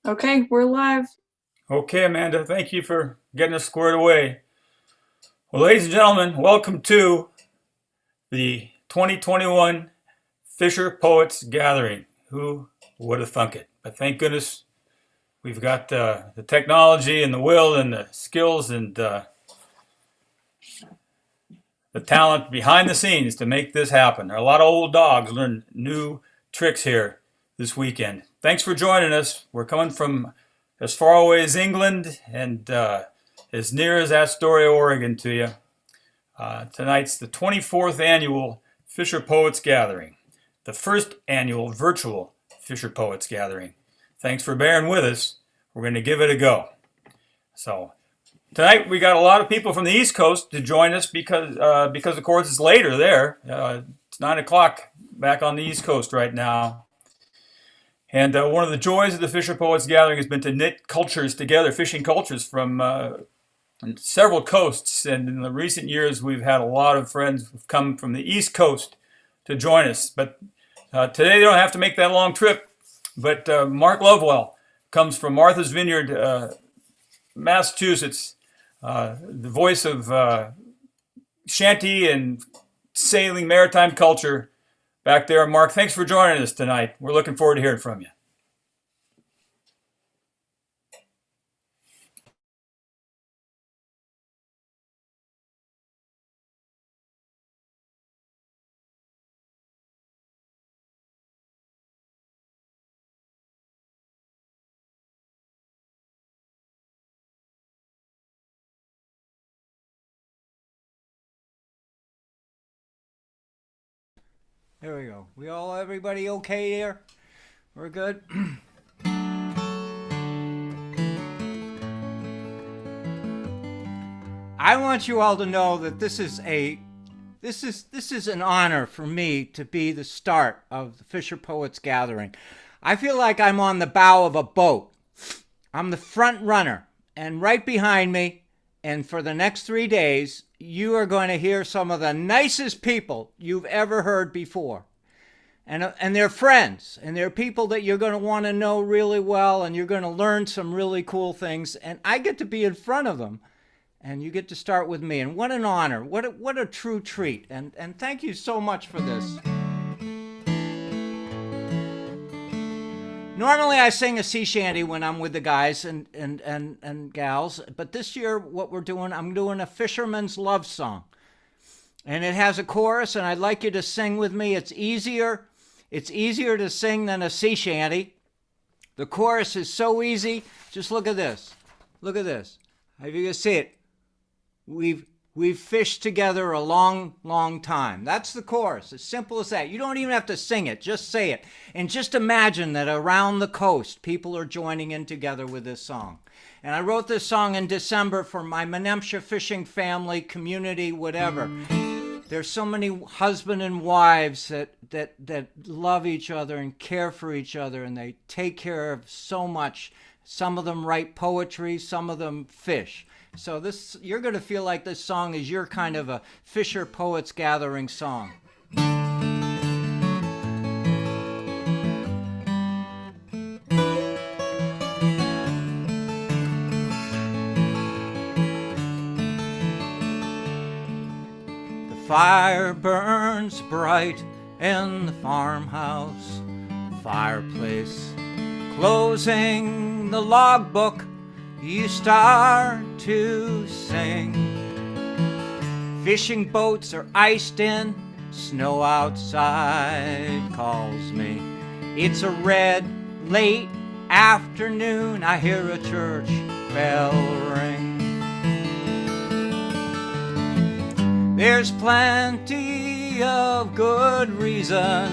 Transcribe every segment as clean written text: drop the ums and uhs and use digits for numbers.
Okay, we're live. Okay, Amanda, thank you for getting us squared away. Well, ladies and gentlemen, welcome to the 2021 Fisher Poets Gathering. Who would have thunk it? But thank goodness we've got the technology and the will and the skills and the talent behind the scenes to make this happen. There are a lot of old dogs learning new tricks here this weekend. Thanks for joining us. We're coming from as far away as England and as near as Astoria, Oregon to you. Tonight's the 24th annual Fisher Poets Gathering, the first annual virtual Fisher Poets Gathering. Thanks for bearing with us. We're going to give it a go. So tonight we got a lot of people from the East Coast to join us because of course it's later there. It's 9 o'clock back on the East Coast right now. And one of the joys of the Fisher Poets Gathering has been to knit cultures together, fishing cultures from several coasts. And in the recent years, we've had a lot of friends who've come from the East Coast to join us. But today they don't have to make that long trip. But Mark Lovewell comes from Martha's Vineyard, Massachusetts, the voice of shanty and sailing maritime culture back there. Mark, thanks for joining us tonight. We're looking forward to hearing from you. There we go. Everybody okay here? We're good? I want you all to know that this is an honor for me to be the start of the Fisher Poets Gathering. I feel like I'm on the bow of a boat. I'm the front runner, and right behind me, and for the next 3 days, you are going to hear some of the nicest people you've ever heard before. And they're friends, and they're people that you're going to want to know really well, and you're going to learn some really cool things. And I get to be in front of them, and you get to start with me. And what an honor. What a true treat. And thank you so much for this. Normally I sing a sea shanty when I'm with the guys and gals, but this year what we're doing, I'm doing a fisherman's love song. And it has a chorus, and I'd like you to sing with me. It's easier to sing than a sea shanty. The chorus is so easy. Just look at this. Look at this. If you can see it. We've fished together a long, long time. That's the chorus. As simple as that. You don't even have to sing it. Just say it. And just imagine that around the coast, people are joining in together with this song. And I wrote this song in December for my Menemsha fishing family, community, whatever. There's so many husband and wives that love each other and care for each other, and they take care of so much. Some of them write poetry, some of them fish. So you're going to feel like this song is your kind of a Fisher Poets Gathering song. The fire burns bright in the farmhouse, fireplace closing the logbook. You start to sing. Fishing boats are iced in, snow outside calls me. It's a red, late afternoon, I hear a church bell ring. There's plenty of good reason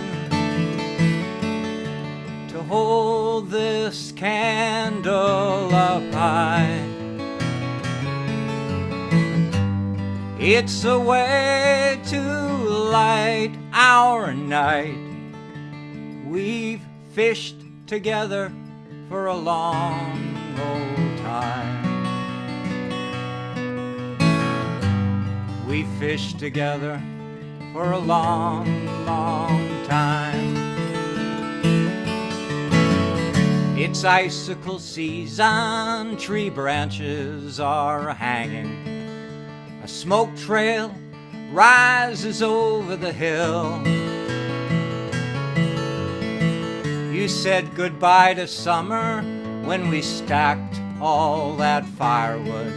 to hold this candle up high. It's a way to light our night. We've fished together for a long old time. We've fished together for a long, long time. It's icicle season, tree branches are hanging. A smoke trail rises over the hill. You said goodbye to summer when we stacked all that firewood.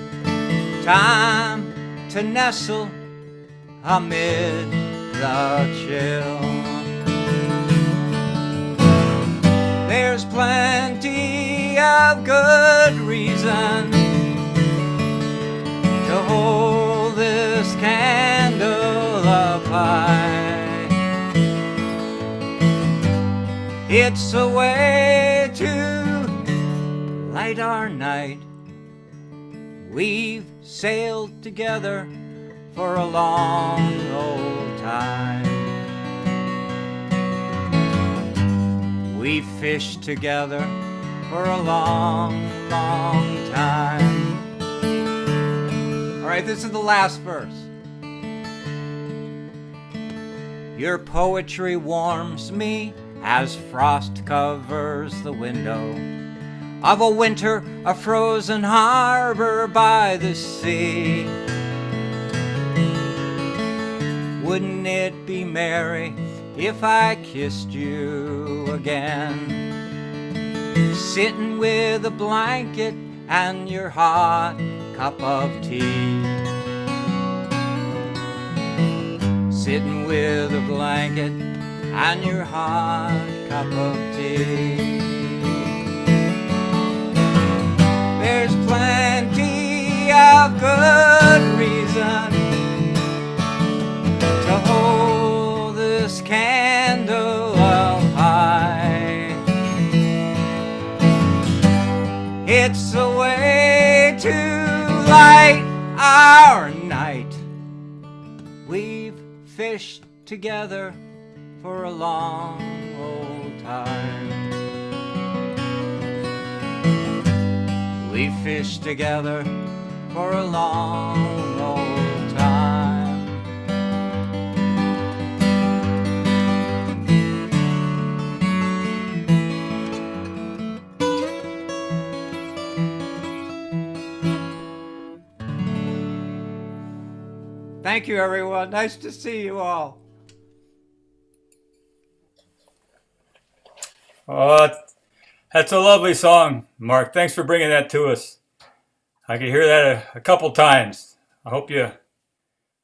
Time to nestle amid the chill. There's plenty of good reason to hold this candle up high. It's a way to light our night. We've sailed together for a long old time. We fished together for a long, long time. All right, this is the last verse. Your poetry warms me as frost covers the window of a winter, a frozen harbor by the sea. Wouldn't it be merry if I kissed you again, sitting with a blanket and your hot cup of tea, sitting with a blanket and your hot cup of tea. There's plenty of good reason to hold this candle up high. It's a way to light our night. We've fished together for a long old time. We've fished together for a long old time. Thank you, everyone. Nice to see you all. Oh, that's a lovely song, Mark. Thanks for bringing that to us. I could hear that a couple times. I hope you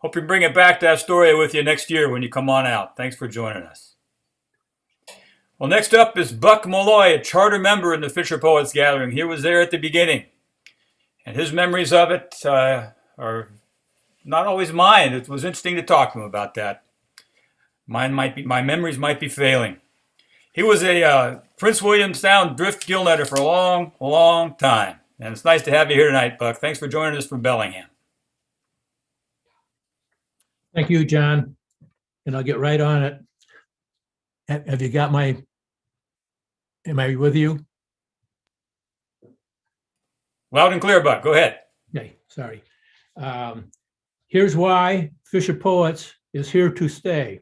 bring it back to Astoria with you next year when you come on out. Thanks for joining us. Well, next up is Buck Meloy, a charter member in the FisherPoets gathering. He was there at the beginning, and his memories of it are not always mine. It was interesting to talk to him about that. My memories might be failing. He was a Prince William Sound drift gill netter for a long, long time. And it's nice to have you here tonight, Buck. Thanks for joining us from Bellingham. Thank you, John. And I'll get right on it. Have you got am I with you? Loud and clear, Buck. Go ahead. Okay, sorry. Here's why FisherPoets is here to stay.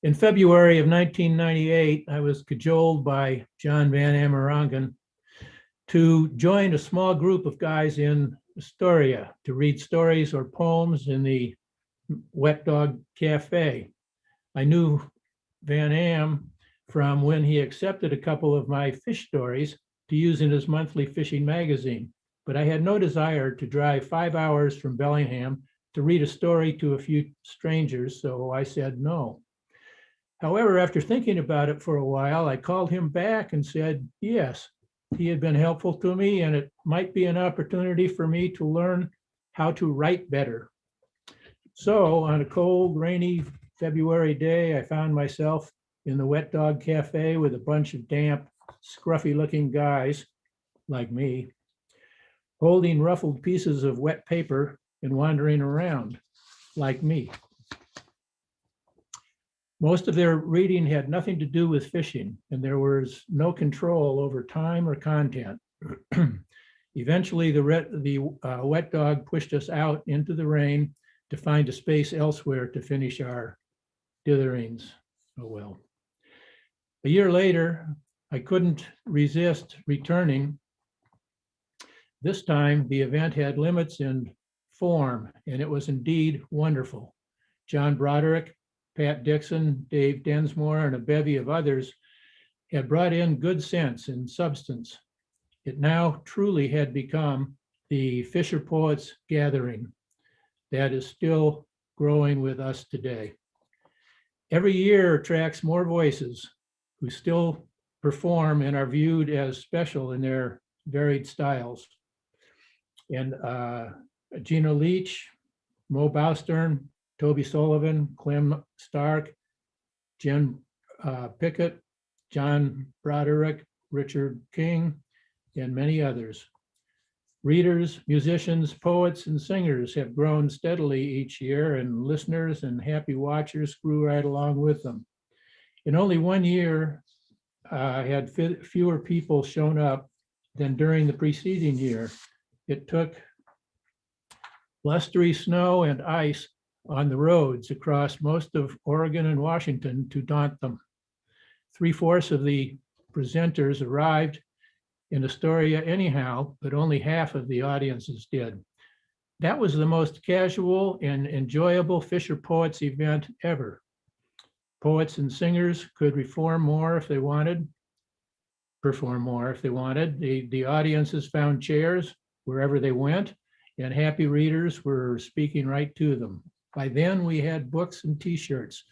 In February of 1998, I was cajoled by John Van Amerongen to join a small group of guys in Astoria to read stories or poems in the Wet Dog Cafe. I knew Van Am from when he accepted a couple of my fish stories to use in his monthly fishing magazine, but I had no desire to drive 5 hours from Bellingham to read a story to a few strangers, so I said no. However, after thinking about it for a while, I called him back and said, yes, he had been helpful to me and it might be an opportunity for me to learn how to write better. So on a cold, rainy February day, I found myself in the Wet Dog Cafe with a bunch of damp, scruffy-looking guys like me, holding ruffled pieces of wet paper and wandering around like me. Most of their reading had nothing to do with fishing, and there was no control over time or content. Eventually, the Wet Dog pushed us out into the rain to find a space elsewhere to finish our ditherings. Oh well. A year later, I couldn't resist returning. This time, the event had limits in form, and it was indeed wonderful. Jon Broderick, Pat Dixon, Dave Densmore, and a bevy of others had brought in good sense and substance. It now truly had become the FisherPoets gathering that is still growing with us today. Every year attracts more voices who still perform and are viewed as special in their varied styles. And Gina Leach, Mo Bowstern, Toby Sullivan, Clem Stark, Jen Pickett, Jon Broderick, Richard King, and many others. Readers, musicians, poets, and singers have grown steadily each year, and listeners and happy watchers grew right along with them. In only 1 year, had fewer people shown up than during the preceding year. It took blustery snow and ice on the roads across most of Oregon and Washington to daunt them. 3/4 of the presenters arrived in Astoria anyhow, but only half of the audiences did. That was the most casual and enjoyable FisherPoets event ever. Poets and singers could perform more if they wanted. The audiences found chairs wherever they went, and happy readers were speaking right to them. By then, we had books and T-shirts,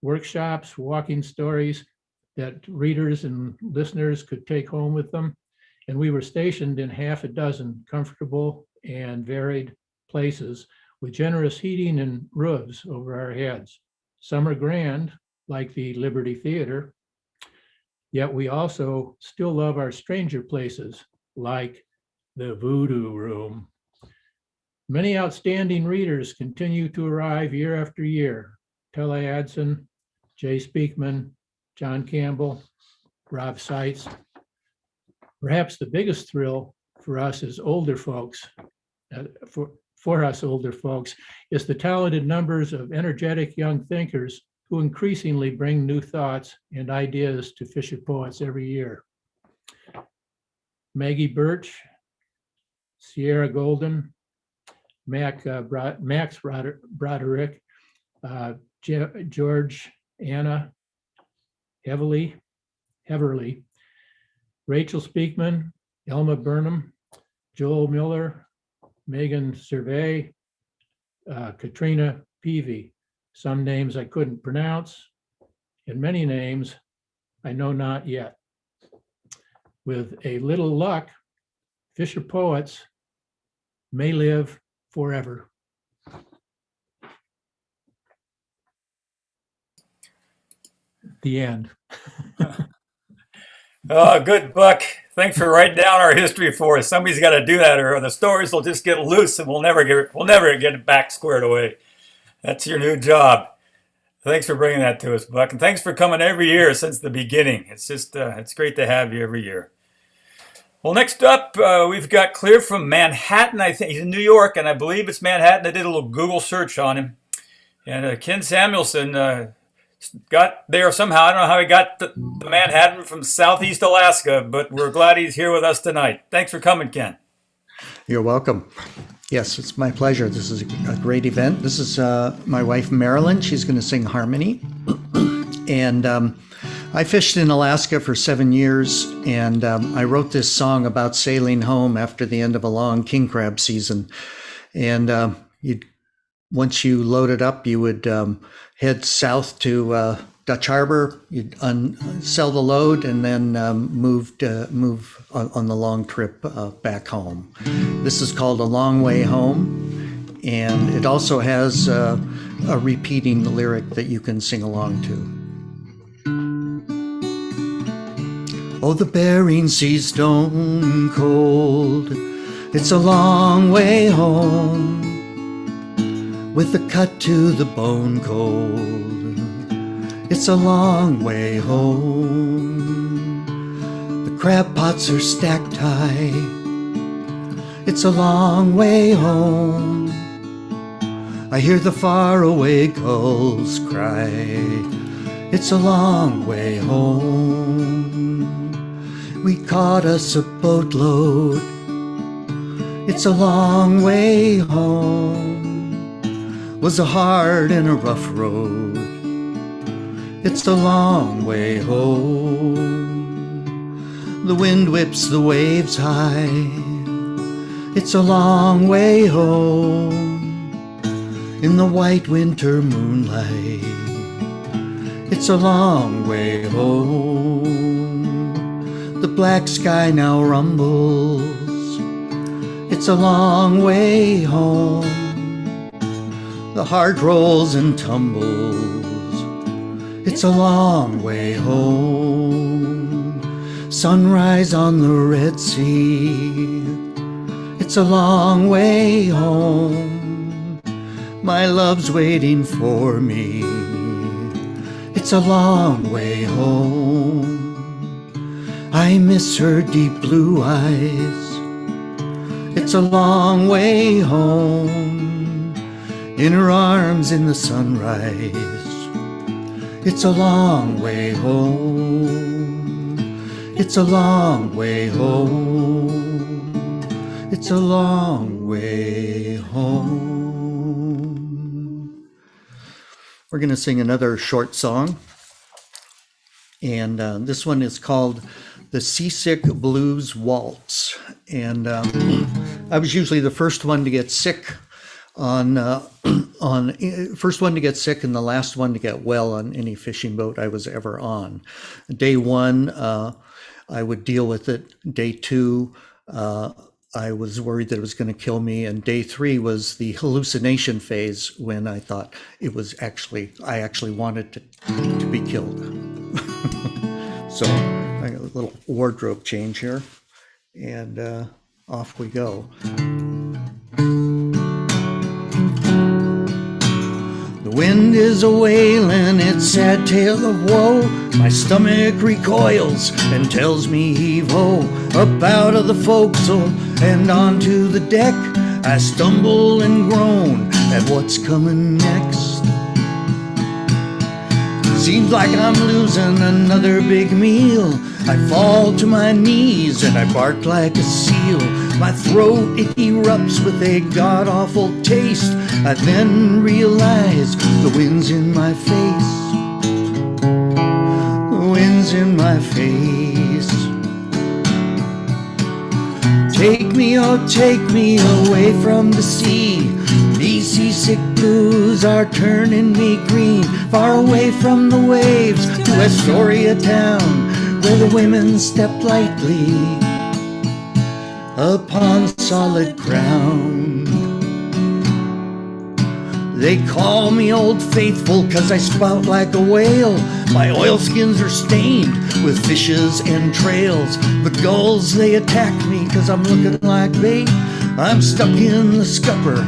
workshops, walking stories that readers and listeners could take home with them. And we were stationed in half a dozen comfortable and varied places with generous heating and roofs over our heads. Some are grand, like the Liberty Theater, yet we also still love our stranger places, like the Voodoo Room. Many outstanding readers continue to arrive year after year. Tella Adson, Jay Speakman, John Campbell, Rob Seitz. Perhaps the biggest thrill for us as older folks, is the talented numbers of energetic young thinkers who increasingly bring new thoughts and ideas to FisherPoets every year. Maggie Birch, Sierra Golden, Max Broderick, Georgeanna, Heaverley, Rachel Speakman, Elma Burnham, Joel Miller, Megan Cervey, Katrina Peavy. Some names I couldn't pronounce, and many names I know not yet. With a little luck, FisherPoets may live forever. The end. Oh, good, Buck. Thanks for writing down our history for us. Somebody's got to do that, or the stories will just get loose, and we'll never get it back squared away. That's your new job. Thanks for bringing that to us, Buck, and thanks for coming every year since the beginning. It's just it's great to have you every year. Well, next up, we've got clear from Manhattan. I think he's in New York, and I believe it's Manhattan. I did a little Google search on him, and Ken Samuelson got there somehow. I don't know how he got the Manhattan from Southeast Alaska, but we're glad he's here with us tonight. Thanks for coming, Ken. You're welcome. Yes, it's my pleasure. This is a great event. This is my wife, Marilyn. She's going to sing harmony. And I fished in Alaska for 7 years, and I wrote this song about sailing home after the end of a long king crab season. And once you load it up, you would head south to Dutch Harbor. You'd sell the load and then move on the long trip back home. This is called A Long Way Home, and it also has a repeating lyric that you can sing along to. Oh, the Bering Sea's stone cold. It's a long way home, with a cut to the bone cold. It's a long way home. The crab pots are stacked high. It's a long way home. I hear the faraway gulls cry. It's a long way home. we caught us a boatload. It's a long way home, was a hard and a rough road. It's a long way home, the wind whips the waves high. It's a long way home, in the white winter moonlight. It's a long way home, the black sky now rumbles. It's a long way home, the heart rolls and tumbles. It's a long way home, sunrise on the Red Sea. It's a long way home, my love's waiting for me. It's a long way home, I miss her deep blue eyes. It's a long way home, in her arms in the sunrise. It's a long way home, it's a long way home, it's a long way home. We're going to sing another short song, and this one is called the Seasick Blues Waltz. And I was usually the first one to get sick first one to get sick and the last one to get well on any fishing boat I was ever on. Day one, I would deal with it. Day two, I was worried that it was going to kill me. And day three was the hallucination phase, when I thought I actually wanted to be killed. So I got a little wardrobe change here, and off we go. The wind is a-wailing its sad tale of woe. My stomach recoils and tells me heave-ho. Up out of the forecastle and onto the deck, I stumble and groan at what's coming next. Seems like I'm losing another big meal. I fall to my knees and I bark like a seal. My throat, it erupts with a god-awful taste. I then realize the wind's in my face. The wind's in my face. Take me, oh take me away from the sea. These seasick blues are turning me green. Far away from the waves to Astoria town, where the women step lightly upon solid ground. They call me Old Faithful 'cause I spout like a whale. My oilskins are stained with fishes and trails. The gulls, they attack me 'cause I'm looking like bait. I'm stuck in the scupper,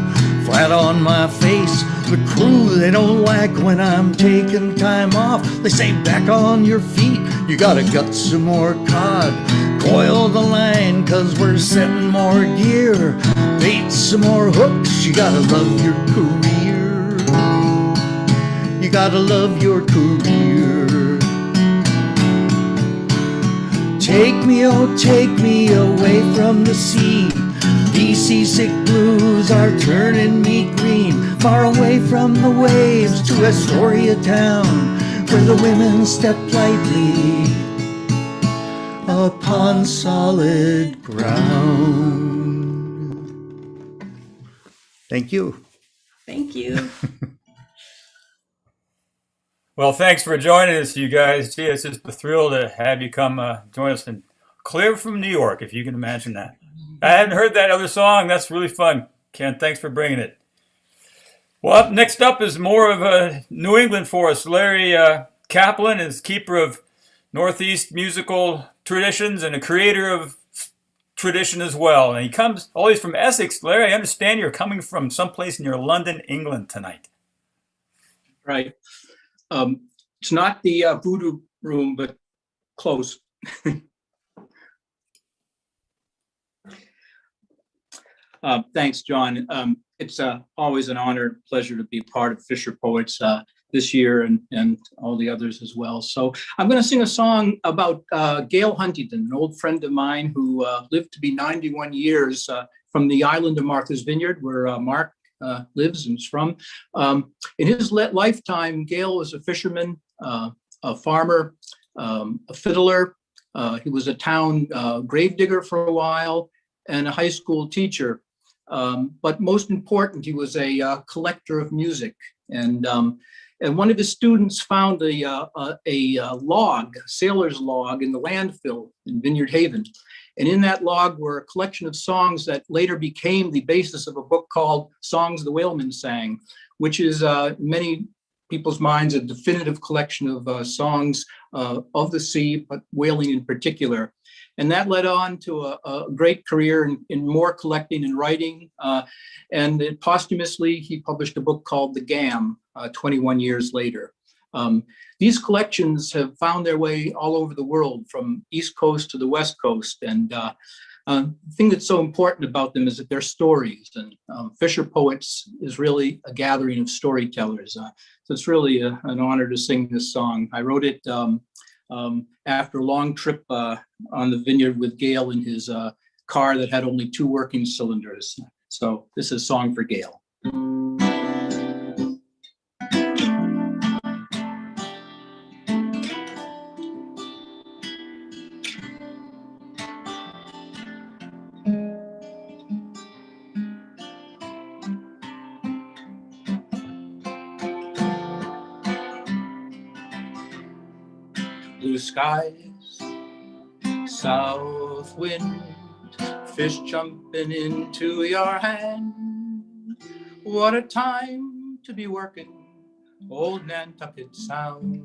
flat on my face. The crew, they don't like when I'm taking time off. They say, back on your feet, you gotta gut some more cod. Coil the line, 'cause we're setting more gear. Bait some more hooks, you gotta love your career. You gotta love your career. Take me, oh take me away from the sea. These seasick blues are turning me green. Far away from the waves to Astoria town, where the women step lightly upon solid ground. Thank you. Thank you. Well, thanks for joining us, you guys. Gee, it's just a thrill to have you come join us and clear from New York, if you can imagine that. I hadn't heard that other song. That's really fun. Ken, thanks for bringing it. Well, next up is more of New England for us. Larry Kaplan is keeper of Northeast musical traditions and a creator of tradition as well. And he comes always from Essex. Larry, I understand you're coming from someplace near London, England tonight. Right. It's not the voodoo room, but close. Thanks, John. It's always an honor, pleasure to be part of FisherPoets. this year and all the others as well. So I'm going to sing a song about Gail Huntington, an old friend of mine who lived to be 91 years from the island of Martha's Vineyard, where Mark lives and is from. In his lifetime, Gail was a fisherman, a farmer, a fiddler. He was a town gravedigger for a while and a high school teacher. But most important, he was a collector of music. And one of his students found a log, a sailor's log in the landfill in Vineyard Haven. And in that log were a collection of songs that later became the basis of a book called Songs the Whalemen Sang, which is many people's minds a definitive collection of songs of the sea, but whaling in particular. And that led on to a great career in more collecting and writing. And then posthumously, he published a book called The Gam 21 years later. These collections have found their way all over the world, from East Coast to the West Coast. And the thing that's so important about them is that they're stories. And FisherPoets is really a gathering of storytellers. So it's really an honor to sing this song. I wrote it after a long trip on the vineyard with Gail in his car that had only 2 working cylinders. So this is a song for Gail. Blue skies, south wind, fish jumping into your hand. What a time to be working, old Nantucket Sound.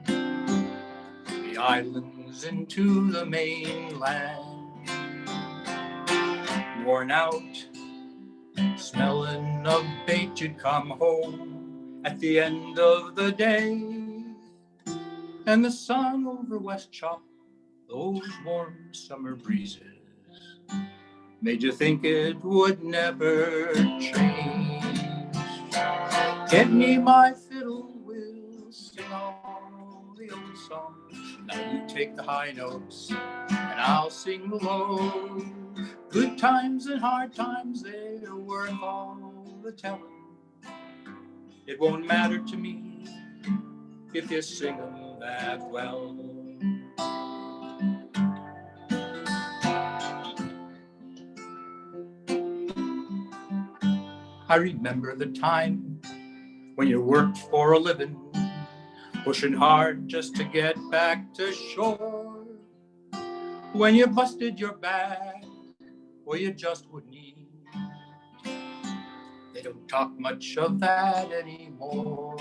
The islands into the mainland, worn out, smelling of bait, you'd come home at the end of the day. And the sun over West Chalk, those warm summer breezes, made you think it would never change. Get me my fiddle, we'll sing all the old songs. Now you take the high notes, and I'll sing the low. Good times and hard times, they're worth all the telling. It won't matter to me if you sing them that well. I remember the time when you worked for a living, pushing hard just to get back to shore. When you busted your back, or you just wouldn't eat. They don't talk much of that anymore.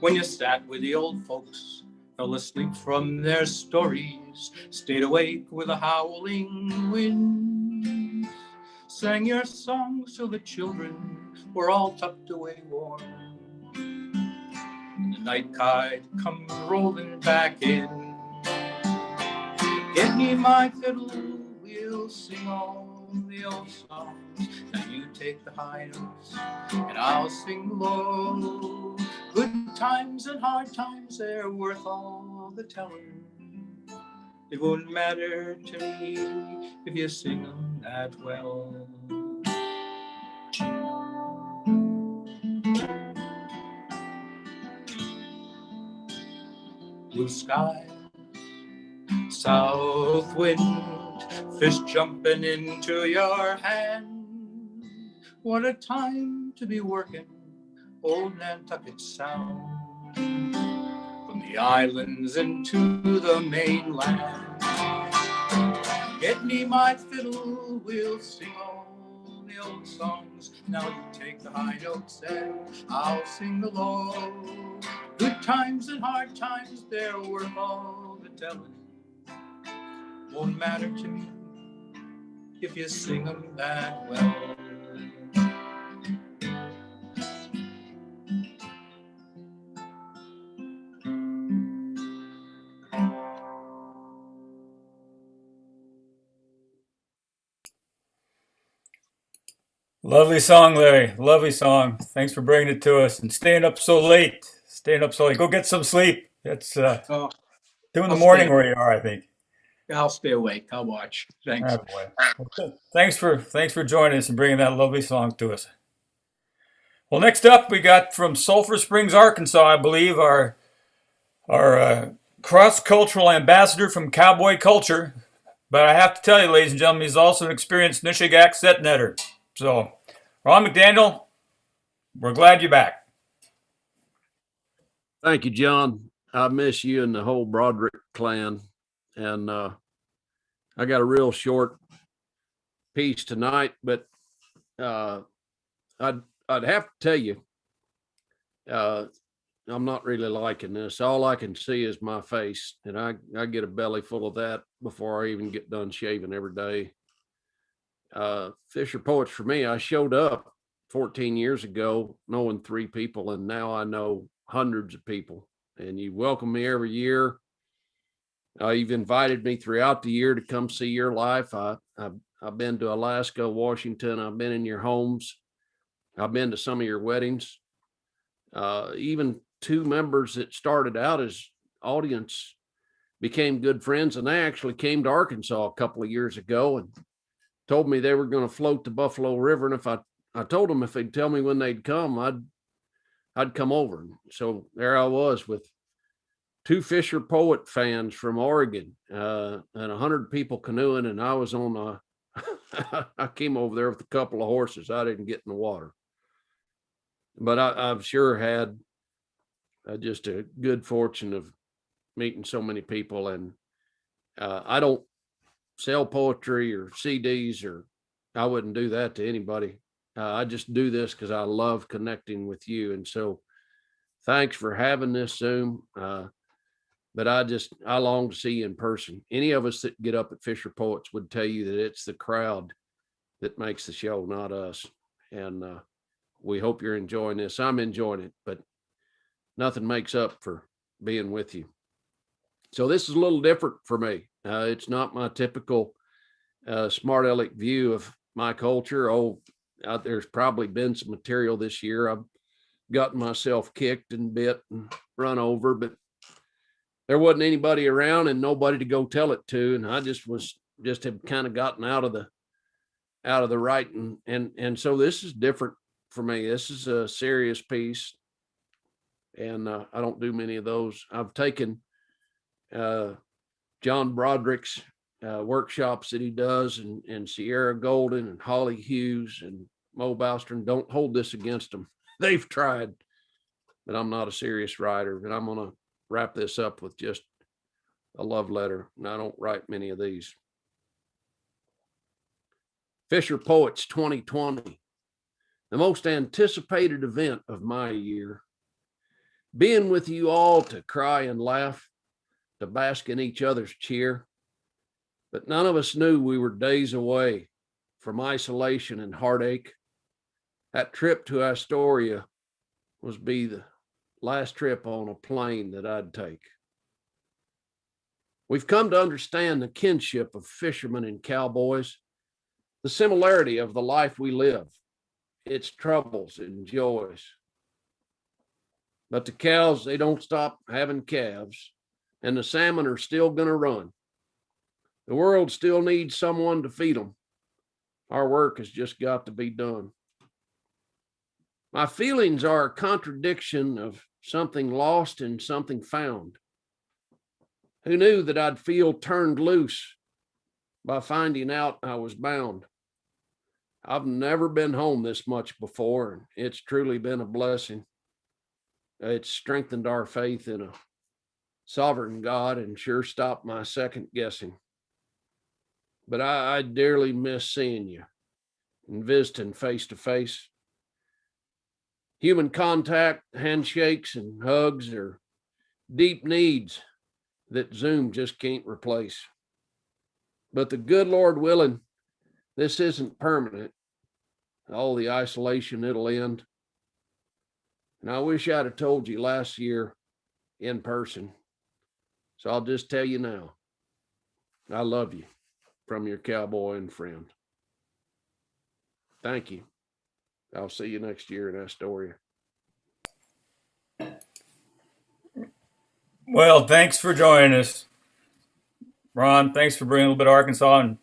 When you sat with the old folks, fell asleep from their stories, stayed awake with a howling wind, sang your songs till the children were all tucked away warm. And the night tide come rolling back in. Get me my fiddle, we'll sing all the old songs. Now you take the high notes, and I'll sing the low. Good times and hard times, they're worth all the telling. It won't matter to me if you sing them that well. Blue sky, south wind, fish jumping into your hand. What a time to be working, old Nantucket Sound. From the islands into the mainland. Get me my fiddle, we'll sing all the old songs. Now you take the high notes and I'll sing the low. Good times and hard times, they're worth all the telling. Won't matter to me if you sing them that well. Lovely song, Larry. Lovely song. Thanks for bringing it to us and staying up so late. Go get some sleep. It's Oh, 2 in the I'll morning stay. where you are, I think. I'll stay awake. I'll watch. Thanks. Attaboy. Okay. Thanks for joining us and bringing that lovely song to us. Well, next up we got from Sulphur Springs, Arkansas, I believe, our cross-cultural ambassador from cowboy culture. But I have to tell you, ladies and gentlemen, he's also an experienced Nishigak set netter. So, Ron McDaniel, we're glad you're back. Thank you, John. I miss you and the whole Broderick clan. And I got a real short piece tonight, but I'd have to tell you, I'm not really liking this. All I can see is my face, and I get a belly full of that before I even get done shaving every day. FisherPoets for me, I showed up 14 years ago knowing 3 people, and now I know hundreds of people. And you welcome me every year. You've invited me throughout the year to come see your life. I've been to Alaska, Washington. I've been in your homes. I've been to some of your weddings. Even 2 members that started out as audience became good friends, and they actually came to Arkansas a couple of years ago and told me they were going to float the Buffalo River. And if I told them if they'd tell me when they'd come, I'd come over. So there I was with 2 FisherPoet fans from Oregon, and 100 people canoeing. And I was on I came over there with a couple of horses. I didn't get in the water, but I've sure had just a good fortune of meeting so many people. And I don't sell poetry or CDs, or I wouldn't do that to anybody. I just do this because I love connecting with you. And so thanks for having this Zoom. But I long to see you in person. Any of us that get up at FisherPoets would tell you that it's the crowd that makes the show, not us. And we hope you're enjoying this. I'm enjoying it, but nothing makes up for being with you. So this is a little different for me. It's not my typical smart aleck view of my culture. There's probably been some material this year. I've gotten myself kicked and bit and run over, but there wasn't anybody around and nobody to go tell it to. And I just have kind of gotten out of the writing. And so this is different for me. This is a serious piece. And I don't do many of those. I've taken Jon Broderick's workshops that he does, and Sierra Golden and Holly Hughes and Mo Bostrom. Don't hold this against them. They've tried, but I'm not a serious writer. And I'm going to wrap this up with just a love letter. And I don't write many of these. FisherPoets 2020, the most anticipated event of my year. Being with you all to cry and laugh, to bask in each other's cheer. But none of us knew we were days away from isolation and heartache. That trip to Astoria was be the last trip on a plane that I'd take. We've come to understand the kinship of fishermen and cowboys, the similarity of the life we live, its troubles and joys. But the cows, they don't stop having calves, and the salmon are still going to run. The world still needs someone to feed them. Our work has just got to be done. My feelings are a contradiction of something lost and something found. Who knew that I'd feel turned loose by finding out I was bound? I've never been home this much before, and it's truly been a blessing. It's strengthened our faith in a sovereign God and sure stopped my second guessing. But I dearly miss seeing you and visiting face to face. Human contact, handshakes, and hugs are deep needs that Zoom just can't replace. But the good Lord willing, this isn't permanent. All the isolation, it'll end. And I wish I'd have told you last year in person. So I'll just tell you now, I love you from your cowboy and friend. Thank you. I'll see you next year in Astoria. Well, thanks for joining us. Ron, thanks for bringing a little bit of Arkansas and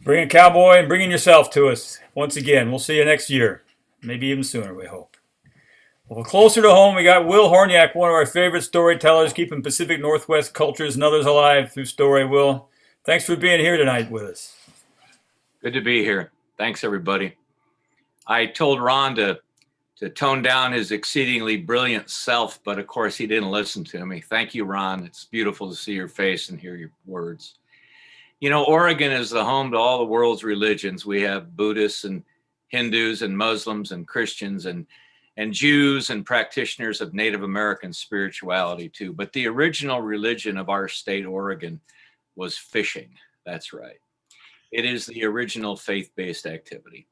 bringing Cowboy and bringing yourself to us once again. We'll see you next year, maybe even sooner, we hope. Well, closer to home, we got Will Hornyak, one of our favorite storytellers, keeping Pacific Northwest cultures and others alive through story. Will, thanks for being here tonight with us. Good to be here. Thanks, everybody. I told Ron to tone down his exceedingly brilliant self, but of course he didn't listen to me. Thank you, Ron. It's beautiful to see your face and hear your words. You know, Oregon is the home to all the world's religions. We have Buddhists and Hindus and Muslims and Christians and Jews and practitioners of Native American spirituality too. But the original religion of our state, Oregon, was fishing. That's right. It is the original faith-based activity.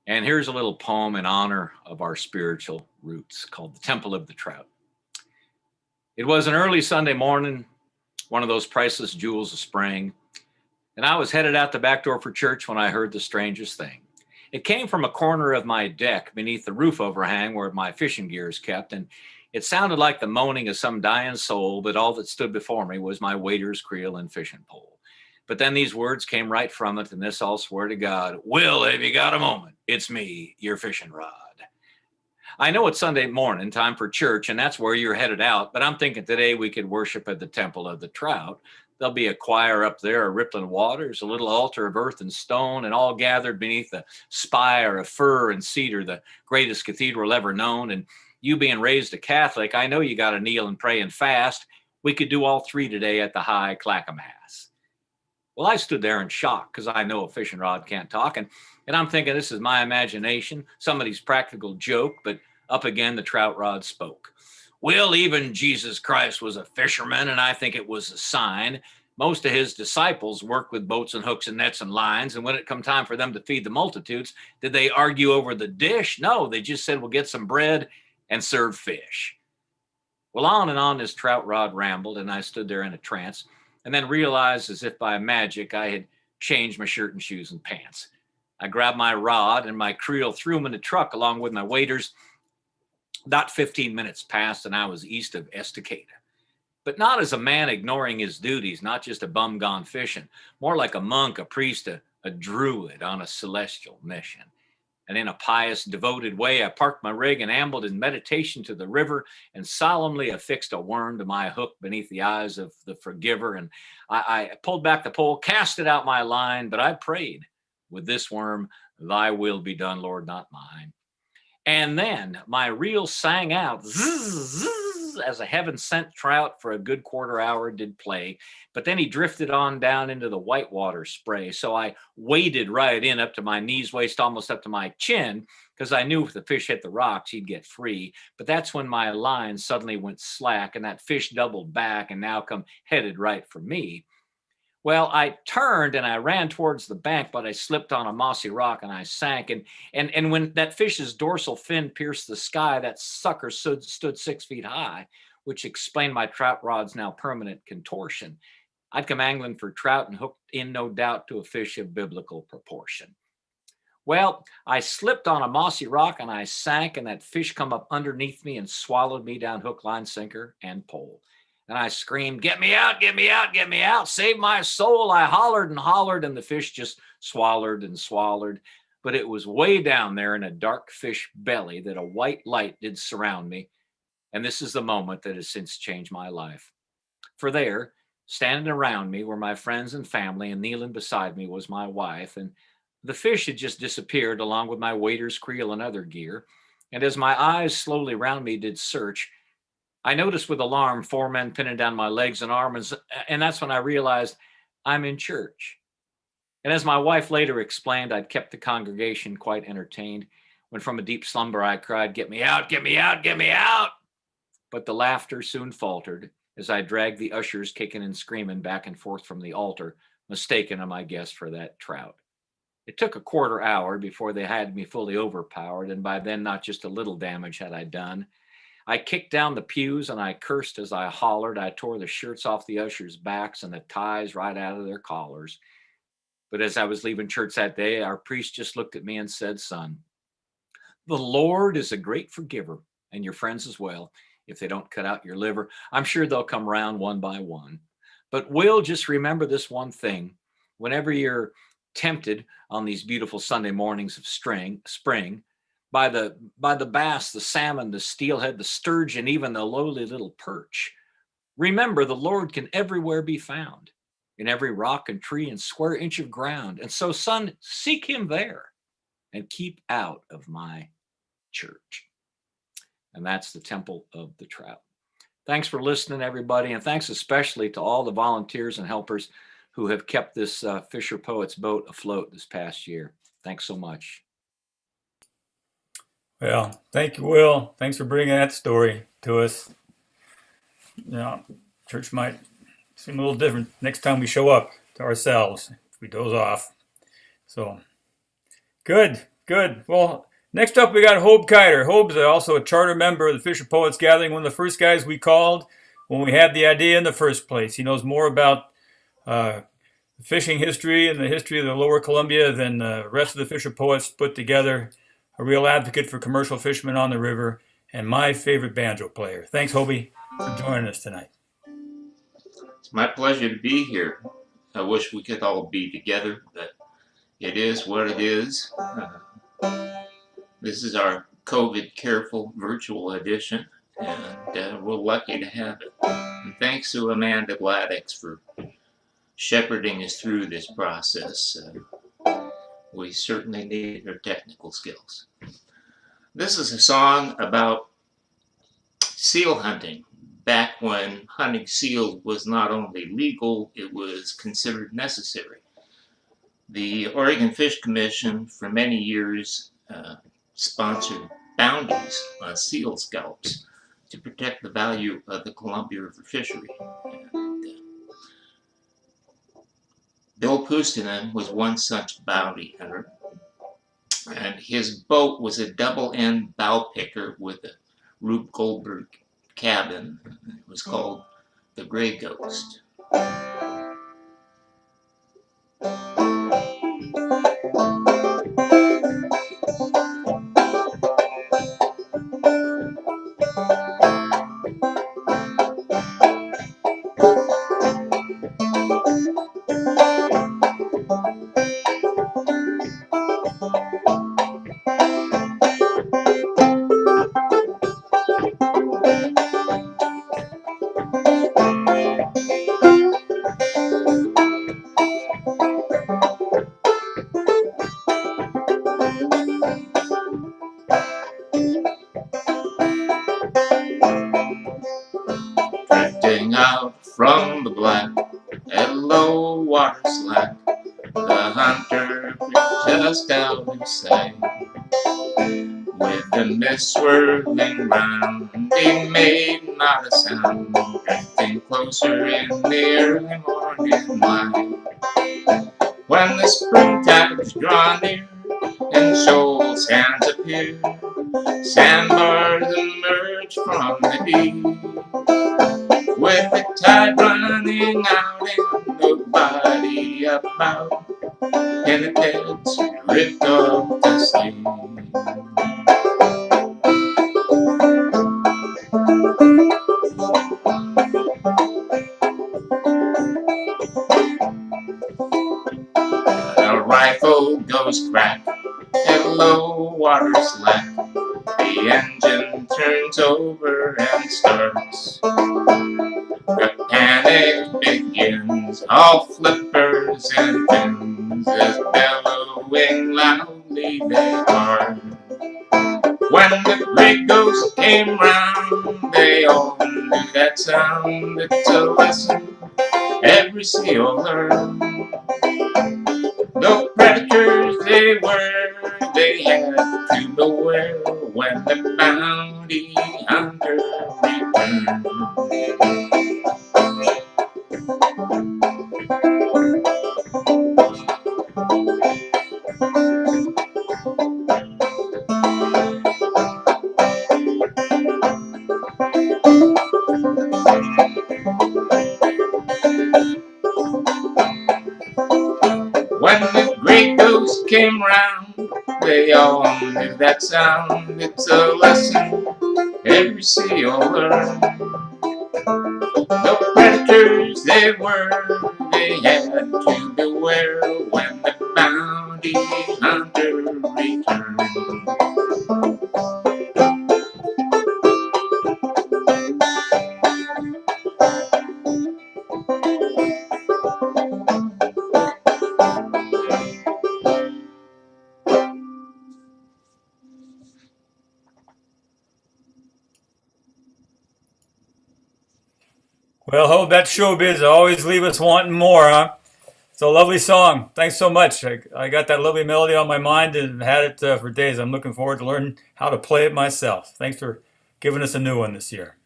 And here's a little poem in honor of our spiritual roots called The Temple of the Trout. It was an early Sunday morning, one of those priceless jewels of spring, and I was headed out the back door for church when I heard the strangest thing. It came from a corner of my deck beneath the roof overhang where my fishing gear is kept, and it sounded like the moaning of some dying soul, but all that stood before me was my waiter's creel and fishing pole. But then these words came right from it, and this I'll swear to God. Will, have you got a moment? It's me, your fishing rod. I know it's Sunday morning, time for church, and that's where you're headed out, but I'm thinking today we could worship at the Temple of the Trout. There'll be a choir up there of rippling waters, a little altar of earth and stone, and all gathered beneath the spire of fir and cedar, the greatest cathedral ever known. And you being raised a Catholic, I know you got to kneel and pray and fast. We could do all three today at the High Clackamas. Well, I stood there in shock because I know a fishing rod can't talk. And I'm thinking this is my imagination, somebody's practical joke, but up again, the trout rod spoke. Well, even Jesus Christ was a fisherman, and I think it was a sign. Most of his disciples worked with boats and hooks and nets and lines. And when it come time for them to feed the multitudes, did they argue over the dish? No, they just said, we'll get some bread and serve fish. Well, on and on this trout rod rambled, and I stood there in a trance, and then realized as if by magic I had changed my shirt and shoes and pants. I grabbed my rod and my creel, threw them in the truck along with my waders. About 15 minutes passed and I was east of Estacada. But not as a man ignoring his duties, not just a bum gone fishing, more like a monk, a priest, a druid on a celestial mission. And in a pious, devoted way, I parked my rig and ambled in meditation to the river and solemnly affixed a worm to my hook beneath the eyes of the forgiver. And I pulled back the pole, casted out my line, but I prayed, with this worm, thy will be done, Lord, not mine. And then my reel sang out, zzz, zzz, as a heaven-sent trout for a good quarter hour did play. But then he drifted on down into the whitewater spray. So I waded right in up to my knees, waist, almost up to my chin, because I knew if the fish hit the rocks, he'd get free. But that's when my line suddenly went slack and that fish doubled back and now come headed right for me. Well, I turned and I ran towards the bank, but I slipped on a mossy rock and I sank. And when that fish's dorsal fin pierced the sky, that sucker stood 6 feet high, which explained my trout rod's now permanent contortion. I'd come angling for trout and hooked in, no doubt, to a fish of biblical proportion. Well, I slipped on a mossy rock and I sank, and that fish come up underneath me and swallowed me down hook, line, sinker, and pole. And I screamed, get me out, get me out, get me out, save my soul. I hollered and hollered, and the fish just swallowed and swallowed. But it was way down there in a dark fish belly that a white light did surround me. And this is the moment that has since changed my life. For there, standing around me were my friends and family, and kneeling beside me was my wife. And the fish had just disappeared along with my waiter's creel and other gear. And as my eyes slowly round me did search, I noticed with alarm 4 men pinning down my legs and arms, and that's when I realized I'm in church. And as my wife later explained, I'd kept the congregation quite entertained when from a deep slumber I cried, get me out, get me out, get me out. But the laughter soon faltered as I dragged the ushers kicking and screaming back and forth from the altar, mistaken on my guess for that trout. It took a quarter hour before they had me fully overpowered, and by then not just a little damage had I done. I kicked down the pews and I cursed as I hollered. I tore the shirts off the ushers' backs and the ties right out of their collars. But as I was leaving church that day, our priest just looked at me and said, "Son, the Lord is a great forgiver, and your friends as well. If they don't cut out your liver, I'm sure they'll come round one by one. But Will, just remember this one thing. Whenever you're tempted on these beautiful Sunday mornings of spring by the bass, the salmon, the steelhead, the sturgeon, even the lowly little perch, remember the Lord can everywhere be found, in every rock and tree and square inch of ground. And so, son, seek him there and keep out of my church." And that's the Temple of the Trout. Thanks for listening, everybody. And thanks especially to all the volunteers and helpers who have kept this Fisher Poets boat afloat this past year. Thanks so much. Well, thank you, Will. Thanks for bringing that story to us. Church might seem a little different next time we show up to ourselves if we doze off. So, good. Well, next up we got Hobe Kytr. Hobe's also a charter member of the Fisher Poets Gathering, one of the first guys we called when we had the idea in the first place. He knows more about fishing history and the history of the Lower Columbia than the rest of the Fisher Poets put together. A real advocate for commercial fishermen on the river, and my favorite banjo player. Thanks, Hobe, for joining us tonight. It's my pleasure to be here. I wish we could all be together, but it is what it is. This is our COVID careful virtual edition, and we're lucky to have it. And thanks to Amanda Gladix for shepherding us through this process. We certainly need her technical skills. This is a song about seal hunting, back when hunting seals was not only legal, it was considered necessary. The Oregon Fish Commission for many years sponsored bounties on seal scalps to protect the value of the Columbia River fishery. Bill Pustonen was one such bounty hunter, and his boat was a double-end bow picker with a Rube Goldberg cabin. It was called the Gray Ghost. Drifting out from the black at low water slack, the hunter just out of sight. With the mist swirling round, he made not a sound, drifting closer in the early morning light. When the springtide's drawn near and shoals hands appear, sandbars emerge from the deep. With the tide running out and nobody about, and the dead's ripped off to sleep. The rifle goes crack at low water slack. The engine turns over and starts. The panic begins, all flippers and fins, as bellowing loudly they are. When the Gray Ghost came round, they all knew that sound. It's a lesson every seal learned. Though predators they were, they had to beware when the bounty hunter returned. When the Grey Goose came round, they all knew that sound. It's a lesson every sea will learn. The predators they were, they had to beware when the bounty hunter returned. Well, Hobe, that showbiz always leave us wanting more, huh? It's a lovely song. Thanks so much. I got that lovely melody on my mind and had it for days. I'm looking forward to learning how to play it myself. Thanks for giving us a new one this year.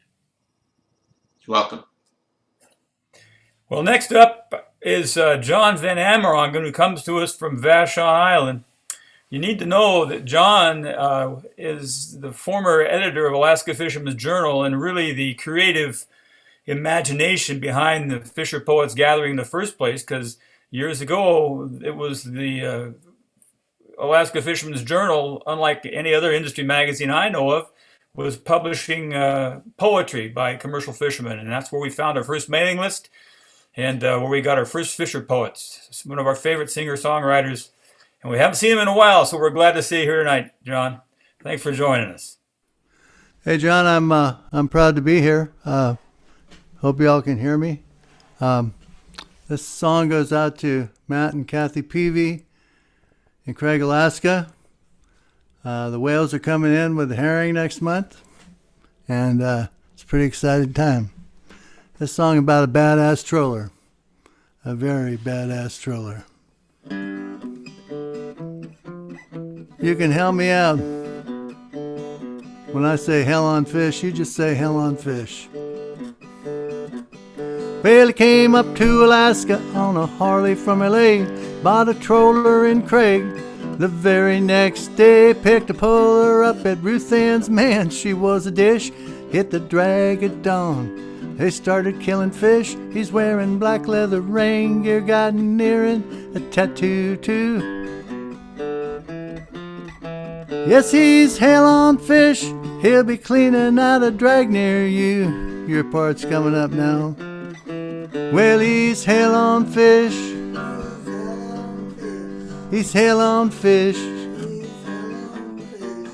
You're welcome. Well, next up is Jon Van Amerongen, who comes to us from Vashon Island. You need to know that Jon is the former editor of Alaska Fisherman's Journal and really the creative imagination behind the FisherPoets gathering in the first place, because years ago it was the Alaska Fisherman's Journal, unlike any other industry magazine I know of, was publishing poetry by commercial fishermen, and that's where we found our first mailing list and where we got our first FisherPoets. It's one of our favorite singer-songwriters, and we haven't seen him in a while, so we're glad to see you here tonight, Jon. Thanks for joining us. Hey, Jon, I'm proud to be here. Hope y'all can hear me. This song goes out to Matt and Kathy Peavy in Craig, Alaska. The whales are coming in with the herring next month, and it's a pretty exciting time. This song about a badass troller, a very badass troller. You can help me out. When I say hell on fish, you just say hell on fish. Well, he came up to Alaska on a Harley from L.A., bought a troller in Craig. The very next day, picked a puller up at Ruth Ann's. Man, she was a dish. Hit the drag at dawn. They started killing fish. He's wearing black leather rain gear, got an earring, a tattoo too. Yes, he's hell on fish. He'll be cleaning out a drag near you. Your part's coming up now. Well, he's hell on fish. He's hell on fish.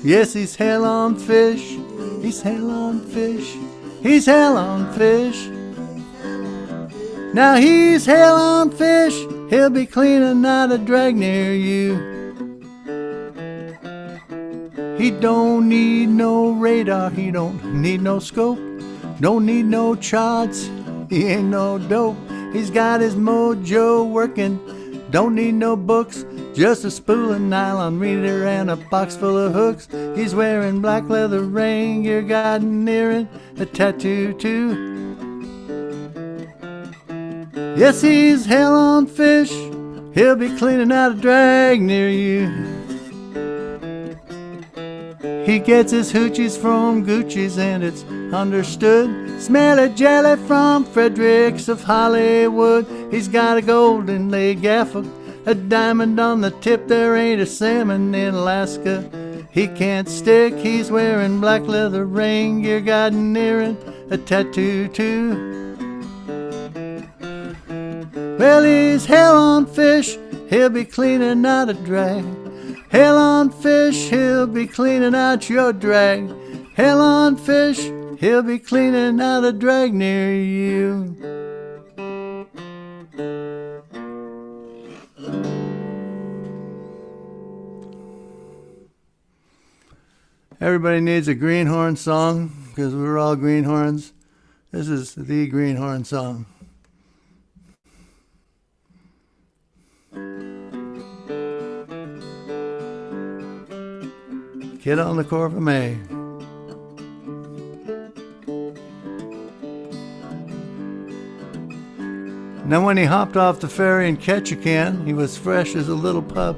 Yes, he's hell on fish. He's hell on fish. He's hell on fish. Now he's hell on fish. He'll be cleaning out a drag near you. He don't need no radar. He don't need no scope. Don't need no charts. He ain't no dope. He's got his mojo working. Don't need no books. Just a spool of nylon reader and a box full of hooks. He's wearing black leather rain gear, got an earring, a tattoo too. Yes, he's hell on fish. He'll be cleaning out a drag near you. He gets his hoochies from Gucci's and it's understood. Smelly jelly from Fredericks of Hollywood. He's got a golden leg gaffle, a diamond on the tip. There ain't a salmon in Alaska he can't stick. He's wearing black leather rain gear, got an earring, a tattoo too. Well, he's hell on fish. He'll be cleaning out a drag. Hell on fish, he'll be cleaning out your drag. Hell on fish, he'll be cleaning out a drag near you. Everybody needs a greenhorn song because we're all greenhorns. This is the greenhorn song. Kid on the Corva May. Now when he hopped off the ferry in Ketchikan, he was fresh as a little pup.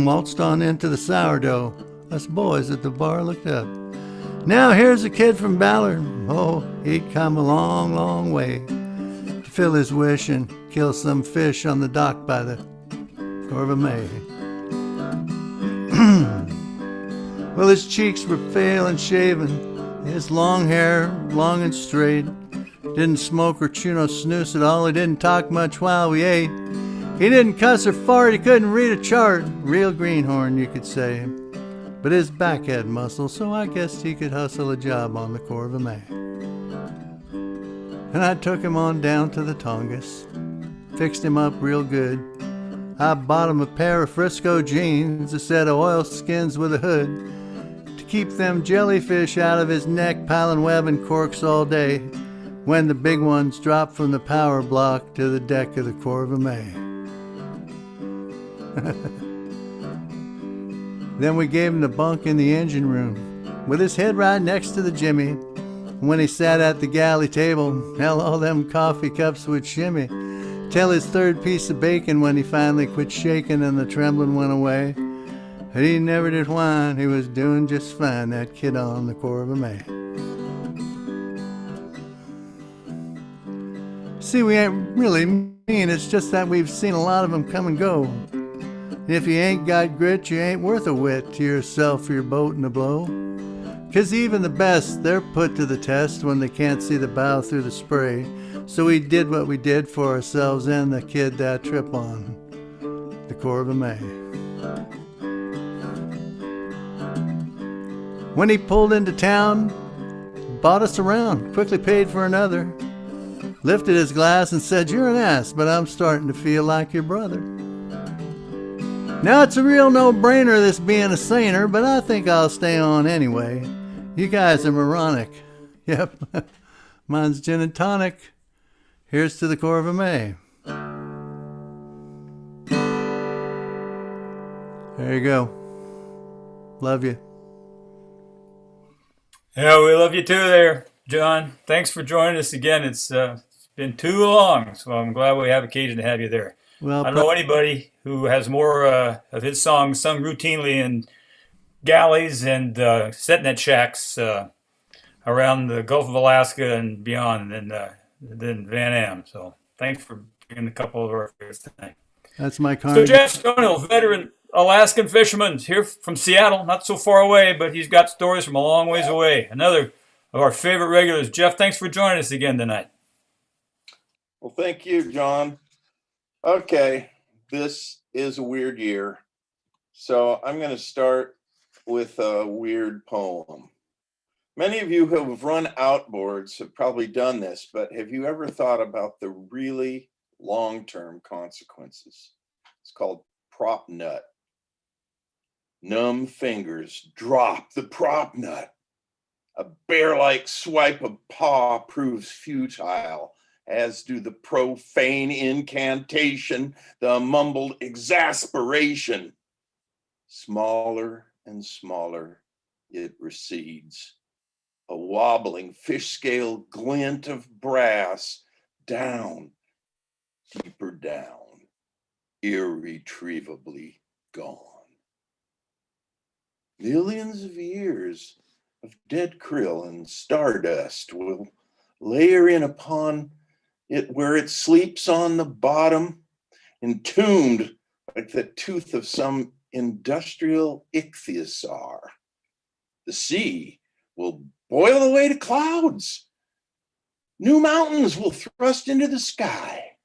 Waltzed on into the sourdough. Us boys at the bar looked up. Now here's a kid from Ballard. Oh, he'd come a long, long way to fill his wish and kill some fish on the dock by the Corva May. Well, his cheeks were pale and shaven, his long hair long and straight. Didn't smoke or chew no snooze at all, he didn't talk much while we ate. He didn't cuss or fart, he couldn't read a chart. Real greenhorn, you could say. But his back had muscle, so I guessed he could hustle a job on the Corva May. And I took him on down to the Tongass, fixed him up real good. I bought him a pair of Frisco jeans, a set of oilskins with a hood, to keep them jellyfish out of his neck, piling web and corks all day, when the big ones dropped from the power block to the deck of the Corva May. Then we gave him the bunk in the engine room, with his head right next to the Jimmy. When he sat at the galley table, hell, all them coffee cups would shimmy, till his third piece of bacon when he finally quit shaking and the trembling went away. But he never did whine, he was doing just fine, that kid on the Corva May. See, we ain't really mean, it's just that we've seen a lot of them come and go. And if you ain't got grit, you ain't worth a wit to yourself or your boat in a blow. 'Cause even the best, they're put to the test when they can't see the bow through the spray. So we did what we did for ourselves and the kid that trip on the Corva May. When he pulled into town, bought us around, quickly paid for another, lifted his glass and said, "You're an ass, but I'm starting to feel like your brother." Now it's a real no-brainer this being a sailor, but I think I'll stay on anyway. You guys are moronic. Yep, mine's gin and tonic. Here's to the Corva May. There you go. Love you. Yeah, we love you too there, John. Thanks for joining us again. It's been too long, so I'm glad we have occasion to have you there. Well, I don't know anybody who has more of his songs sung routinely in galleys and setnet shacks around the Gulf of Alaska and beyond than Van Am. So thanks for bringing a couple of our favorites tonight. That's my So Carnegie. Jeff Stonehill, veteran Alaskan fisherman, here from Seattle, not so far away, but he's got stories from a long ways away. Another of our favorite regulars. Jeff, thanks for joining us again tonight. Well, thank you, John. Okay, this is a weird year. So I'm going to start with a weird poem. Many of you who have run outboards have probably done this, but have you ever thought about the really long-term consequences? It's called prop nut. Numb fingers drop the prop nut. A bear-like swipe of paw proves futile, as do the profane incantation, the mumbled exasperation. Smaller and smaller it recedes. A wobbling fish scale glint of brass, down, deeper down, irretrievably gone. Millions of years of dead krill and stardust will layer in upon it where it sleeps on the bottom, entombed like the tooth of some industrial ichthyosaur. The sea will boil away to clouds. New mountains will thrust into the sky.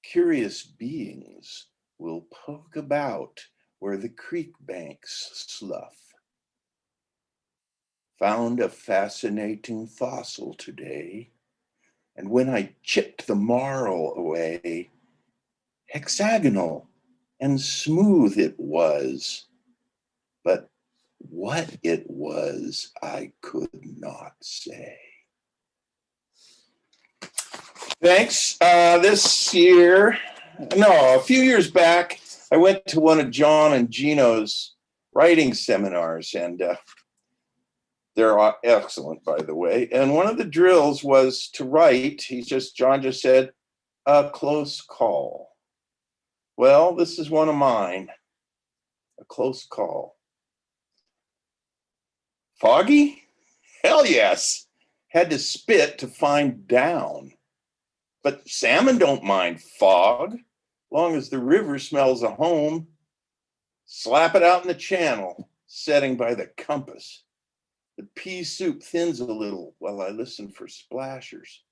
Curious beings will poke about where the creek banks slough. Found a fascinating fossil today, and when I chipped the marl away, hexagonal and smooth it was, but what it was I could not say. Thanks. This year, no, a few years back, I went to one of John and Gino's writing seminars, and they're excellent, by the way. And one of the drills was to write. John just said, a close call. Well, this is one of mine, a close call. Foggy? Hell yes. Had to spit to find down. But salmon don't mind fog. long as the river smells a home. Slap it out in the channel, setting by the compass. The pea soup thins a little while I listen for splashers.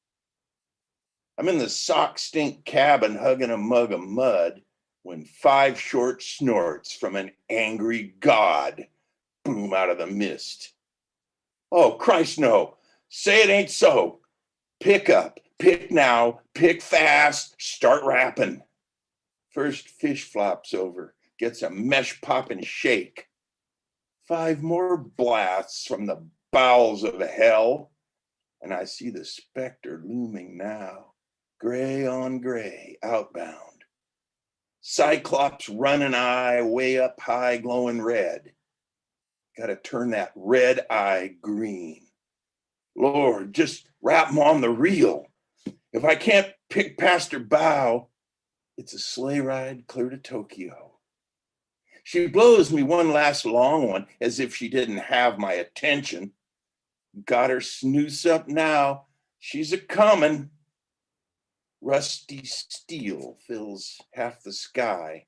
I'm in the sock stink cabin hugging a mug of mud when 5 short snorts from an angry god boom out of the mist. Oh, Christ, no. Say it ain't so. Pick up, pick now, pick fast, start rapping. First fish flops over, gets a mesh popping shake. 5 more blasts from the bowels of hell, and I see the specter looming now, gray on gray, outbound. Cyclops run an eye way up high, glowing red. Gotta turn that red eye green. Lord, just wrap 'em on the reel. If I can't pick past her bow, it's a sleigh ride clear to Tokyo. She blows me one last long one as if she didn't have my attention. Got her snooze up now. She's a comin'. Rusty steel fills half the sky.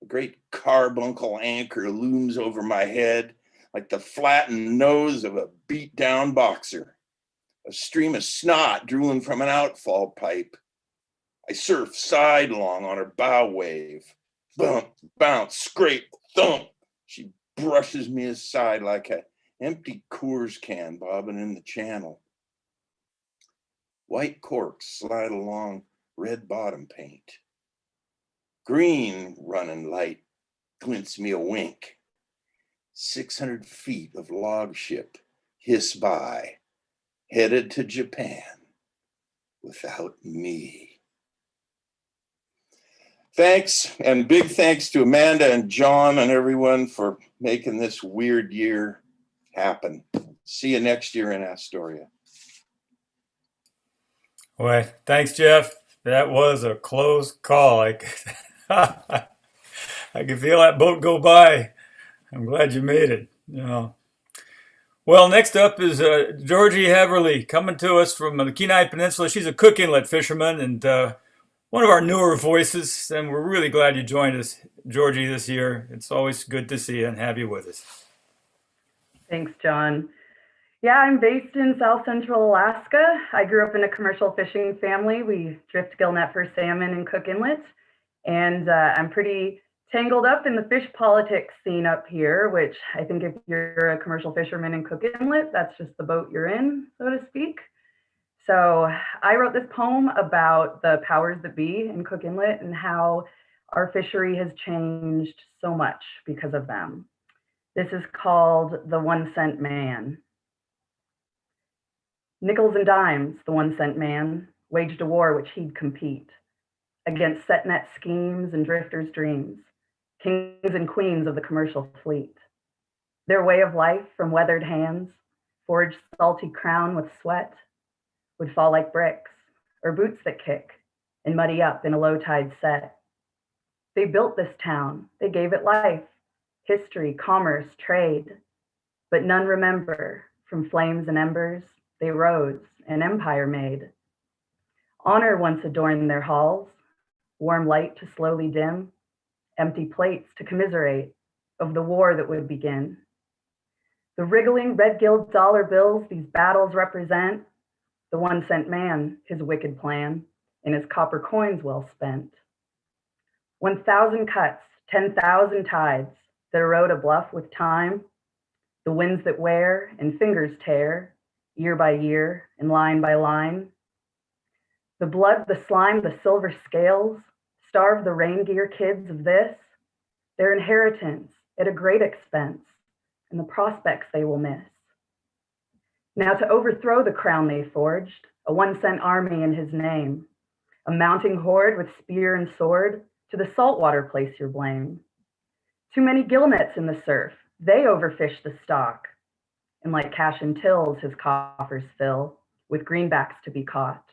A great carbuncle anchor looms over my head like the flattened nose of a beat down boxer. A stream of snot drooling from an outfall pipe. I surf sidelong on her bow wave. Bump, bounce, scrape, thump. She brushes me aside like an empty Coors can bobbing in the channel. White corks slide along red bottom paint. Green running light glints me a wink. 600 feet of log ship hiss by, headed to Japan without me. Thanks, and big thanks to Amanda and Jon and everyone for making this weird year happen. See you next year in Astoria. Well, thanks, Jeff. That was a close call. I could feel that boat go by. I'm glad you made it. Well, next up is Georgie Heaverley coming to us from the Kenai Peninsula. She's a Cook Inlet fisherman and one of our newer voices, and we're really glad you joined us, Georgie, this year. It's always good to see you and have you with us. Thanks, John. Yeah, I'm based in South Central Alaska. I grew up in a commercial fishing family. We drift gillnet for salmon in Cook Inlet, and I'm pretty tangled up in the fish politics scene up here, which I think if you're a commercial fisherman in Cook Inlet, that's just the boat you're in, so to speak. So I wrote this poem about the powers that be in Cook Inlet and how our fishery has changed so much because of them. This is called The 1 Cent Man. Nickels and dimes, the 1 cent man, waged a war which he'd compete against set net schemes and drifters' dreams, kings and queens of the commercial fleet. Their way of life from weathered hands, forged salty crown with sweat, would fall like bricks, or boots that kick and muddy up in a low tide set. They built this town, they gave it life, history, commerce, trade, but none remember from flames and embers they rose, an empire made. Honor once adorned their halls, warm light to slowly dim, empty plates to commiserate of the war that would begin. The wriggling red gilt dollar bills these battles represent, the 1 cent man, his wicked plan, and his copper coins well spent. 1,000 cuts, 10,000 tides that erode a bluff with time, the winds that wear and fingers tear, year by year and line by line. The blood, the slime, the silver scales starve the rain gear kids of this, their inheritance at a great expense, and the prospects they will miss. Now to overthrow the crown they forged, a 1 cent army in his name, a mounting horde with spear and sword, to the saltwater place your blame. Too many gillnets in the surf, they overfish the stock, and like cash and tills his coffers fill, with greenbacks to be caught.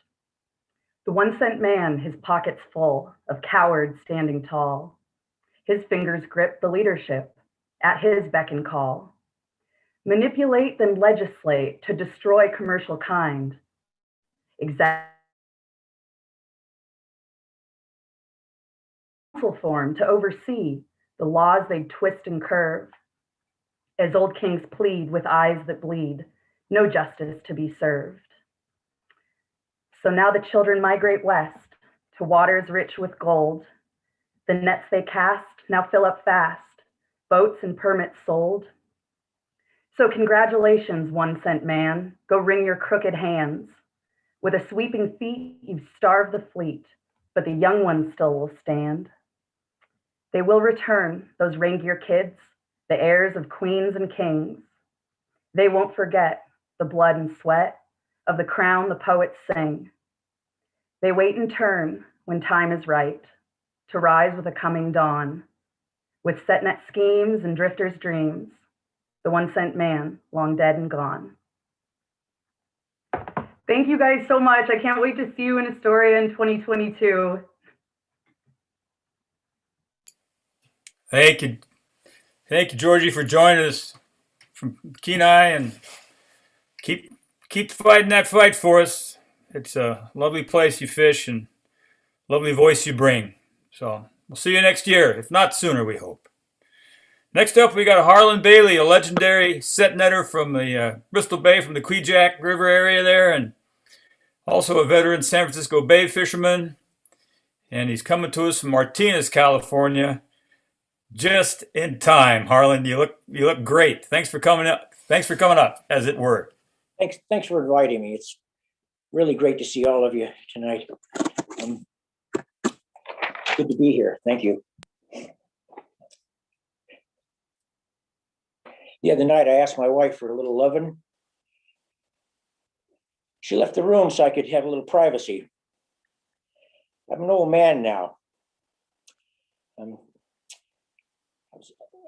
The 1 cent man, his pockets full of cowards standing tall. His fingers grip the leadership at his beck and call. Manipulate then legislate to destroy commercial kind. Exact form to oversee the laws they twist and curve. As old kings plead with eyes that bleed, no justice to be served. So now the children migrate west to waters rich with gold. The nets they cast now fill up fast, boats and permits sold. So congratulations, 1 cent man, go wring your crooked hands. With a sweeping feet, you've starved the fleet, but the young ones still will stand. They will return, those reindeer kids, the heirs of queens and kings. They won't forget the blood and sweat of the crown the poets sing. They wait in turn when time is right to rise with a coming dawn, with set net schemes and drifters' dreams, the 1 cent man long dead and gone. Thank you guys so much. I can't wait to see you in Astoria in 2022. Thank you, Georgie, for joining us from Kenai, and keep fighting that fight for us. It's a lovely place you fish and lovely voice you bring. So we'll see you next year, if not sooner, we hope. Next up, we got Harlan Bailey, a legendary set netter from the Bristol Bay, from the Kvichak River area there, and also a veteran San Francisco Bay fisherman. And he's coming to us from Martinez, California, just in time. Harlan, you look great. Thanks for coming up. Thanks for coming up, as it were. Thanks for inviting me. It's really great to see all of you tonight. Good to be here. Thank you. The other night, I asked my wife for a little loving. She left the room so I could have a little privacy. I'm an old man now.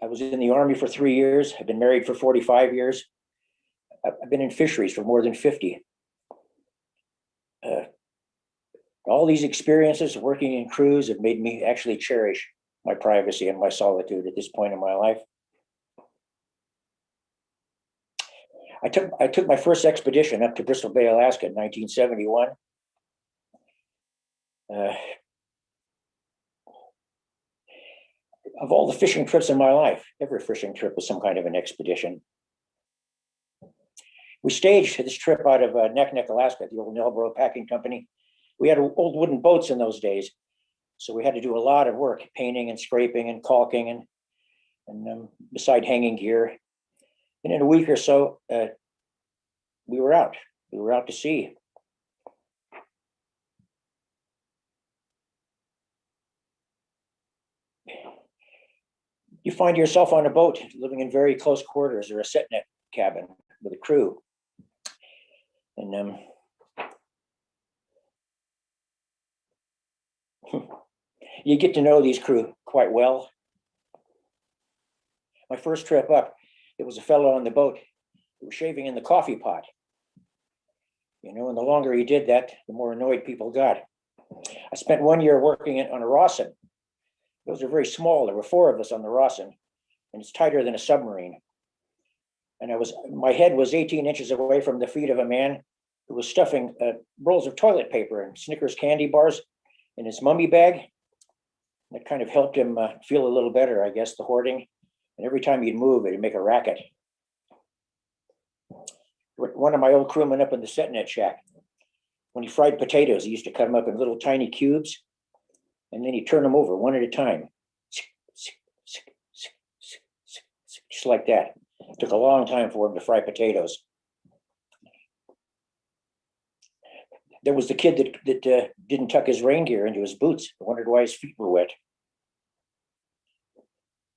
I was in the Army for 3 years. I've been married for 45 years. I've been in fisheries for more than 50. All these experiences working in crews have made me actually cherish my privacy and my solitude at this point in my life. I took my first expedition up to Bristol Bay, Alaska in 1971. Of all the fishing trips in my life, every fishing trip was some kind of an expedition. We staged this trip out of Naknek, Alaska, the old Nelbro Packing Company. We had old wooden boats in those days, so we had to do a lot of work, painting and scraping and caulking and beside hanging gear. And in a week or so, we were out. We were out to sea. You find yourself on a boat living in very close quarters or a set net cabin with a crew. And you get to know these crew quite well. My first trip up, there was a fellow on the boat who was shaving in the coffee pot. You know, and the longer he did that, the more annoyed people got. I spent 1 year working on a Rawson. Those are very small. There were 4 of us on the Rawson, and it's tighter than a submarine. And my head was 18 inches away from the feet of a man who was stuffing rolls of toilet paper and Snickers candy bars in his mummy bag. That kind of helped him feel a little better, I guess, the hoarding. And every time he'd move, it'd make a racket. One of my old crewmen up in the set net shack, when he fried potatoes, he used to cut them up in little tiny cubes, and then he'd turn them over one at a time. Just like that. It took a long time for him to fry potatoes. There was the kid that didn't tuck his rain gear into his boots. I wondered why his feet were wet.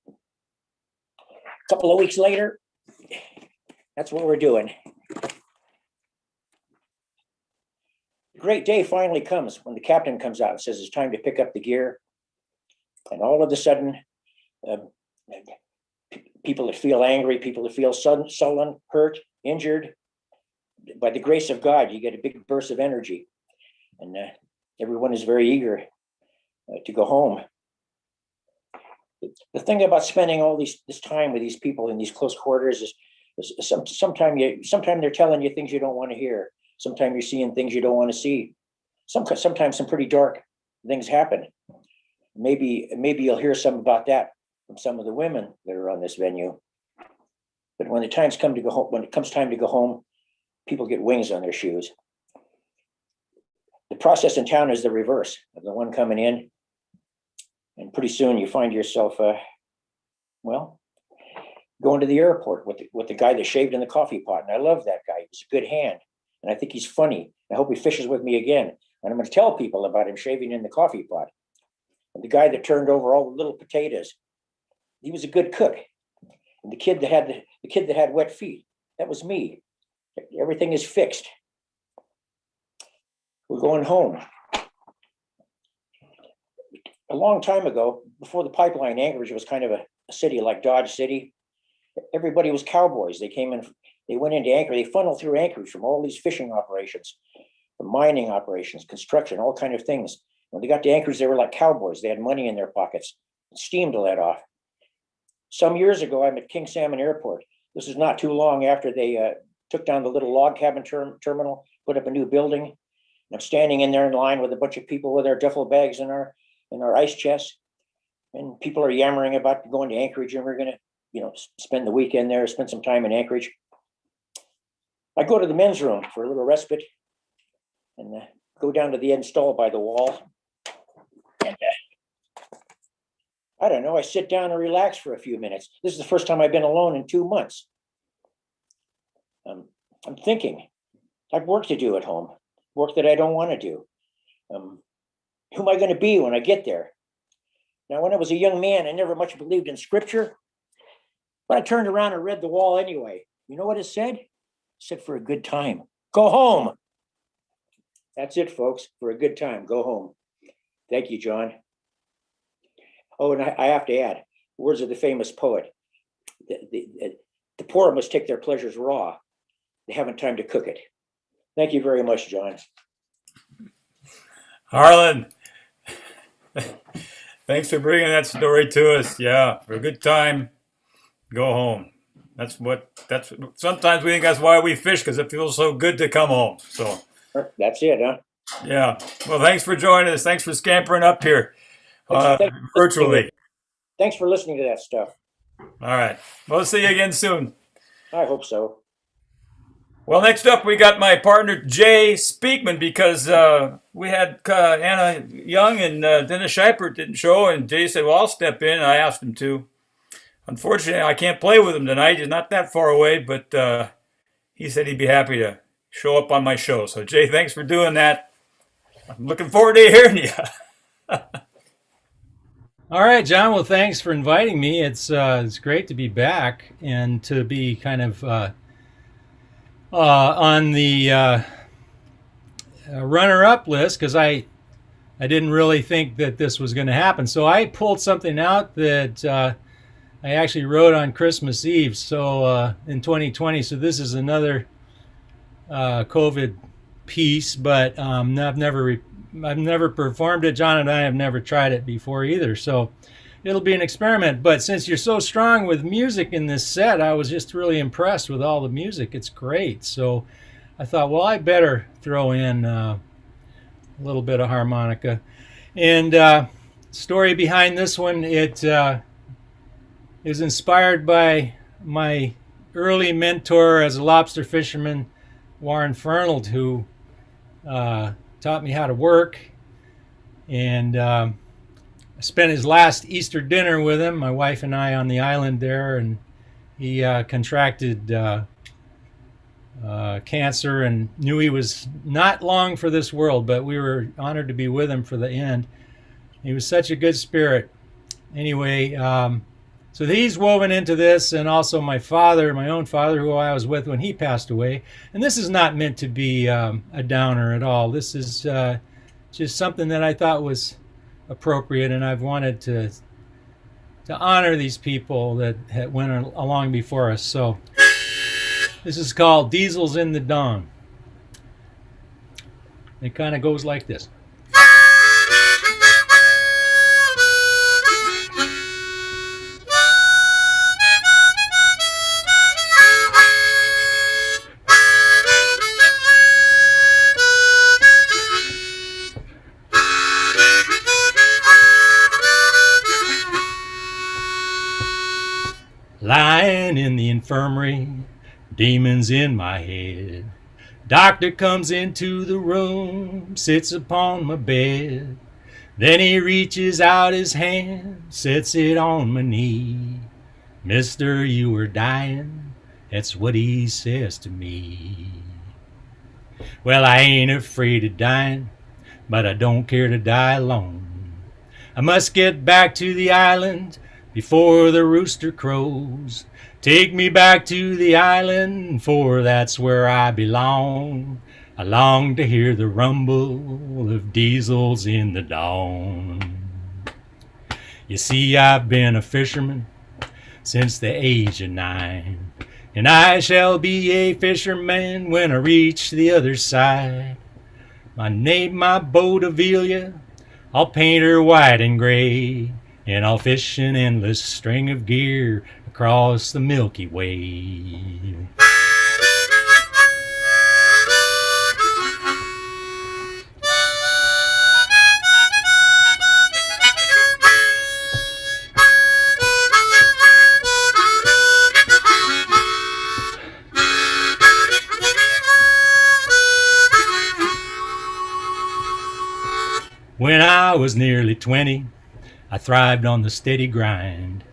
A couple of weeks later, that's what we're doing. The great day finally comes when the captain comes out and says it's time to pick up the gear. And all of a sudden, people that feel angry, people that feel sullen, hurt, injured, by the grace of God, you get a big burst of energy. And everyone is very eager to go home. The thing about spending all this time with these people in these close quarters is sometimes they're telling you things you don't want to hear. Sometimes you're seeing things you don't want to see. Sometimes some pretty dark things happen. Maybe you'll hear some about that from some of the women that are on this venue. But when it comes time to go home, people get wings on their shoes. The process in town is the reverse of the one coming in. And pretty soon you find yourself, going to the airport with the guy that shaved in the coffee pot. And I love that guy. He's a good hand. And I think he's funny. I hope he fishes with me again. And I'm going to tell people about him shaving in the coffee pot. And the guy that turned over all the little potatoes, he was a good cook. And the kid that had wet feet, that was me. Everything is fixed. We're going home. A long time ago, before the pipeline, Anchorage was kind of a city like Dodge City. Everybody was cowboys. They went into Anchorage. They funneled through Anchorage from all these fishing operations, from mining operations, construction, all kind of things. When they got to Anchorage, they were like cowboys. They had money in their pockets, steam to let off. Some years ago, I'm at King Salmon Airport. This is not too long after they took down the little log cabin terminal, put up a new building. And I'm standing in there in line with a bunch of people with our duffel bags and our ice chests. And people are yammering about going to Anchorage, and we're going to, spend the weekend there, spend some time in Anchorage. I go to the men's room for a little respite and go down to the end stall by the wall. And I don't know, I sit down and relax for a few minutes. This is the first time I've been alone in 2 months. I'm thinking, I've work to do at home, work that I don't want to do. Who am I going to be when I get there? Now, when I was a young man, I never much believed in scripture, but I turned around and read the wall anyway. You know what it said? It said, for a good time, go home. That's it, folks. For a good time, go home. Thank you, John. Oh, and I have to add, words of the famous poet. The poor must take their pleasures raw. They haven't time to cook it. Thank you very much, John. Harlan, thanks for bringing that story to us. Yeah, for a good time, go home. That's sometimes we think that's why we fish, because it feels so good to come home. So that's it, huh? Yeah. Well, thanks for joining us. Thanks for scampering up here virtually. Thanks for listening to that stuff. All right. We'll see you again soon. I hope so. Well, next up, we got my partner, Jay Speakman, because we had Anna Young and Dennis Scheipert didn't show, and Jay said, well, I'll step in. I asked him to. Unfortunately, I can't play with him tonight. He's not that far away, but he said he'd be happy to show up on my show. So, Jay, thanks for doing that. I'm looking forward to hearing you. All right, John. Well, thanks for inviting me. It's great to be back and to be kind of on the runner-up list, because I didn't really think that this was going to happen. So I pulled something out that I actually wrote on Christmas Eve. So in 2020. So this is another COVID piece, but I've never performed it. John and I have never tried it before either. So it'll be an experiment. But since you're so strong with music in this set, I was just really impressed with all the music. It's great. So I thought, well, I better throw in a little bit of harmonica. And story behind this one, it is inspired by my early mentor as a lobster fisherman, Warren Fernald, who taught me how to work. And I spent his last Easter dinner with him, my wife and I, on the island there, and he contracted cancer and knew he was not long for this world, but we were honored to be with him for the end. He was such a good spirit. Anyway, so he's woven into this, and also my father, my own father, who I was with when he passed away. And this is not meant to be a downer at all. This is just something that I thought was appropriate, and I've wanted to honor these people that went along before us. So this is called Diesels in the Dawn. It kind of goes like this. lying in the infirmary, demons in my head. Doctor comes into the room, sits upon my bed. Then he reaches out his hand, sets it on my knee. Mister, you are dying, that's what he says to me. Well, I ain't afraid of dying, but I don't care to die alone. I must get back to the island before the rooster crows. Take me back to the island, for that's where I belong. I long to hear the rumble of diesels in the dawn. You see, I've been a fisherman since the age of 9, and I shall be a fisherman when I reach the other side. I name my boat Avelia, I'll paint her white and gray, and I'll fish an endless string of gear across the Milky Way. When I was nearly 20, I thrived on the steady grind.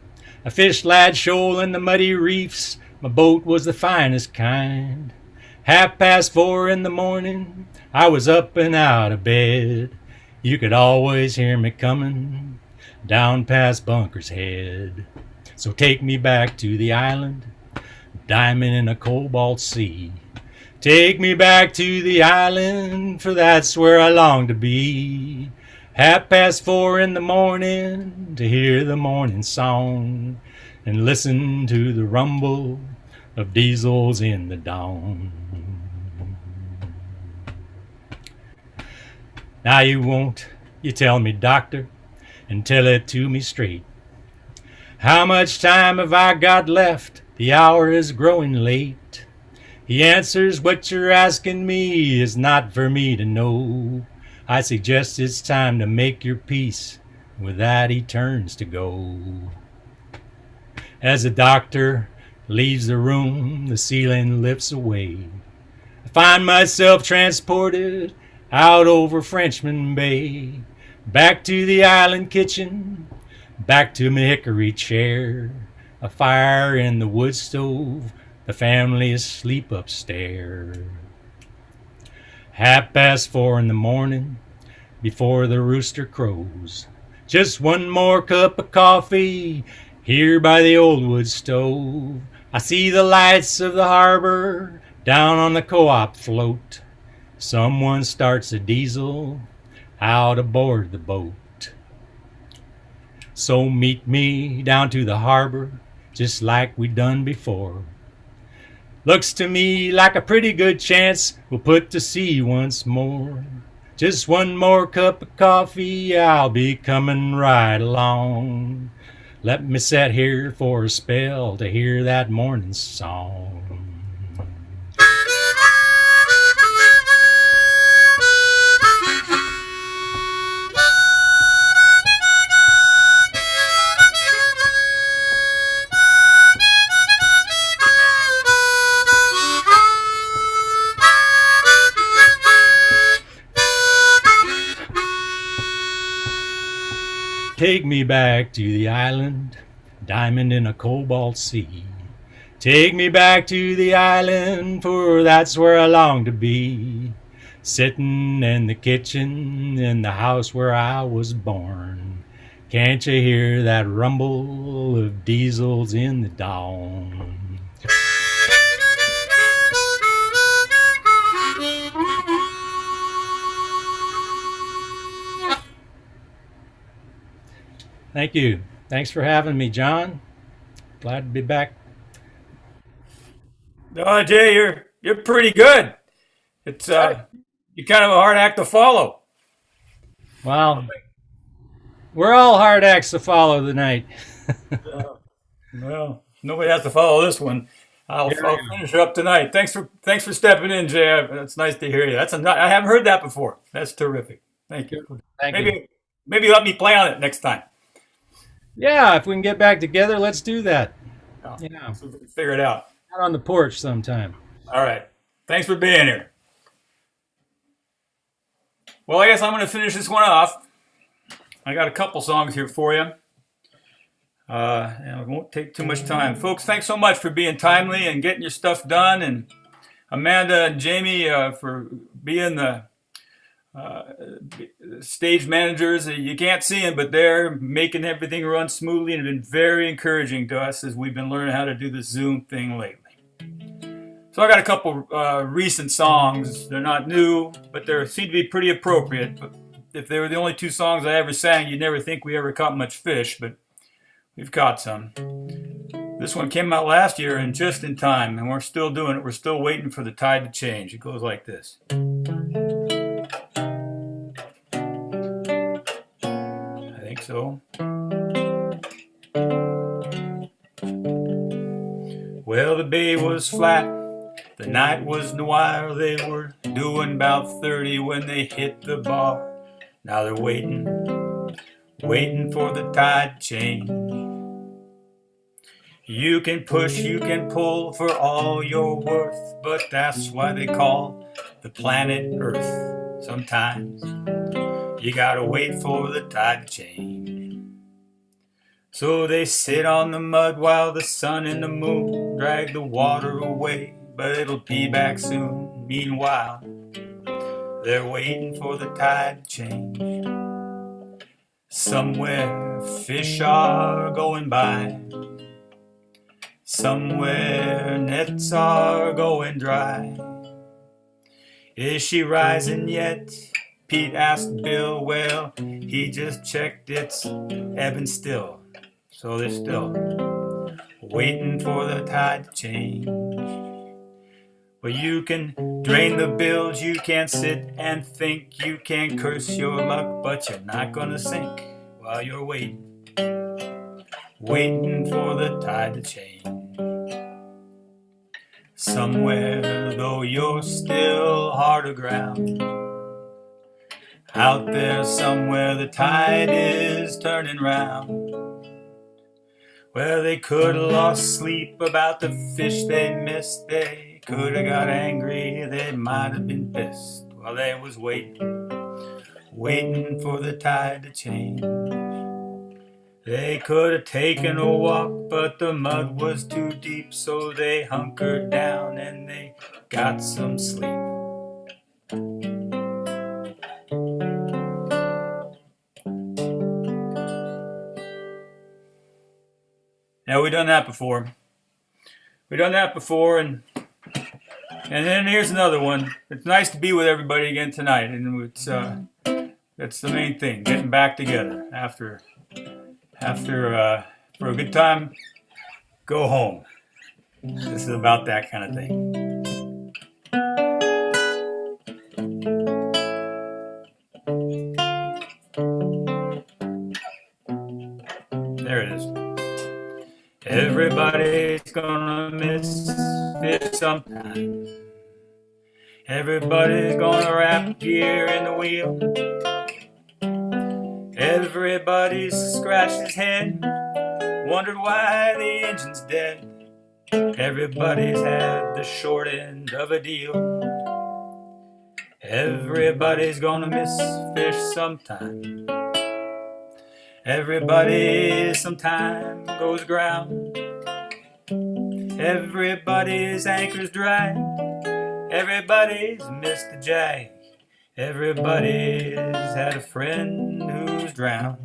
I fished Lad Shoal and the muddy reefs, my boat was the finest kind. 4:30 in the morning, I was up and out of bed. You could always hear me coming down past Bunker's Head. So take me back to the island, diamond in a cobalt sea. Take me back to the island, for that's where I long to be. 4:30 in the morning, to hear the morning song, and listen to the rumble of diesels in the dawn. Now you tell me, doctor, and tell it to me straight. How much time have I got left? The hour is growing late. He answers, what you're asking me is not for me to know. I suggest it's time to make your peace. With that he turns to go. As the doctor leaves the room, the ceiling lifts away. I find myself transported out over Frenchman Bay. Back to the island kitchen, back to my hickory chair. A fire in the wood stove, the family is asleep upstairs. 4:30 in the morning, before the rooster crows. Just one more cup of coffee, here by the old wood stove. I see the lights of the harbor, down on the co-op float. Someone starts a diesel, out aboard the boat. So meet me down to the harbor, just like we done before. Looks to me like a pretty good chance we'll put to sea once more. Just one more cup of coffee, I'll be coming right along. Let me sit here for a spell to hear that morning song. Take me back to the island, diamond in a cobalt sea. Take me back to the island, for that's where I long to be. Sitting in the kitchen, in the house where I was born. Can't you hear that rumble of diesels in the dawn? Thank you. Thanks for having me, John. Glad to be back. Oh, Jay, you're pretty good. It's you're kind of a hard act to follow. Well, we're all hard acts to follow tonight. Well, nobody has to follow this one. I'll finish it up tonight. Thanks for stepping in, Jay. It's nice to hear you. I haven't heard that before. That's terrific. Thank you. Thank you. Maybe let me play on it next time. Yeah, if we can get back together, let's do that. Yeah. So we can figure it out. Out on the porch sometime. All right. Thanks for being here. Well, I guess I'm going to finish this one off. I got a couple songs here for you. And it won't take too much time. Folks, thanks so much for being timely and getting your stuff done. And Amanda and Jamie for being the stage managers. You can't see them, but they're making everything run smoothly and have been very encouraging to us as we've been learning how to do this Zoom thing lately. So I got a couple recent songs. They're not new, but they seem to be pretty appropriate. But if they were the only two songs I ever sang, you'd never think we ever caught much fish, but we've caught some. This one came out last year and just in time, and we're still doing it. We're still waiting for the tide to change. It goes like this. I think so. Well, the bay was flat. The night was noir. They were doing about 30 when they hit the bar. Now they're waiting for the tide to change. You can push, you can pull for all your worth, but that's why they call the planet Earth. Sometimes you gotta wait for the tide to change. So they sit on the mud while the sun and the moon drag the water away, but it'll be back soon. Meanwhile, they're waiting for the tide to change. Somewhere fish are going by. Somewhere nets are going dry. Is she rising yet? Pete asked Bill. Well, he just checked, it's ebbing still. So they're still waiting for the tide to change. Well, you can drain the bilge, you can sit and think, you can curse your luck, but you're not gonna sink while you're waiting for the tide to change. Somewhere, though you're still hard aground, out there somewhere the tide is turning round. Well, they could have lost sleep about the fish they missed. They could have got angry. They might have been pissed while they was waiting for the tide to change. They could have taken a walk, but the mud was too deep, so they hunkered down and they got some sleep. Now, we've done that before. And then here's another one. It's nice to be with everybody again tonight, and it's that's the main thing, getting back together after for a good time, go home. This is about that kind of thing. There it is. Everybody's gonna miss fish sometime. Everybody's gonna wrap gear in the wheel. Everybody's scratched his head, wondered why the engine's dead. Everybody's had the short end of a deal. Everybody's gonna miss fish sometime. Everybody sometime goes aground. Everybody's anchor's dry. Everybody's missed a jag. Everybody's had a friend who's drowned.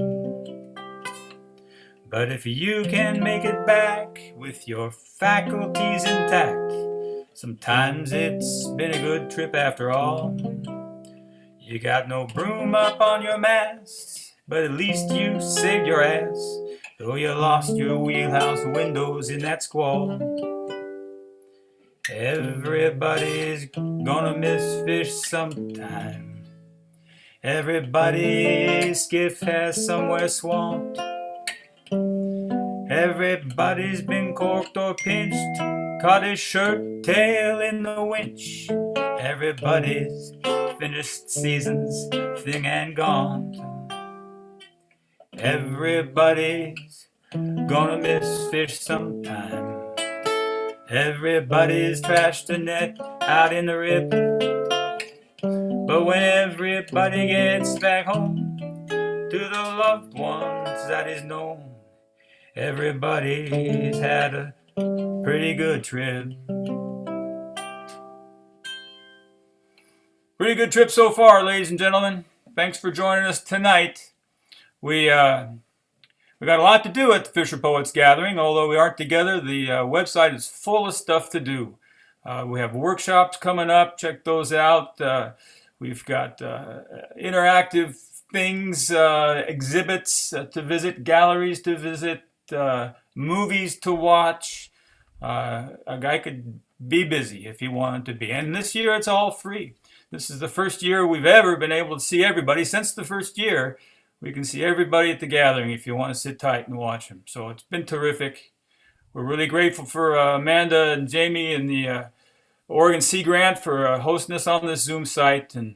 But if you can make it back with your faculties intact, sometimes it's been a good trip after all. You got no broom up on your mast, but at least you saved your ass, though you lost your wheelhouse windows in that squall. Everybody's gonna miss fish sometime. Everybody's skiff has somewhere swamped. Everybody's been corked or pinched, caught his shirt tail in the winch. Everybody's finished season's thing and gone. Everybody's Gonna miss fish sometime. Everybody's trashed the net out in the rip. But when everybody gets back home to the loved ones that is known, everybody's had a pretty good trip. Pretty good trip so far, ladies and gentlemen. Thanks for joining us tonight. We got a lot to do at the Fisher Poets Gathering. Although we aren't together, the website is full of stuff to do. We have workshops coming up. Check those out. We've got interactive things, exhibits to visit, galleries to visit, movies to watch. A guy could be busy if he wanted to be. And this year it's all free. This is the first year we've ever been able to see everybody. Since the first year, we can see everybody at the gathering if you want to sit tight and watch them. So it's been terrific. We're really grateful for Amanda and Jamie and the Oregon Sea Grant for hosting us on this Zoom site, and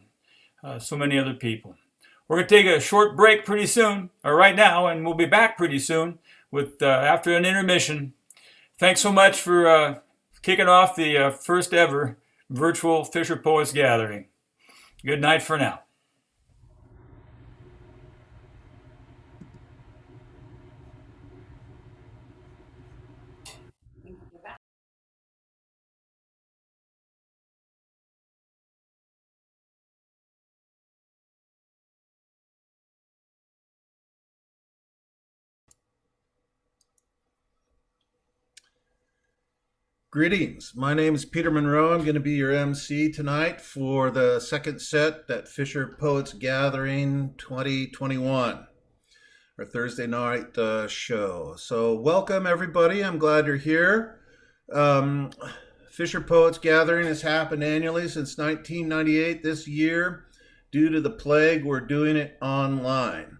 so many other people. We're going to take a short break pretty soon, or right now, and we'll be back pretty soon with after an intermission. Thanks so much for kicking off the first ever virtual Fisher Poets Gathering. Good night for now. Greetings. My name is Peter Munro. I'm going to be your MC tonight for the second set at Fisher Poets Gathering 2021, our Thursday night show. So welcome, everybody. I'm glad you're here. Fisher Poets Gathering has happened annually since 1998. This year, due to the plague, we're doing it online.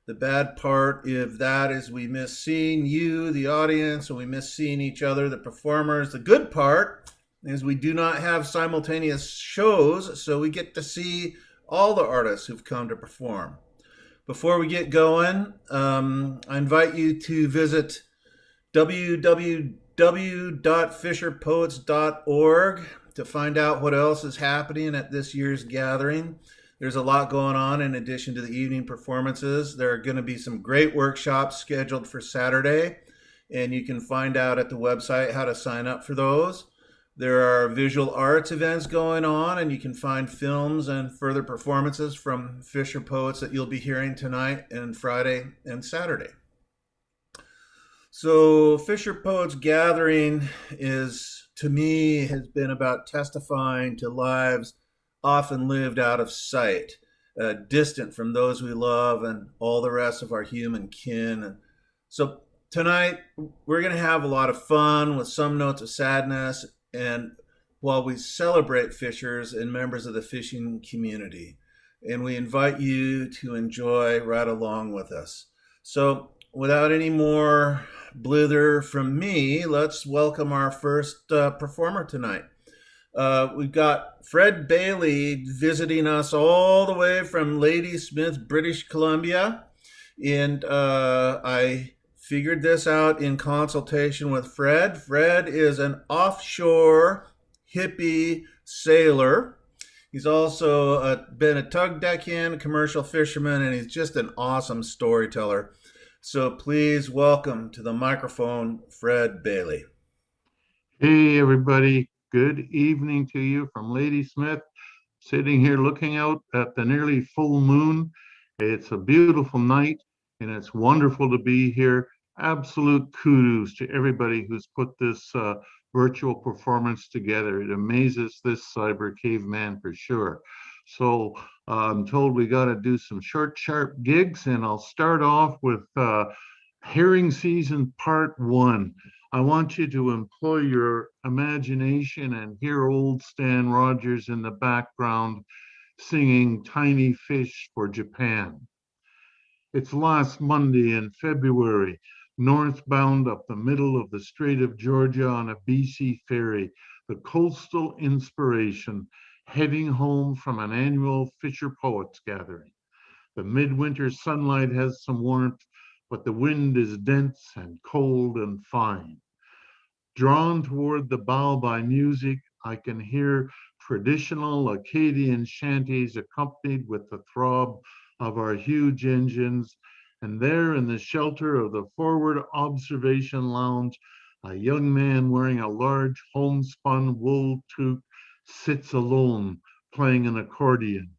The bad part of that is we miss seeing you, the audience, and we miss seeing each other, the performers. The good part is we do not have simultaneous shows, so we get to see all the artists who've come to perform. Before we get going, I invite you to visit www.fisherpoets.org to find out what else is happening at this year's gathering. There's a lot going on in addition to the evening performances. There are going to be some great workshops scheduled for Saturday, and you can find out at the website how to sign up for those. There are visual arts events going on, and you can find films and further performances from Fisher Poets that you'll be hearing tonight and Friday and Saturday. So Fisher Poets Gathering is, to me, has been about testifying to lives often lived out of sight, distant from those we love and all the rest of our human kin. And so tonight, we're going to have a lot of fun with some notes of sadness, and while we celebrate fishers and members of the fishing community, and we invite you to enjoy right along with us. So without any more blither from me, let's welcome our first performer tonight. We've got Fred Bailey visiting us all the way from Ladysmith, British Columbia. And I figured this out in consultation with Fred. Fred is an offshore hippie sailor. He's also been a tug deckhand, a commercial fisherman, and he's just an awesome storyteller. So please welcome to the microphone, Fred Bailey. Hey, everybody. Good evening to you from Ladysmith, sitting here looking out at the nearly full moon. It's a beautiful night, and it's wonderful to be here. Absolute kudos to everybody who's put this virtual performance together. It amazes this cyber caveman for sure. So I'm told we got to do some short, sharp gigs, and I'll start off with Herring Season Part 1. I want you to employ your imagination and hear old Stan Rogers in the background singing Tiny Fish for Japan. It's last Monday in February, northbound up the middle of the Strait of Georgia on a BC ferry, the coastal inspiration, heading home from an annual Fisher Poets Gathering. The midwinter sunlight has some warmth, but the wind is dense and cold and fine. Drawn toward the bow by music, I can hear traditional Acadian shanties accompanied with the throb of our huge engines, and there in the shelter of the forward observation lounge, a young man wearing a large homespun wool toque sits alone, playing an accordion.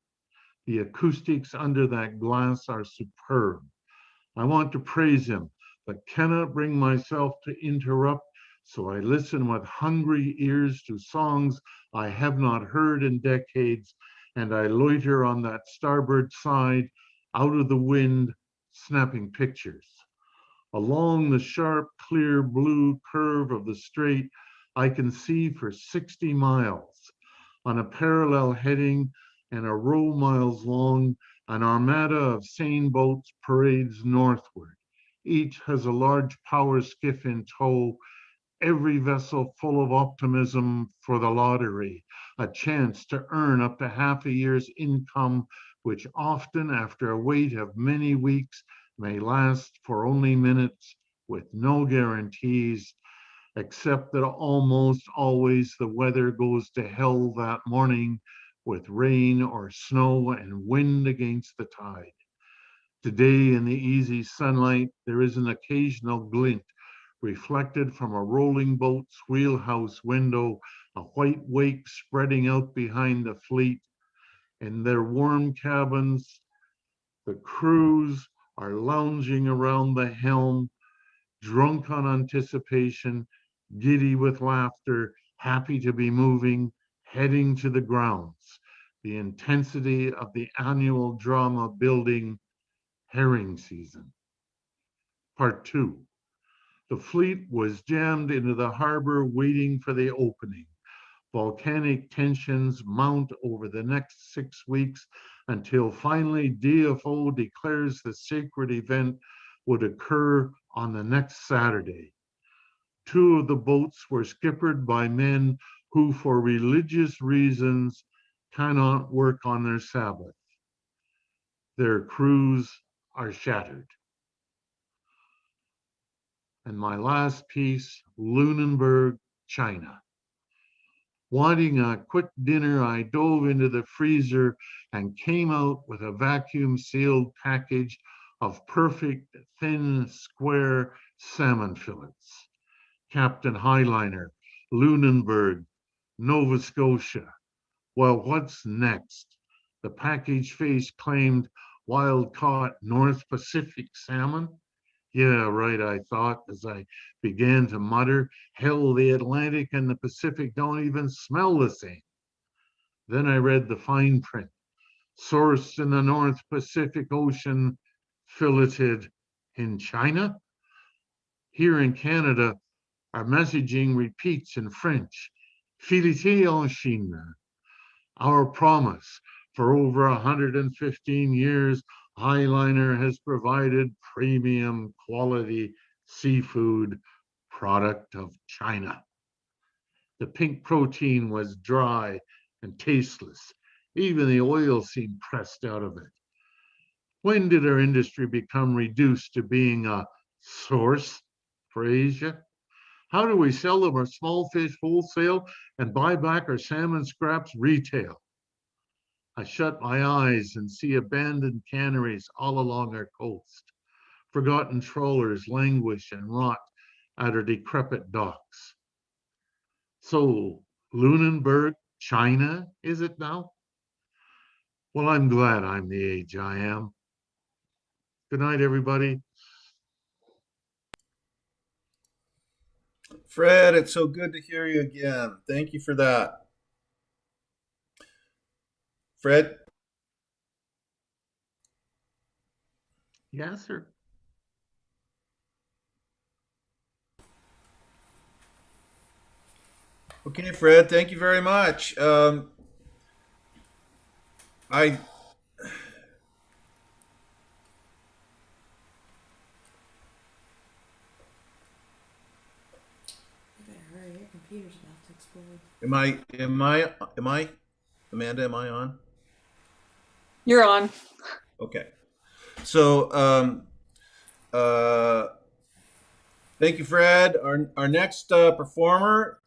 The acoustics under that glass are superb. I want to praise him, but cannot bring myself to interrupt, so I listen with hungry ears to songs I have not heard in decades, and I loiter on that starboard side, out of the wind, snapping pictures. Along the sharp, clear blue curve of the strait, I can see for 60 miles. On a parallel heading and a row miles long, an armada of seine boats parades northward. Each has a large power skiff in tow, every vessel full of optimism for the lottery, a chance to earn up to half a year's income, which often, after a wait of many weeks, may last for only minutes with no guarantees, except that almost always the weather goes to hell that morning with rain or snow and wind against the tide. Today, in the easy sunlight, there is an occasional glint reflected from a rolling boat's wheelhouse window, a white wake spreading out behind the fleet. In their warm cabins, the crews are lounging around the helm, drunk on anticipation, giddy with laughter, happy to be moving, heading to the grounds. The intensity of the annual drama building, herring season. Part 2. The fleet was jammed into the harbor waiting for the opening. Volcanic tensions mount over the next 6 weeks until finally DFO declares the sacred event would occur on the next Saturday. 2 of the boats were skippered by men who, for religious reasons, cannot work on their Sabbath. Their crews are shattered. And my last piece, Lunenburg, China. Wanting a quick dinner, I dove into the freezer and came out with a vacuum-sealed package of perfect, thin, square salmon fillets. Captain Highliner, Lunenburg, Nova Scotia. Well, what's next? The package face claimed wild-caught North Pacific salmon. Yeah, right, I thought as I began to mutter, hell, the Atlantic and the Pacific don't even smell the same. Then I read the fine print. Sourced in the North Pacific Ocean, filleted in China. Here in Canada, our messaging repeats in French, fileté en Chine. Our promise for over 115 years, Highliner has provided premium quality seafood product of China. The pink protein was dry and tasteless. Even the oil seemed pressed out of it. When did our industry become reduced to being a source for Asia? How do we sell them our small fish wholesale and buy back our salmon scraps retail? I shut my eyes and see abandoned canneries all along our coast. Forgotten trawlers languish and rot at our decrepit docks. So, Lunenburg, China, is it now? Well, I'm glad I'm the age I am. Good night, everybody. Fred, it's so good to hear you again. Thank you for that. Fred? Yes, sir. Okay, Fred, thank you very much. I Hurry, your computer's about to explode. Amanda, am I on? You're on. Okay. So Thank you, Fred. Our next performer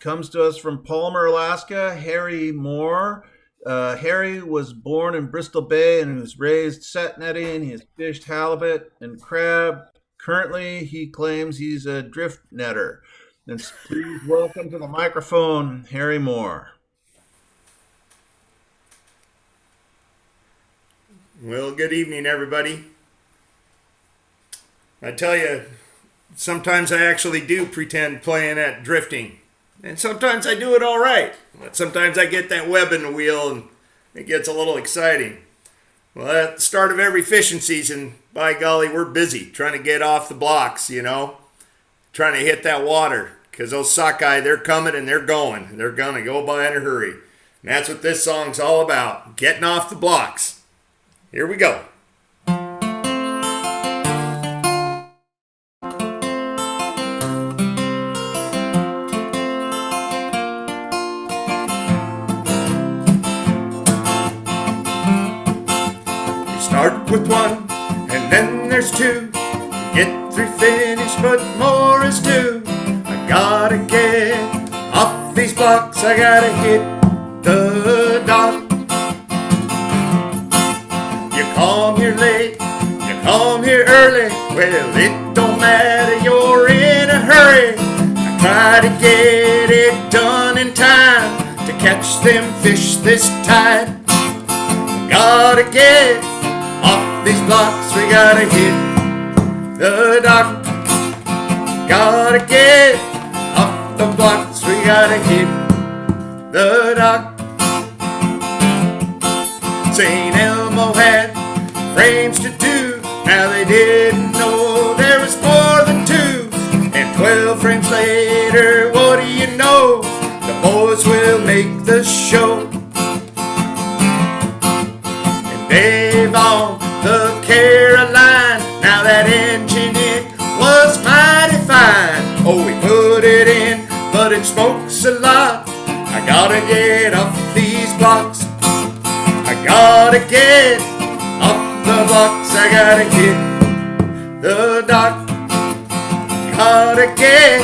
comes to us from Palmer, Alaska, Harry Moore. Harry was born in Bristol Bay and was raised set netting. He has fished halibut and crab. Currently, he claims he's a drift netter. And please welcome to the microphone, Harry Moore. Well, good evening, everybody. I tell you, sometimes I actually do pretend playing at drifting. And sometimes I do it all right. But sometimes I get that web in the wheel and it gets a little exciting. Well, at the start of every fishing season, by golly, we're busy trying to get off the blocks, you know, trying to hit that water. Because those sockeye, they're coming and they're going. They're going to go by in a hurry. And that's what this song's all about, getting off the blocks. Here we go. Start with one, and then there's two. Get three finished, but more is due. I gotta get off these blocks. I gotta hit the dock. You come here late, you come here early. Well, it don't matter, you're in a hurry. I try to get it done in time to catch them fish this tide. Gotta get off these blocks, we gotta hit the dock. Gotta get off the blocks, we gotta hit the dock. St. Elmo had frames to do, now they didn't know there was more than two. And 12 frames later, what do you know? The boys will make the show. Dave on the Caroline, now that engine it was mighty fine. Oh, we put it in, but it smokes a lot. I gotta get off these blocks. I gotta get off the blocks. I gotta hit the dock. Gotta get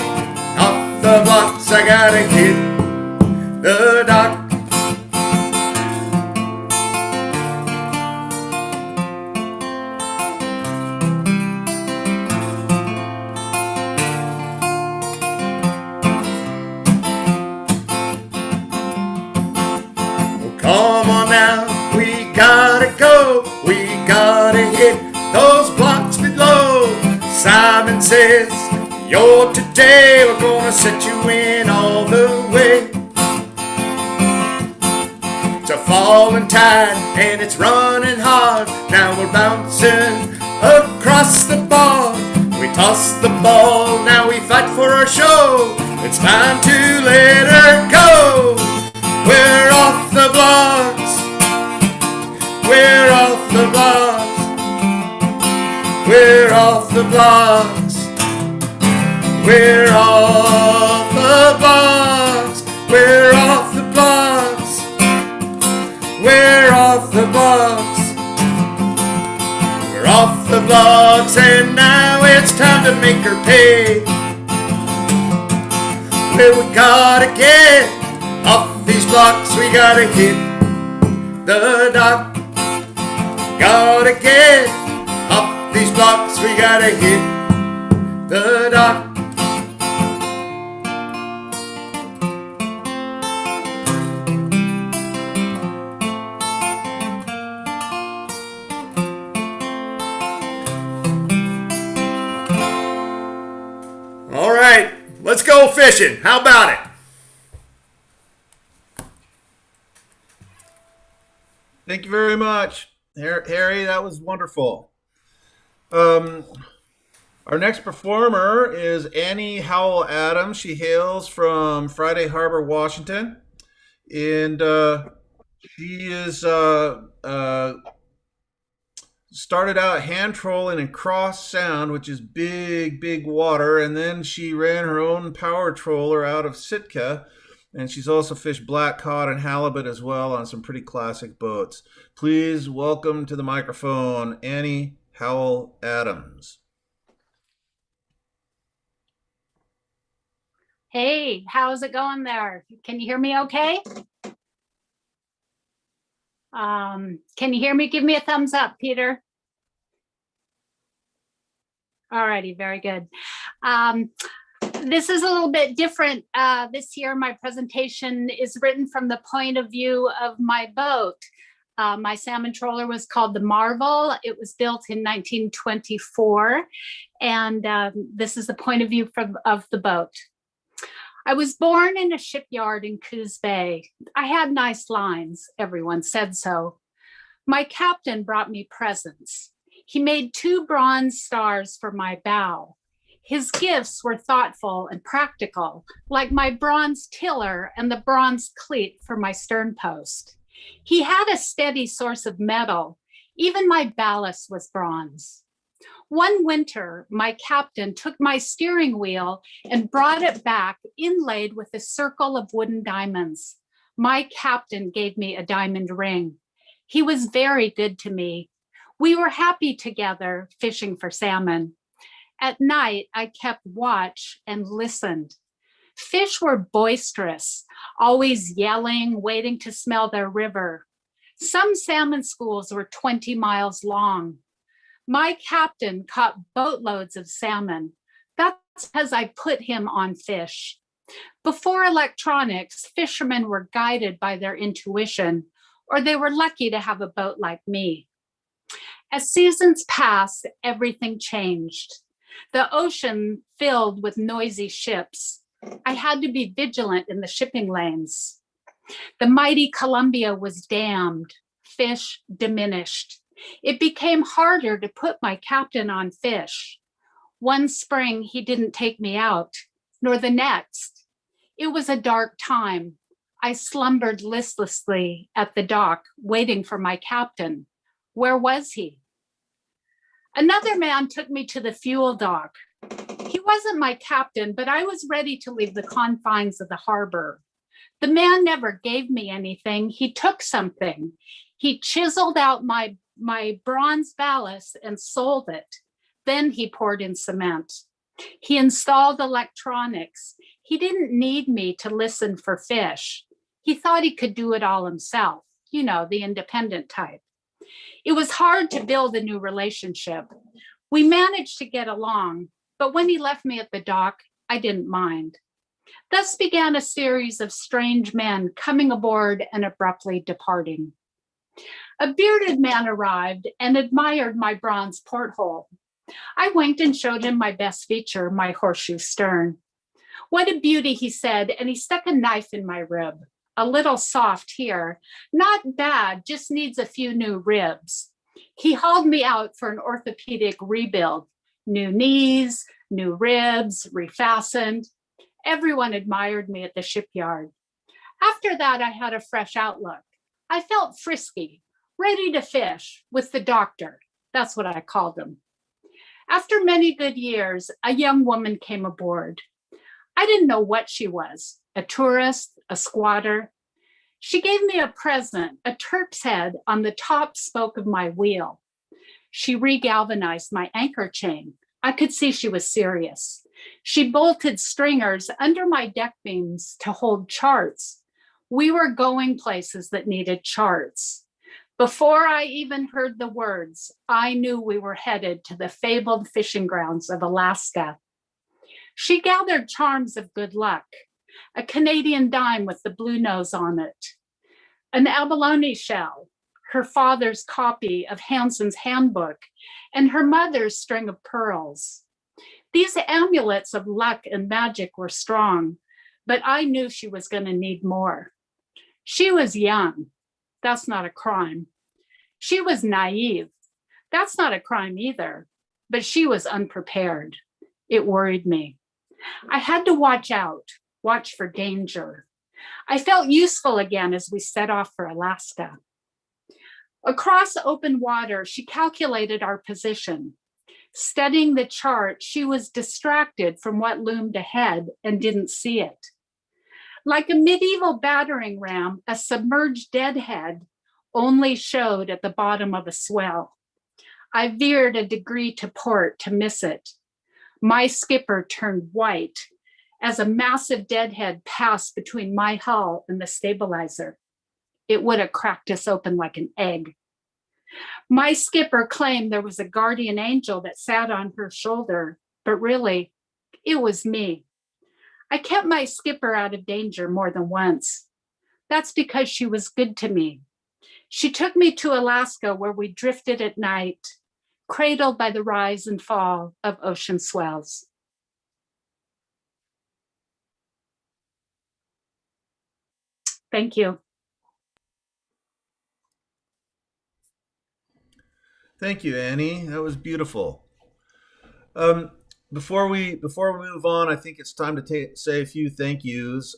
off the blocks. I gotta hit the dock. Come on now, we gotta go. We gotta hit those blocks below. Simon says, yo, today we're gonna set you in all the way. It's a falling tide and it's running hard. Now we're bouncing across the bar. We toss the ball, now we fight for our show. It's time to let her go. We're off the blocks. We're off the blocks. We're off the blocks. We're off the blocks. We're off the blocks. We're off the blocks. We're off the blocks, and now it's time to make her pay. Well, we gotta get off these blocks, we gotta hit the dock. Gotta get off these blocks, we gotta hit the dock. All right, let's go fishing. How about it? Thank you very much, Harry. That was wonderful. Our next performer is Annie Howell-Adams. She hails from Friday Harbor, Washington. And she is started out hand trolling in Cross Sound, which is big, big water. And then she ran her own power troller out of Sitka. And she's also fished black cod and halibut as well on some pretty classic boats. Please welcome to the microphone, Annie Howell-Adams. Hey, how's it going there? Can you hear me okay? Can you hear me? Give me a thumbs up, Peter. All righty, very good. This is a little bit different. This year, my presentation is written from the point of view of my boat. My salmon trawler was called the Marvel. It was built in 1924, and this is the point of view of the boat. I was born in a shipyard in Coos Bay. I had nice lines, everyone said so. My captain brought me presents. He made 2 bronze stars for my bow. His gifts were thoughtful and practical, like my bronze tiller and the bronze cleat for my stern post. He had a steady source of metal. Even my ballast was bronze. One winter, my captain took my steering wheel and brought it back inlaid with a circle of wooden diamonds. My captain gave me a diamond ring. He was very good to me. We were happy together fishing for salmon. At night, I kept watch and listened. Fish were boisterous, always yelling, waiting to smell their river. Some salmon schools were 20 miles long. My captain caught boatloads of salmon. That's because I put him on fish. Before electronics, fishermen were guided by their intuition, or they were lucky to have a boat like me. As seasons passed, everything changed. The ocean filled with noisy ships. I had to be vigilant in the shipping lanes. The mighty Columbia was dammed, fish diminished. It became harder to put my captain on fish. One spring, he didn't take me out, nor the next. It was a dark time. I slumbered listlessly at the dock, waiting for my captain. Where was he? Another man took me to the fuel dock. He wasn't my captain, but I was ready to leave the confines of the harbor. The man never gave me anything. He took something. He chiseled out my bronze ballast and sold it. Then he poured in cement. He installed electronics. He didn't need me to listen for fish. He thought he could do it all himself, you know, the independent type. It was hard to build a new relationship. We managed to get along, but when he left me at the dock, I didn't mind. Thus began a series of strange men coming aboard and abruptly departing. A bearded man arrived and admired my bronze porthole. I winked and showed him my best feature, my horseshoe stern. What a beauty, he said, and he stuck a knife in my rib. A little soft here, not bad, just needs a few new ribs. He hauled me out for an orthopedic rebuild. New knees, new ribs, refastened. Everyone admired me at the shipyard. After that, I had a fresh outlook. I felt frisky, ready to fish with the doctor. That's what I called him. After many good years, a young woman came aboard. I didn't know what she was, a tourist, a squatter. She gave me a present, a Turk's head on the top spoke of my wheel. She regalvanized my anchor chain. I could see she was serious. She bolted stringers under my deck beams to hold charts. We were going places that needed charts. Before I even heard the words, I knew we were headed to the fabled fishing grounds of Alaska. She gathered charms of good luck, a Canadian dime with the blue nose on it, an abalone shell, her father's copy of Hanson's handbook, and her mother's string of pearls. These amulets of luck and magic were strong, but I knew she was going to need more. She was young. That's not a crime. She was naive. That's not a crime either, but she was unprepared. It worried me. I had to watch out, watch for danger. I felt useful again as we set off for Alaska. Across open water, she calculated our position. Studying the chart, she was distracted from what loomed ahead and didn't see it. Like a medieval battering ram, a submerged deadhead only showed at the bottom of a swell. I veered a degree to port to miss it. My skipper turned white as a massive deadhead passed between my hull and the stabilizer. It would have cracked us open like an egg. My skipper claimed there was a guardian angel that sat on her shoulder, but really, it was me. I kept my skipper out of danger more than once. That's because she was good to me. She took me to Alaska where we drifted at night, cradled by the rise and fall of ocean swells. Thank you. Thank you, Annie. That was beautiful. Before we move on, I think it's time to say a few thank yous.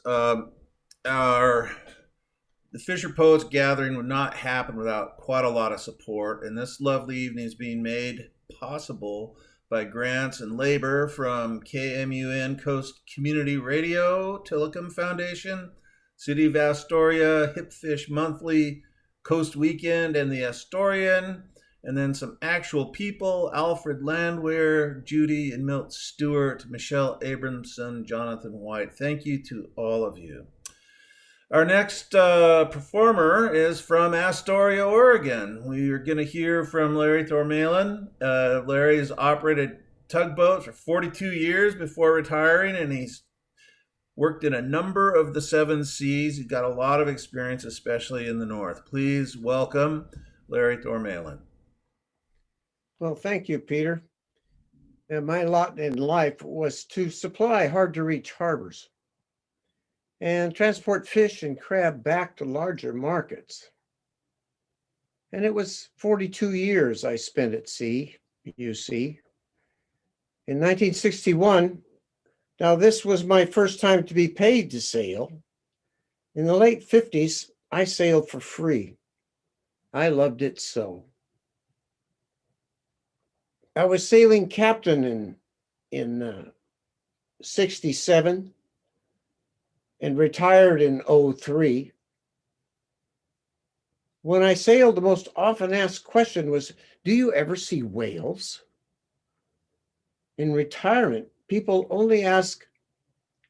The Fisher Poets gathering would not happen without quite a lot of support, and this lovely evening is being made possible by grants and labor from KMUN Coast Community Radio, Tillicum Foundation, City of Astoria, Hipfish Monthly, Coast Weekend, and the Astorian, and then some actual people: Alfred Landwehr, Judy and Milt Stewart, Michelle Abramson, Jonathan White. Thank you to all of you. Our next performer is from Astoria, Oregon. We are going to hear from Larry Thormahlen. Larry has operated tugboats for 42 years before retiring, and he's worked in a number of the 7 seas. He's got a lot of experience, especially in the north. Please welcome Larry Thormahlen. Well, thank you, Peter. And my lot in life was to supply hard-to-reach harbors and transport fish and crab back to larger markets. And it was 42 years I spent at sea, you see. In 1961, now this was my first time to be paid to sail. In the late 50s, I sailed for free. I loved it so. I was sailing captain in 67 and retired in 03. When I sailed, the most often asked question was, do you ever see whales? In retirement, people only ask,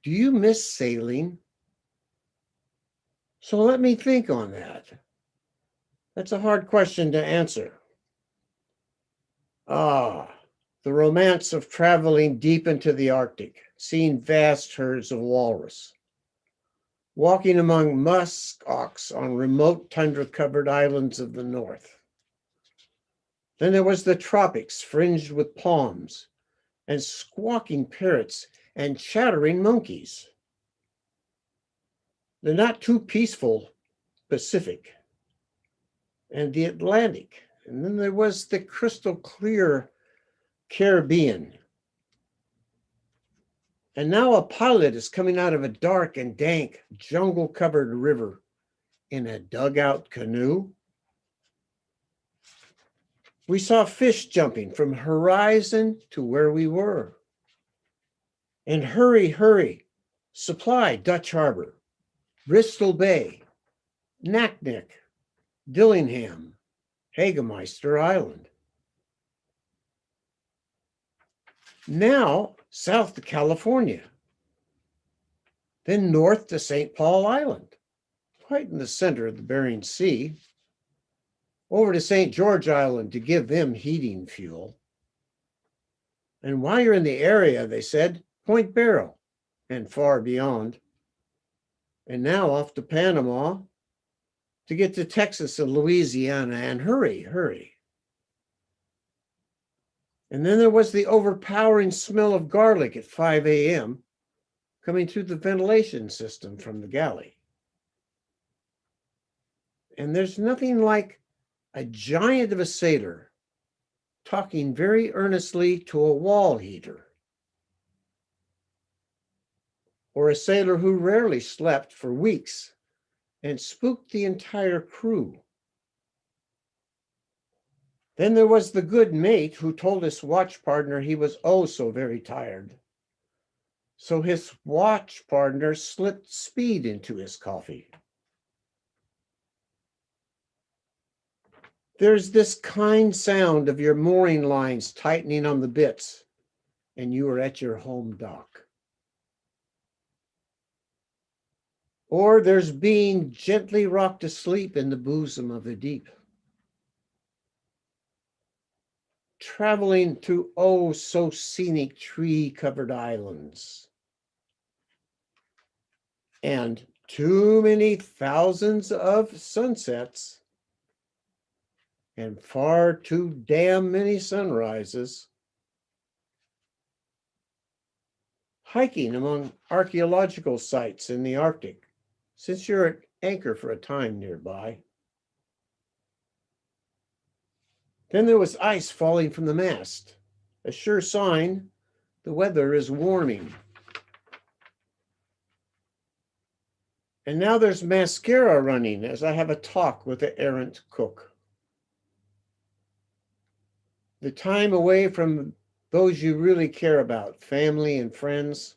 do you miss sailing? So let me think on that. That's a hard question to answer. The romance of traveling deep into the Arctic, seeing vast herds of walrus, walking among musk ox on remote tundra-covered islands of the north. Then there was the tropics fringed with palms and squawking parrots and chattering monkeys. The not too peaceful Pacific and the Atlantic. And then there was the crystal clear Caribbean. And now a pilot is coming out of a dark and dank jungle-covered river in a dugout canoe. We saw fish jumping from horizon to where we were. And hurry, hurry, supply Dutch Harbor, Bristol Bay, Naknek, Dillingham, Hagemeister Island. Now south to California, then north to St. Paul Island, right in the center of the Bering Sea, over to St. George Island to give them heating fuel. And while you're in the area, they said, Point Barrow and far beyond. And now off to Panama to get to Texas and Louisiana, and hurry, hurry. And then there was the overpowering smell of garlic at 5 a.m. coming through the ventilation system from the galley. And there's nothing like a giant of a sailor talking very earnestly to a wall heater, or a sailor who rarely slept for weeks and spooked the entire crew. Then there was the good mate who told his watch partner he was oh so very tired. So his watch partner slipped speed into his coffee. There's this kind sound of your mooring lines tightening on the bits, and you are at your home dock. or there's being gently rocked to sleep in the bosom of the deep. Traveling through oh so scenic tree-covered islands. And too many thousands of sunsets and far too damn many sunrises. Hiking among archaeological sites in the Arctic, since you're at anchor for a time nearby. Then there was ice falling from the mast, a sure sign the weather is warming. And now there's mascara running as I have a talk with the errant cook. The time away from those you really care about, family and friends.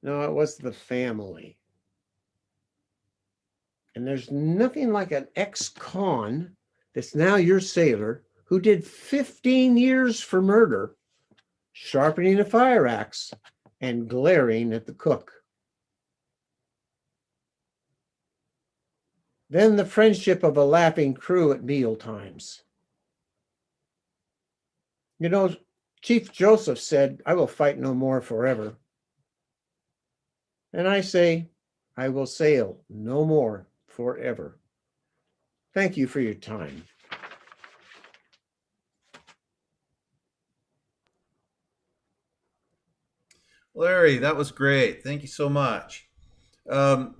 No, it was the family. And there's nothing like an ex-con that's now your sailor who did 15 years for murder, sharpening a fire axe and glaring at the cook. Then the friendship of a laughing crew at meal times. You know, Chief Joseph said, "I will fight no more forever." And I say, I will sail no more forever. Thank you for your time. Larry, that was great. Thank you so much. Our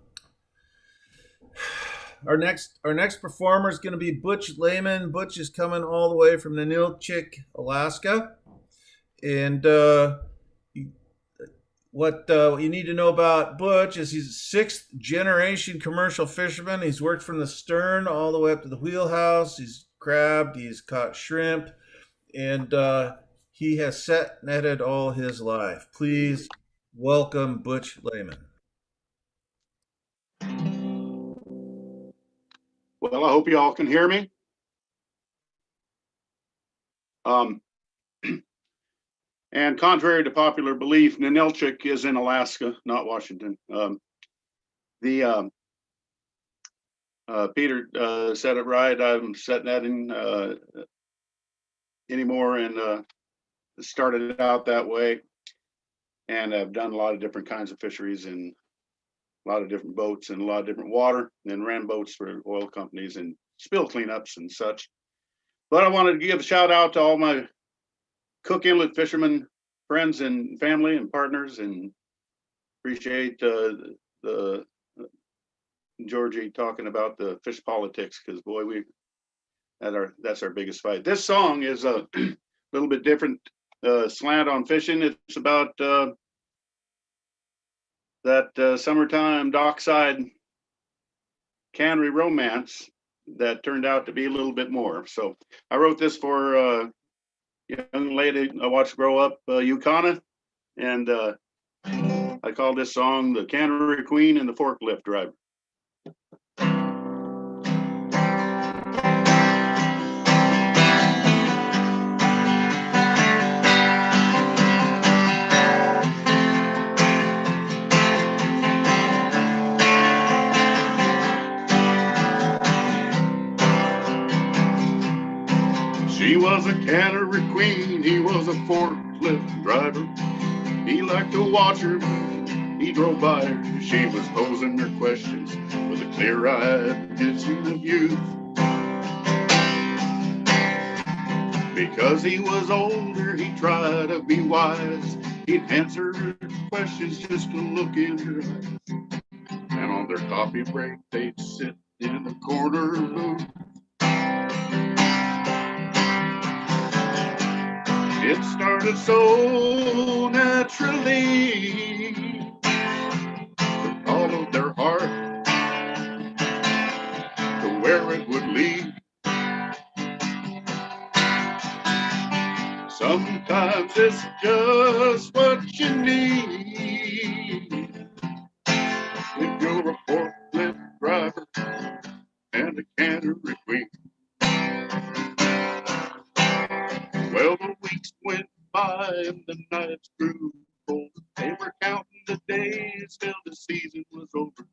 next performer is going to be Butch Lehman. Butch is coming all the way from Ninilchik, Alaska. And what you need to know about Butch is he's a sixth-generation commercial fisherman. He's worked from the stern all the way up to the wheelhouse. He's crabbed, he's caught shrimp, and he has set netted all his life. Please welcome Butch Lehman. Well, I hope you all can hear me. And contrary to popular belief, Ninilchik is in Alaska, not Washington. Peter said it right. I'm set netting anymore, and started out that way. And I've done a lot of different kinds of fisheries and a lot of different boats and a lot of different water, and then ran boats for oil companies and spill cleanups and such. But I wanted to give a shout out to all my Cook Inlet fishermen, friends and family and partners, and appreciate the Georgie talking about the fish politics, because boy, that's our biggest fight. This song is a little bit different slant on fishing. It's about that summertime dockside cannery romance that turned out to be a little bit more. So I wrote this for a young lady I watched grow up, Yucana, and I call this song The Cannery Queen and the Forklift Driver. She was a cannery queen, he was a forklift driver. He liked to watch her, he drove by her. She was posing her questions with a clear-eyed vision of youth. Because he was older, he tried to be wise. He'd answer her questions just to look in her eyes. And on their coffee break, they'd sit in the corner booth. It started so naturally, they followed their heart to where it would lead. Sometimes it's just what you need if you're a forklift driver and a cannery queen. Well, the weeks went by and the nights grew cold. They were counting the days till the season was over.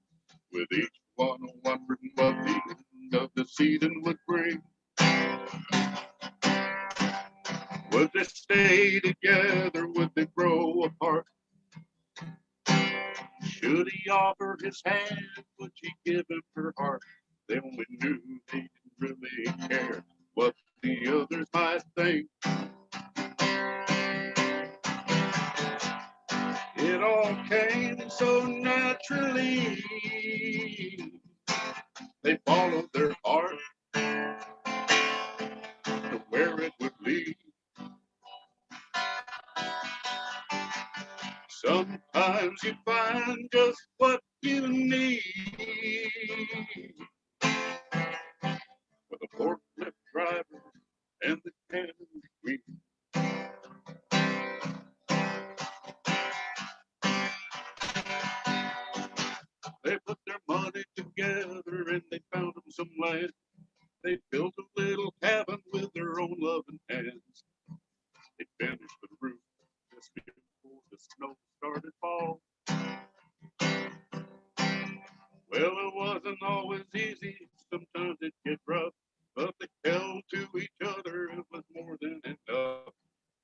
Should he offer his hand? Would she give him her heart? They only knew they didn't really care what the others might think. It all came so naturally. They followed their heart to where it would lead. Sometimes you find just what you need. With a forklift driver and the cannon queen. They put their money together and they found them some land. They built a little cabin with their own loving hands. They finished the roof just before the snow started fall. Well, it wasn't always easy. Sometimes it'd get rough, but they held to each other. It was more than enough.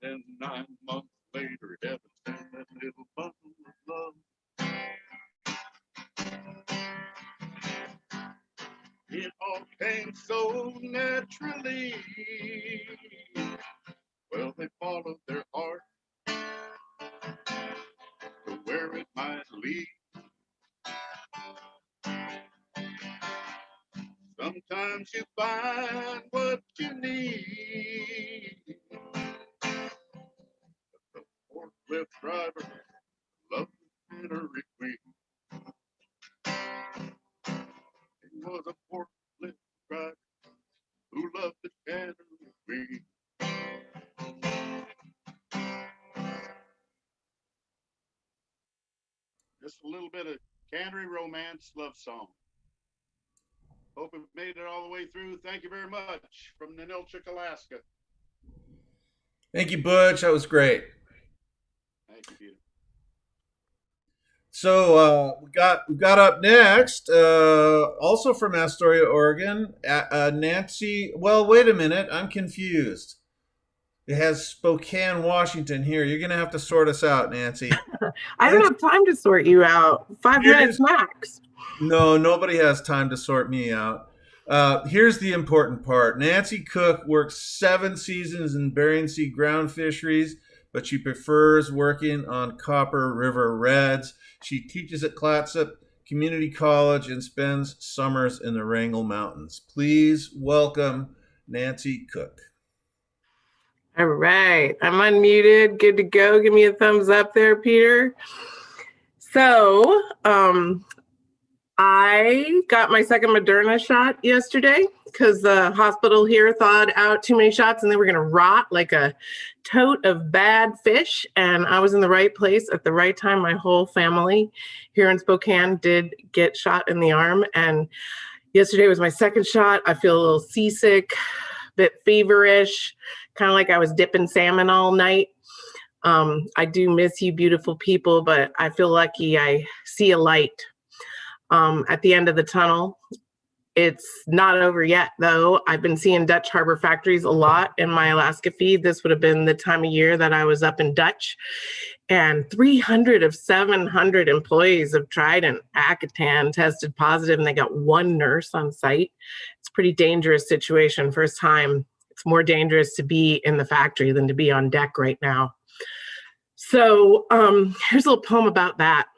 And 9 months later, heaven sent that little bundle of love. It all came so naturally. Well, they followed their heart to where it might lead. Sometimes you find what you need. The forklift driver loved the cannery queen. He was a forklift driver who loved the cannery queen. Just a little bit of cannery romance love song. Hope it made it all the way through. Thank you very much from Ninilchik, Alaska. Thank you, Butch. That was great. Thank you, Peter. So we got up next, also from Astoria, Oregon, Nancy. Well, wait a minute, I'm confused. It has Spokane, Washington here. You're gonna have to sort us out, Nancy. I don't have time to sort you out. 5 minutes max. No, nobody has time to sort me out. Here's the important part. Nancy Cook works 7 seasons in Bering Sea ground fisheries, but she prefers working on Copper River Reds. She teaches at Clatsop Community College and spends summers in the Wrangell Mountains. Please welcome Nancy Cook. All right, I'm unmuted. Good to go. Give me a thumbs up there, Peter. So, I got my second Moderna shot yesterday because the hospital here thawed out too many shots and they were going to rot like a tote of bad fish. And I was in the right place at the right time. My whole family here in Spokane did get shot in the arm. And yesterday was my second shot. I feel a little seasick, a bit feverish, kind of like I was dipping salmon all night. I do miss you, beautiful people, but I feel lucky I see a light at the end of the tunnel. It's not over yet, though. I've been seeing Dutch harbor factories a lot in my Alaska feed. This would have been the time of year that I was up in Dutch. And 300 of 700 employees of Trident Akutan tested positive, and they got 1 nurse on site. It's a pretty dangerous situation. First time, it's more dangerous to be in the factory than to be on deck right now. So here's a little poem about that.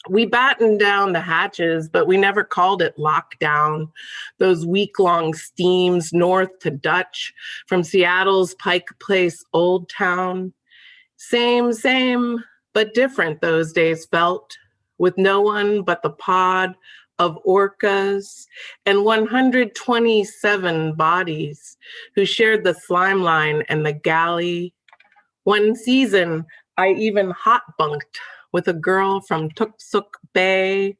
We battened down the hatches, but we never called it lockdown. Those week-long steams north to Dutch from Seattle's Pike Place Old Town. Same, but different those days felt, with no one but the pod of orcas and 127 bodies who shared the slime line and the galley. One season, I even hot bunked with a girl from Tuksuk Bay.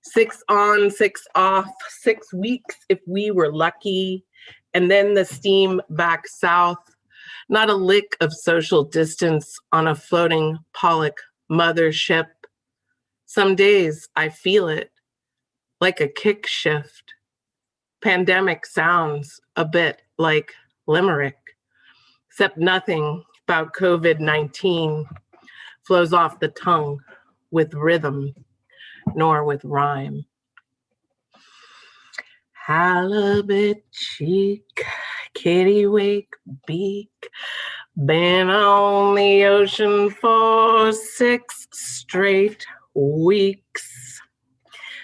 6 on, 6 off, 6 weeks if we were lucky. And then the steam back south. Not a lick of social distance on a floating Pollock mothership. Some days I feel it, like a kick shift. Pandemic sounds a bit like Limerick, except nothing about COVID-19 flows off the tongue with rhythm, nor with rhyme. Halibut cheek, kittiwake beak, been on the ocean for 6 straight weeks.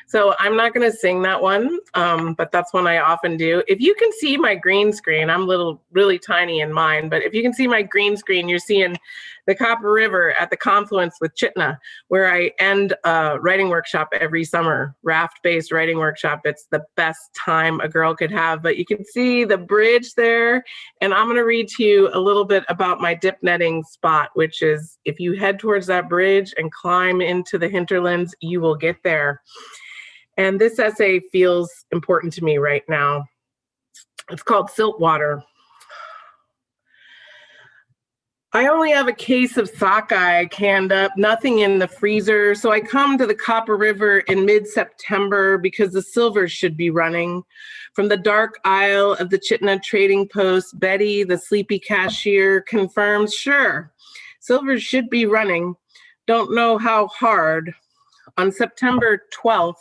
So I'm not going to sing that one, but that's one I often do. If you can see my green screen, I'm really tiny in mine, but if you can see my green screen, you're seeing the Copper River at the confluence with Chitna, where I end a writing workshop every summer, raft-based writing workshop. It's the best time a girl could have, but you can see the bridge there. And I'm going to read to you a little bit about my dip netting spot, which is if you head towards that bridge and climb into the hinterlands, you will get there. And this essay feels important to me right now. It's called Siltwater. I only have a case of sockeye canned up, nothing in the freezer. So I come to the Copper River in mid-September because the silver should be running. From the dark aisle of the Chitna Trading Post, Betty, the sleepy cashier, confirms, sure, silver should be running. Don't know how hard. On September 12th,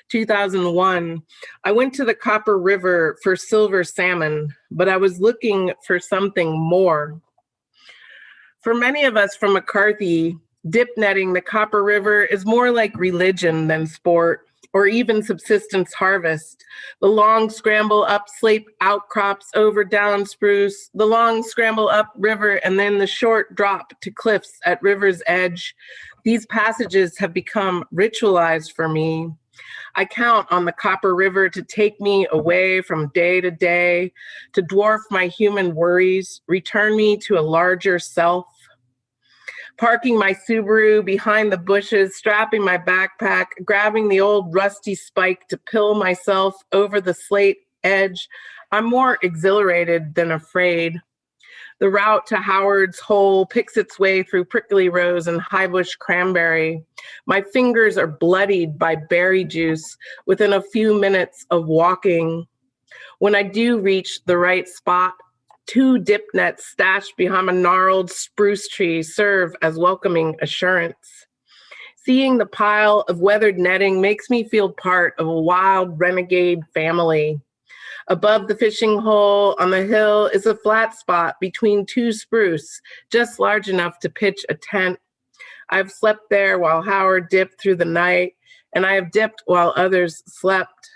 2001, I went to the Copper River for silver salmon, but I was looking for something more. For many of us from McCarthy, dip netting the Copper River is more like religion than sport, or even subsistence harvest. The long scramble up slate outcrops over down spruce, the long scramble up river, and then the short drop to cliffs at river's edge. These passages have become ritualized for me. I count on the Copper River to take me away from day to day, to dwarf my human worries, return me to a larger self. Parking my Subaru behind the bushes, strapping my backpack, grabbing the old rusty spike to pill myself over the slate edge, I'm more exhilarated than afraid. The route to Howard's Hole picks its way through prickly rose and high bush cranberry. My fingers are bloodied by berry juice within a few minutes of walking. When I do reach the right spot, 2 dip nets stashed behind a gnarled spruce tree serve as welcoming assurance. Seeing the pile of weathered netting makes me feel part of a wild renegade family. Above the fishing hole on the hill is a flat spot between 2 spruce, just large enough to pitch a tent. I've slept there while Howard dipped through the night, and I have dipped while others slept.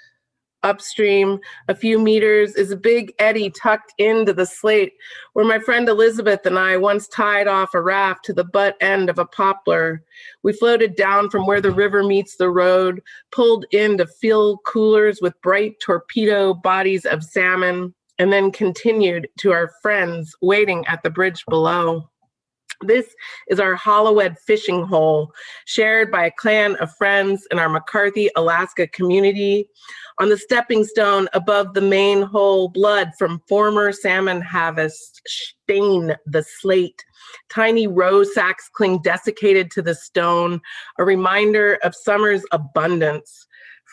Upstream, a few meters, is a big eddy tucked into the slate where my friend Elizabeth and I once tied off a raft to the butt end of a poplar. We floated down from where the river meets the road, pulled in to fill coolers with bright torpedo bodies of salmon, and then continued to our friends waiting at the bridge below. This is our Hollowed fishing hole, shared by a clan of friends in our McCarthy, Alaska community. On the stepping stone above the main hole, blood from former salmon harvest stain the slate. Tiny rose sacks cling desiccated to the stone, a reminder of summer's abundance.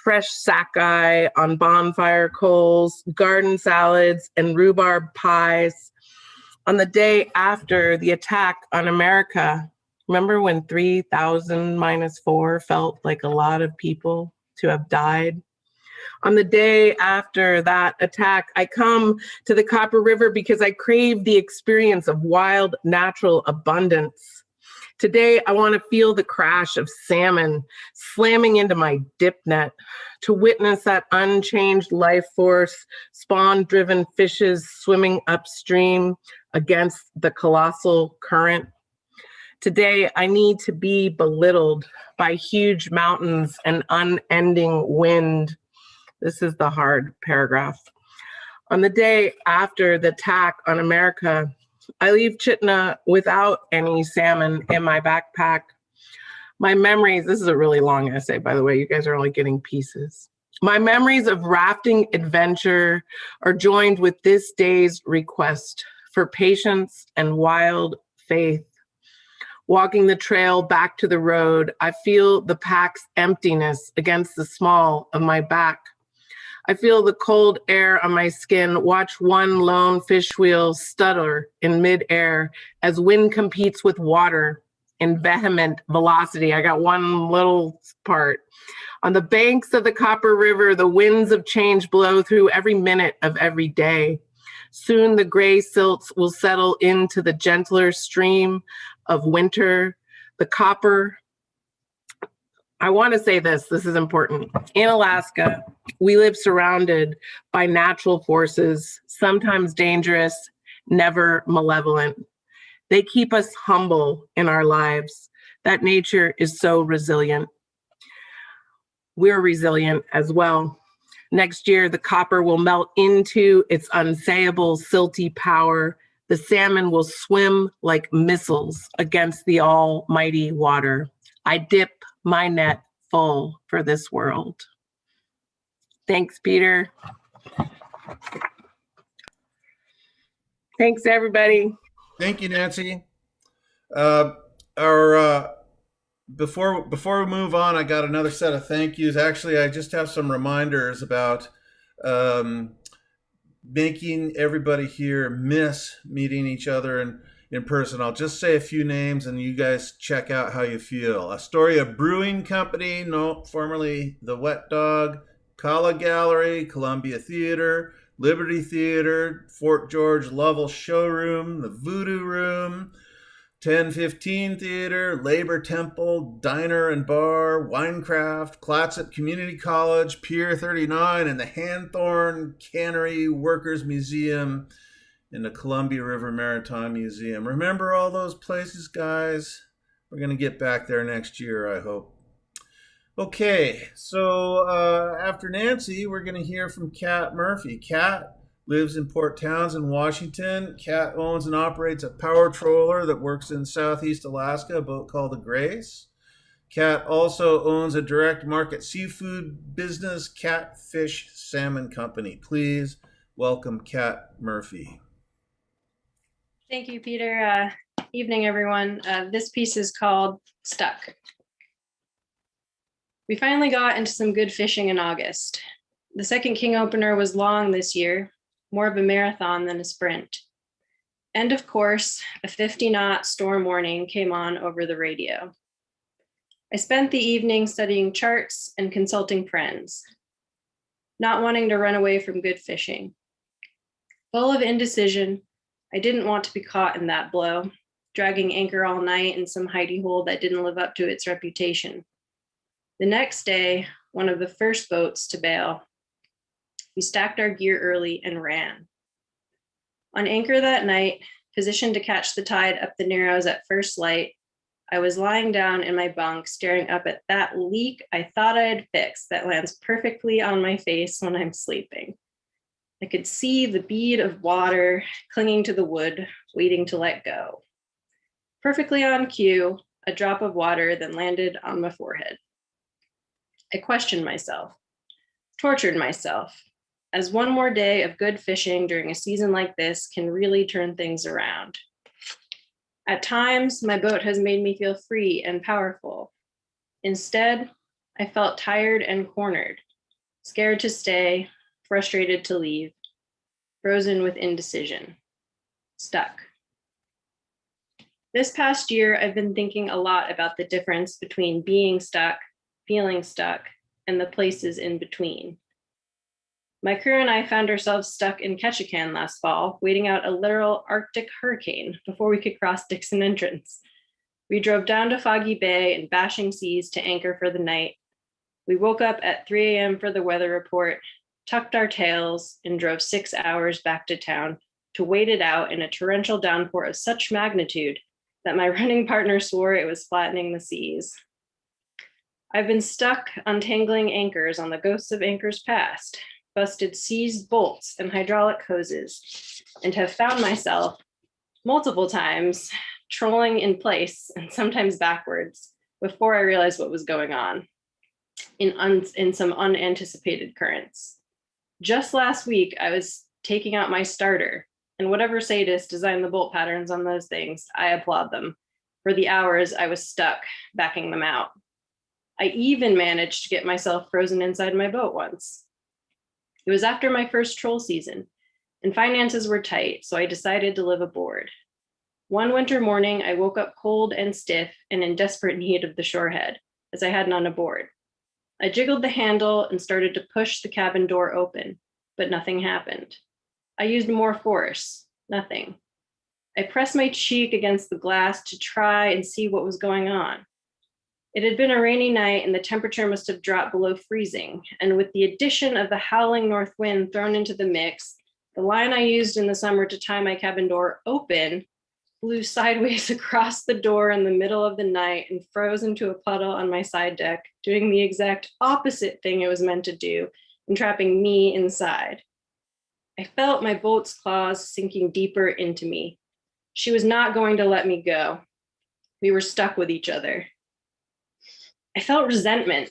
Fresh sockeye on bonfire coals, garden salads, and rhubarb pies. On the day after the attack on America, remember when 3,000 minus 4 felt like a lot of people to have died? On the day after that attack, I come to the Copper River because I crave the experience of wild, natural abundance. Today, I want to feel the crash of salmon slamming into my dip net, to witness that unchanged life force, spawn-driven fishes swimming upstream against the colossal current. Today, I need to be belittled by huge mountains and unending wind. This is the hard paragraph. On the day after the attack on America, I leave Chitna without any salmon in my backpack. My memories, this is a really long essay, by the way, you guys are only getting pieces. My memories of rafting adventure are joined with this day's request for patience and wild faith. Walking the trail back to the road, I feel the pack's emptiness against the small of my back. I feel the cold air on my skin, watch one lone fish wheel stutter in midair as wind competes with water. in vehement velocity. I got one little part. On the banks of the Copper River, the winds of change blow through every minute of every day. Soon the gray silts will settle into the gentler stream of winter. The copper, I want to say this is important. In Alaska, we live surrounded by natural forces, sometimes dangerous, never malevolent. They keep us humble in our lives. That nature is so resilient. We're resilient as well. Next year, the copper will melt into its unsayable silty power. The salmon will swim like missiles against the almighty water. I dip my net full for this world. Thanks, Peter. Thanks, everybody. Thank you, Nancy. Before we move on, I got another set of thank yous. Actually, I just have some reminders about making everybody here miss meeting each other in person. I'll just say a few names and you guys check out how you feel. Astoria Brewing Company, formerly the Wet Dog, Kala Gallery, Columbia Theater, Liberty Theater, Fort George Lovell Showroom, the Voodoo Room, 1015 Theater, Labor Temple, Diner and Bar, Winecraft, Clatsop Community College, Pier 39, and the Hanthorn Cannery Workers Museum and the Columbia River Maritime Museum. Remember all those places, guys? We're going to get back there next year, I hope. Okay, so after Nancy, we're going to hear from Kat Murphy. Kat lives in Port Townsend, Washington. Kat owns and operates a power trawler that works in Southeast Alaska, a boat called the Grace. Kat also owns a direct market seafood business, Kat Fish Salmon Company. Please welcome Kat Murphy. Thank you, Peter. Evening, everyone. This piece is called Stuck. We finally got into some good fishing in August. The second king opener was long this year, more of a marathon than a sprint. And of course, a 50-knot storm warning came on over the radio. I spent the evening studying charts and consulting friends, not wanting to run away from good fishing. Full of indecision, I didn't want to be caught in that blow, dragging anchor all night in some hidey hole that didn't live up to its reputation. The next day, one of the first boats to bail, we stacked our gear early and ran. On anchor that night, positioned to catch the tide up the Narrows at first light, I was lying down in my bunk, staring up at that leak I thought I had fixed that lands perfectly on my face when I'm sleeping. I could see the bead of water clinging to the wood, waiting to let go. Perfectly on cue, a drop of water then landed on my forehead. I questioned myself, tortured myself, as one more day of good fishing during a season like this can really turn things around. At times, my boat has made me feel free and powerful. Instead, I felt tired and cornered, scared to stay, frustrated to leave, frozen with indecision, stuck. This past year, I've been thinking a lot about the difference between being stuck, feeling stuck, and the places in between. My crew and I found ourselves stuck in Ketchikan last fall, waiting out a literal Arctic hurricane before we could cross Dixon Entrance. We drove down to Foggy Bay and bashing seas to anchor for the night. We woke up at 3 a.m. for the weather report, tucked our tails, and drove 6 hours back to town to wait it out in a torrential downpour of such magnitude that my running partner swore it was flattening the seas. I've been stuck untangling anchors on the ghosts of anchors past, busted seized bolts and hydraulic hoses, and have found myself multiple times trolling in place and sometimes backwards before I realized what was going on in some unanticipated currents. Just last week, I was taking out my starter, and whatever sadist designed the bolt patterns on those things, I applaud them. For the hours I was stuck backing them out. I even managed to get myself frozen inside my boat once. It was after my first troll season, and finances were tight, so I decided to live aboard. One winter morning, I woke up cold and stiff and in desperate need of the shorehead, as I had none aboard. I jiggled the handle and started to push the cabin door open, but nothing happened. I used more force, nothing. I pressed my cheek against the glass to try and see what was going on. It had been a rainy night and the temperature must have dropped below freezing, and with the addition of the howling north wind thrown into the mix, the line I used in the summer to tie my cabin door open flew sideways across the door in the middle of the night and froze into a puddle on my side deck, doing the exact opposite thing it was meant to do and trapping me inside. I felt my boat's claws sinking deeper into me. She was not going to let me go. We were stuck with each other. I felt resentment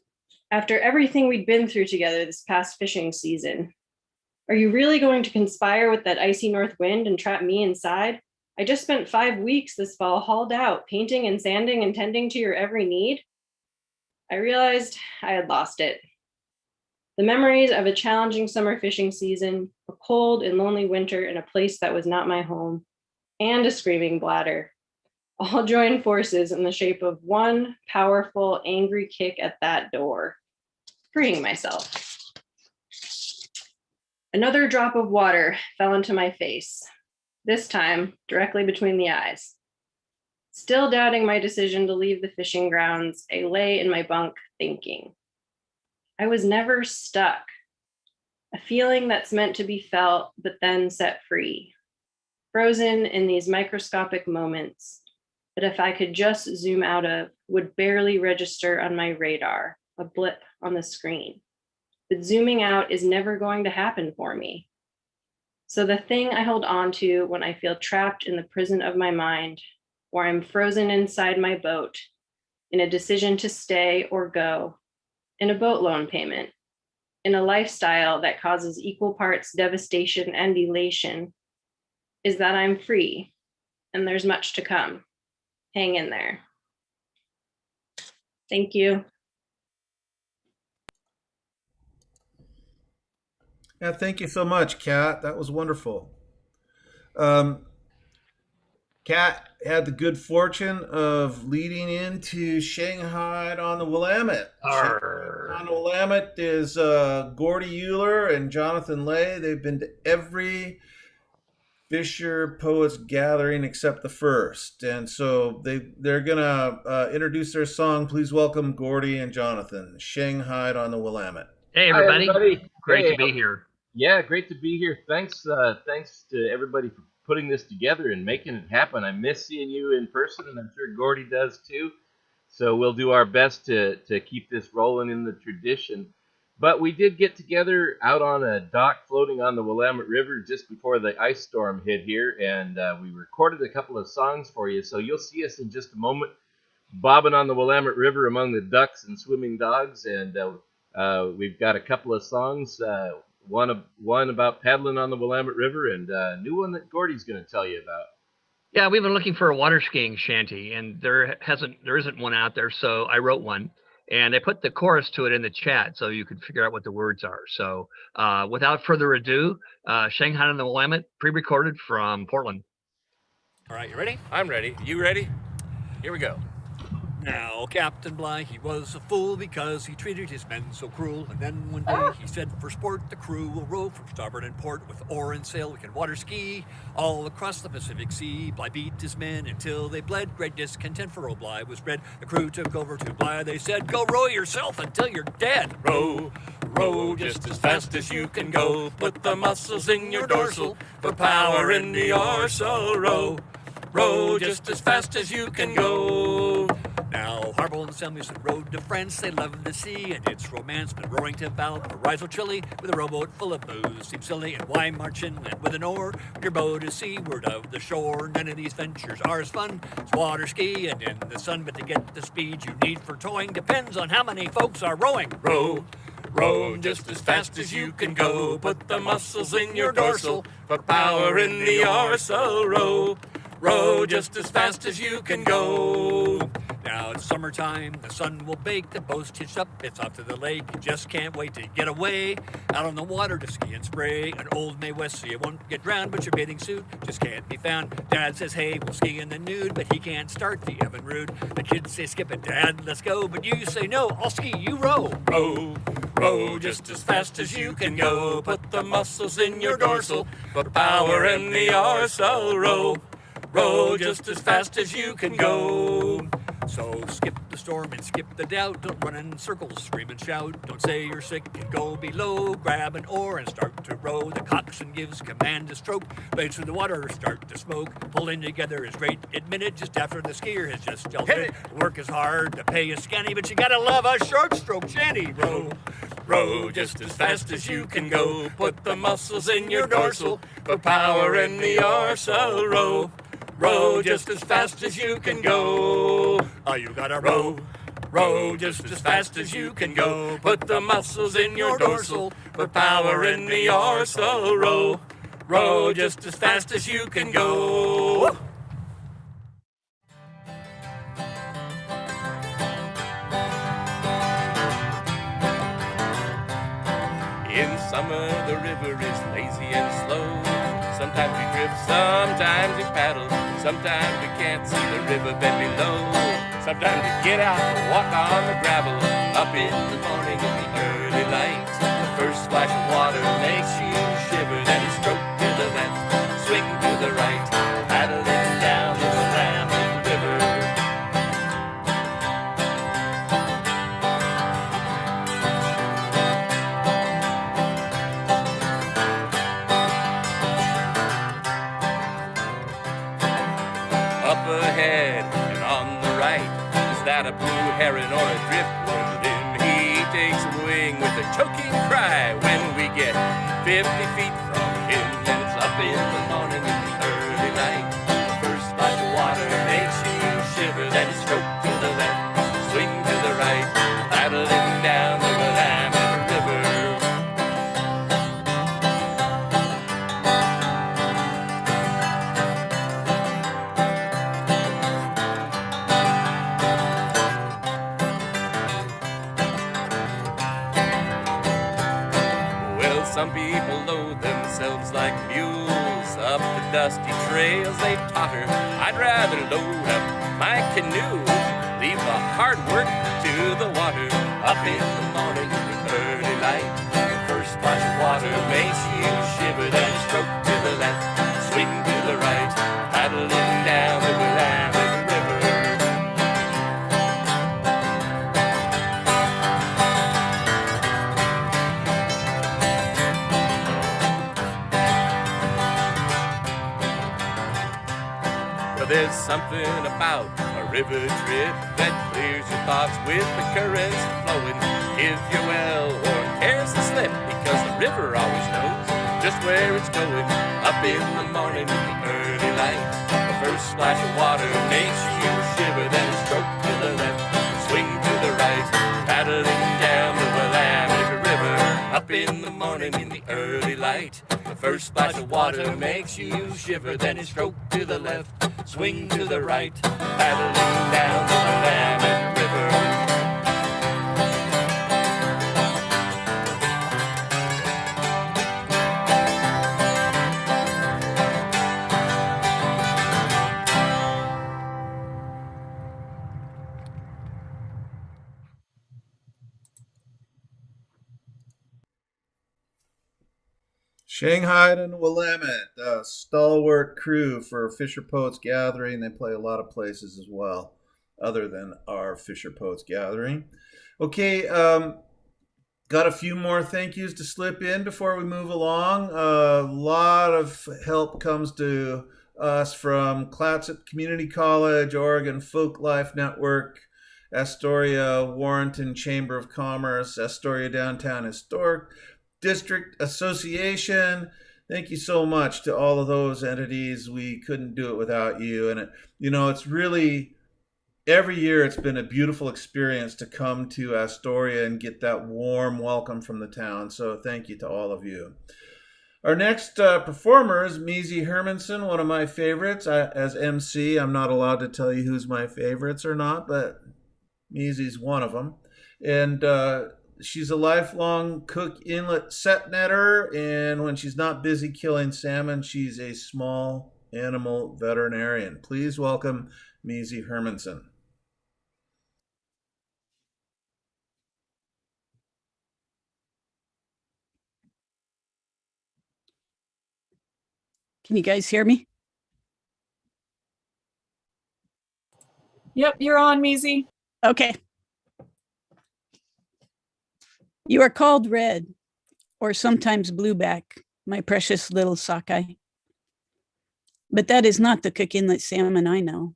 after everything we'd been through together this past fishing season. Are you really going to conspire with that icy north wind and trap me inside? I just spent 5 weeks this fall hauled out, painting and sanding and tending to your every need. I realized I had lost it. The memories of a challenging summer fishing season, a cold and lonely winter in a place that was not my home, and a screaming bladder, all joined forces in the shape of one powerful, angry kick at that door, freeing myself. Another drop of water fell into my face, this time directly between the eyes. Still doubting my decision to leave the fishing grounds, I lay in my bunk thinking. I was never stuck. A feeling that's meant to be felt, but then set free. Frozen in these microscopic moments, but if I could just zoom out of, would barely register on my radar, a blip on the screen. But zooming out is never going to happen for me. So the thing I hold on to when I feel trapped in the prison of my mind, where I'm frozen inside my boat, in a decision to stay or go, in a boat loan payment, in a lifestyle that causes equal parts devastation and elation, is that I'm free, and there's much to come. Hang in there. Thank you. Yeah, thank you so much, Kat. That was wonderful. Kat had the good fortune of leading into Shanghai on the Willamette. Shanghai on the Willamette is Gordy Euler and Jonathan Lay. They've been to every FisherPoets gathering except the first. And so they're going to introduce their song. Please welcome Gordy and Jonathan, Shanghai on the Willamette. Hey, everybody. Hi, everybody. Great Hey, to be here. Yeah, great to be here. Thanks to everybody for putting this together and making it happen. I miss seeing you in person, and I'm sure Gordy does too. So we'll do our best to keep this rolling in the tradition. But we did get together out on a dock floating on the Willamette River just before the ice storm hit here, and we recorded a couple of songs for you. So you'll see us in just a moment bobbing on the Willamette River among the ducks and swimming dogs, and we've got a couple of songs, one about paddling on the Willamette River, and a new one that Gordy's going to tell you about. Yeah, we've been looking for a water skiing shanty, and there isn't one out there, so I wrote one. And I put the chorus to it in the chat so you could figure out what the words are. So without further ado, Shanghai on the Willamette, pre-recorded from Portland. All right, you ready? I'm ready. You ready? Here we go. Now, Captain Bligh, he was a fool because he treated his men so cruel. And then one day he said, for sport, the crew will row from starboard and port. With oar and sail, we can water ski all across the Pacific Sea. Bligh beat his men until they bled. Great discontent for old Bligh was bred. The crew took over to Bligh. They said, go row yourself until you're dead. Row, row just as fast as you can go. Put the muscles in your dorsal for power in the oar. So row, row just as fast as you can go. Now, Harlan and Samuelson rode to France. They loved the sea and its romance, but roaring to Valparaiso, Chile, with a rowboat full of booze seemed silly. And why march inland with an oar? Your boat is seaward of the shore. None of these ventures are as fun as water ski and in the sun. But to get the speed you need for towing depends on how many folks are rowing. Row, row just as fast as you can go. Put the muscles in your dorsal for power in the oar. So row, row just as fast as you can go. Now it's summertime, the sun will bake, the boat's hitched up, it's off to the lake. You just can't wait to get away, out on the water to ski and spray. An old May West so you won't get drowned, but your bathing suit just can't be found. Dad says, hey, we'll ski in the nude, but he can't start the Evinrude. The kids say, skip it, Dad, let's go, but you say, no, I'll ski, you row. Row, row just as fast as you can go. Put the muscles in your dorsal, put power in the arsal. Row, row just as fast as you can go. So skip the storm and skip the doubt. Don't run in circles, scream and shout. Don't say you're sick and go below. Grab an oar and start to row. The coxswain gives command to stroke. Blades through the water start to smoke. Pulling together is great. Admit it, just after the skier has just yelled it. Work is hard, the pay is scanty, but you gotta love a short stroke shanty. Row, row just as fast as you can go. Put the muscles in your dorsal, put power in the arsal. Row, row just as fast as you can go. Oh, you gotta row, row just as fast as you can go. Put the muscles in your dorsal, put power in the arsal. Row, row just as fast as you can go. In summer the river is lazy and slow. Sometimes we drift, sometimes we paddle. Sometimes we can't see the riverbed below. Sometimes we get out and walk on the gravel. Up in the morning in the early light. The first splash of water makes you shiver. Then you stroke to the left, swing to the right, paddling down the Willamette River. Up ahead and on the right, is that a blue heron or a driftwood? Then he takes wing with a choking cry when we get 50 feet from him. And it's up in the morning in the early light. The first splash of water makes you shiver. Then you stroke to the left, swing to the right, paddling down the Willamette River. Some people load themselves like mules up the dusty trails they totter. I'd rather load up my canoe, leave the hard work to the water. Up in the morning in the early light, the first splash of water makes you shiver. Then stroke to the left, swing to the right, paddling down the Willamette River. There's something about a river trip that clears your thoughts with the currents flowing. Gives you well or cares to slip, because the river always knows just where it's going. Up in the morning in the early light, the first splash of water makes you shiver. Then a stroke to the left, swing to the right, paddling down the Willamette River. Up in the morning in the early light, the first splash of water makes you shiver. Then a stroke to the left, swing to the right, paddling down the Willamette River. Shanghai and Willamette, a stalwart crew for FisherPoets Gathering. They play a lot of places as well, other than our FisherPoets Gathering. Okay, got a few more thank yous to slip in before we move along. A lot of help comes to us from Clatsop Community College, Oregon Folk Life Network, Astoria Warrenton Chamber of Commerce, Astoria Downtown Historic District Association. Thank you so much to all of those entities. We couldn't do it without you. And it's really, every year it's been a beautiful experience to come to Astoria and get that warm welcome from the town. So thank you to all of you. Our next performer is Measy Hermanson, one of my favorites. As MC, I'm not allowed to tell you who's my favorites or not, but Measy's one of them. And she's a lifelong Cook Inlet set netter, and when she's not busy killing salmon, she's a small animal veterinarian. Please welcome Measy Hermanson. Can you guys hear me? Yep, you're on, Measy. Okay. You are called red, or sometimes blueback, my precious little sockeye. But that is not the Cook Inlet salmon I know.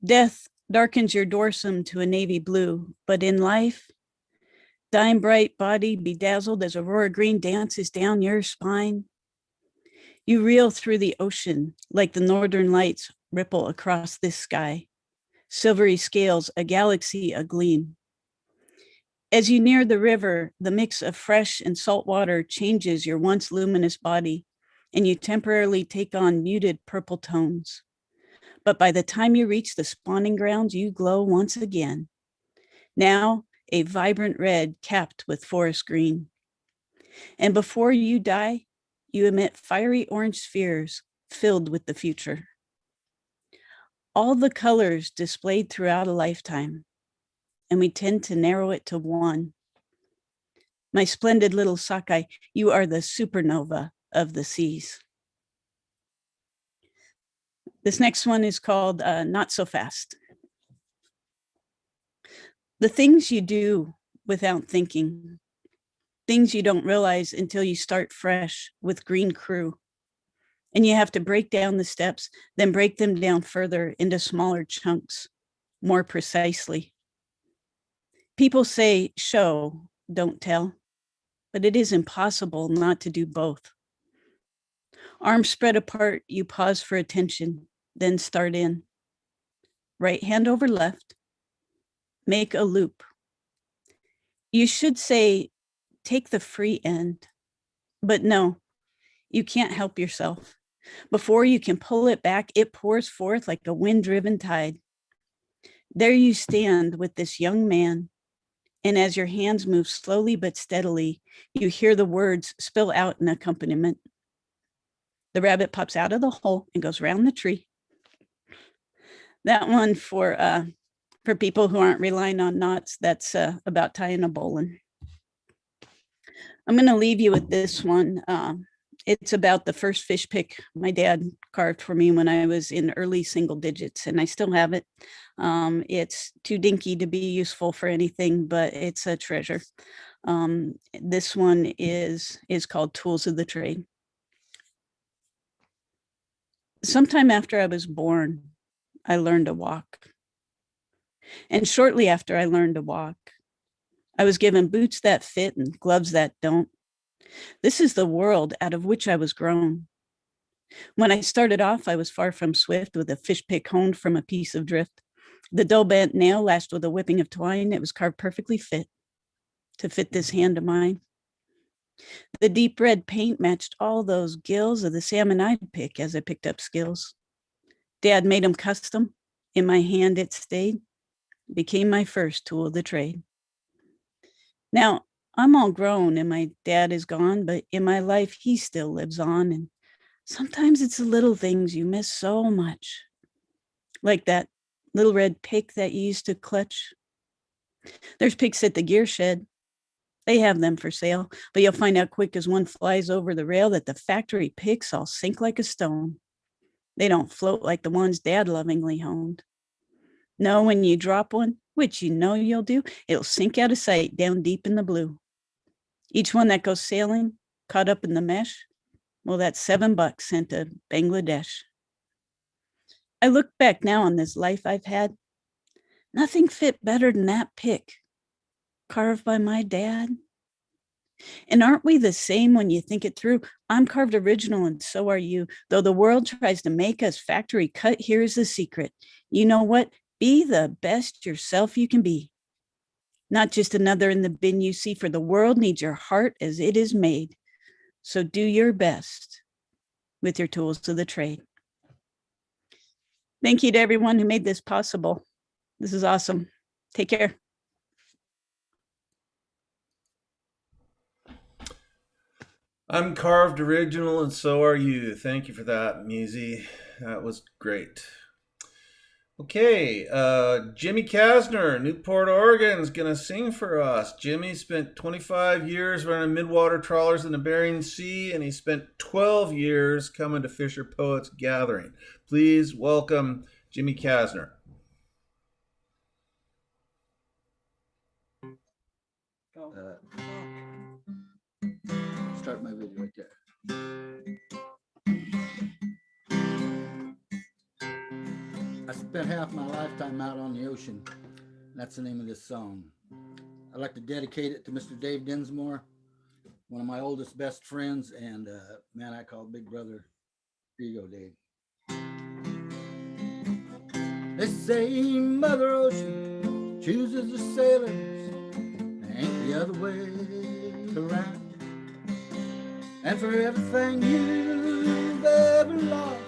Death darkens your dorsum to a navy blue, but in life, dime bright body bedazzled as aurora green dances down your spine. You reel through the ocean like the northern lights ripple across this sky. Silvery scales, a galaxy agleam. As you near the river, the mix of fresh and salt water changes your once luminous body, and you temporarily take on muted purple tones. But by the time you reach the spawning grounds, you glow once again. Now, a vibrant red capped with forest green. And before you die, you emit fiery orange spheres filled with the future. All the colors displayed throughout a lifetime, and we tend to narrow it to one. My splendid little sockeye, you are the supernova of the seas. This next one is called Not So Fast. The things you do without thinking, things you don't realize until you start fresh with green crew. And you have to break down the steps, then break them down further into smaller chunks, more precisely. People say, show, don't tell, but it is impossible not to do both. Arms spread apart, you pause for attention, then start in. Right hand over left, make a loop. You should say, take the free end, but no, you can't help yourself. Before you can pull it back, it pours forth like a wind-driven tide. There you stand with this young man, and as your hands move slowly but steadily, you hear the words spill out in accompaniment. The rabbit pops out of the hole and goes round the tree. That one for people who aren't relying on knots, that's about tying a bowline. I'm going to leave you with this one. It's about the first fish pick my dad carved for me when I was in early single digits, and I still have it. It's too dinky to be useful for anything, but it's a treasure. This one is called Tools of the Trade. Sometime after I was born, I learned to walk. And shortly after I learned to walk, I was given boots that fit and gloves that don't. This is the world out of which I was grown. When I started off, I was far from swift, with a fish pick honed from a piece of drift. The dull bent nail lashed with a whipping of twine. It was carved perfectly fit to fit this hand of mine. The deep red paint matched all those gills of the salmon I'd pick as I picked up skills. Dad made them custom. In my hand it stayed, became my first tool of the trade. Now, I'm all grown and my dad is gone, but in my life, he still lives on. And sometimes it's the little things you miss so much. Like that little red pick that you used to clutch. There's picks at the gear shed. They have them for sale, but you'll find out quick as one flies over the rail that the factory picks all sink like a stone. They don't float like the ones Dad lovingly honed. No, when you drop one, which you know you'll do, it'll sink out of sight down deep in the blue. Each one that goes sailing, caught up in the mesh, well, that's $7 sent to Bangladesh. I look back now on this life I've had. Nothing fit better than that pick, carved by my dad. And aren't we the same when you think it through? I'm carved original and so are you. Though the world tries to make us factory cut, here's the secret. You know what? Be the best yourself you can be. Not just another in the bin you see, for the world needs your heart as it is made. So do your best with your tools of the trade. Thank you to everyone who made this possible. This is awesome. Take care. I'm carved original, and so are you. Thank you for that, Musi. That was great. Okay, Jimmy Kasner, Newport, Oregon, is going to sing for us. Jimmy spent 25 years running midwater trawlers in the Bering Sea, and he spent 12 years coming to FisherPoets Gathering. Please welcome Jimmy Kasner. Start my video right there. I spent half my lifetime out on the ocean. That's the name of this song. I'd like to dedicate it to Mr. Dave Dinsmore, one of my oldest best friends, and man I call Big Brother. Here you go, Dave. They say Mother Ocean chooses the sailors, ain't the other way around. And for everything you've ever lost,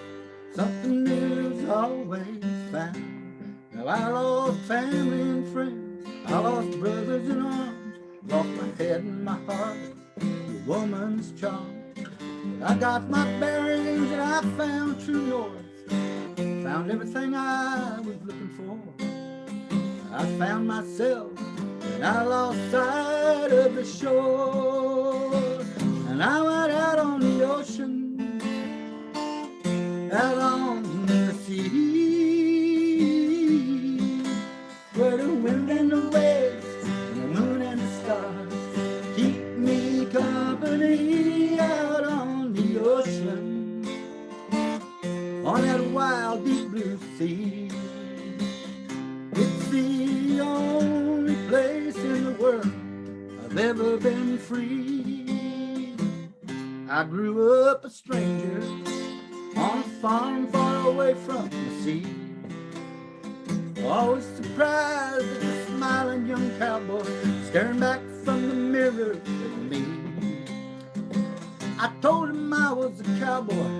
something new's always found. Now I lost family and friends, I lost brothers in arms, lost my head and my heart, the woman's charm. I got my bearings and I found true north, found everything I was looking for. I found myself and I lost sight of the shore. And I went out on the ocean, out on the sea, where the wind and the waves and the moon and the stars keep me company. Out on the ocean, on that wild deep blue sea. It's the only place in the world I've ever been free. I grew up a stranger on a farm far away from the sea. Always surprised at the smiling young cowboy staring back from the mirror at me. I told him I was a cowboy,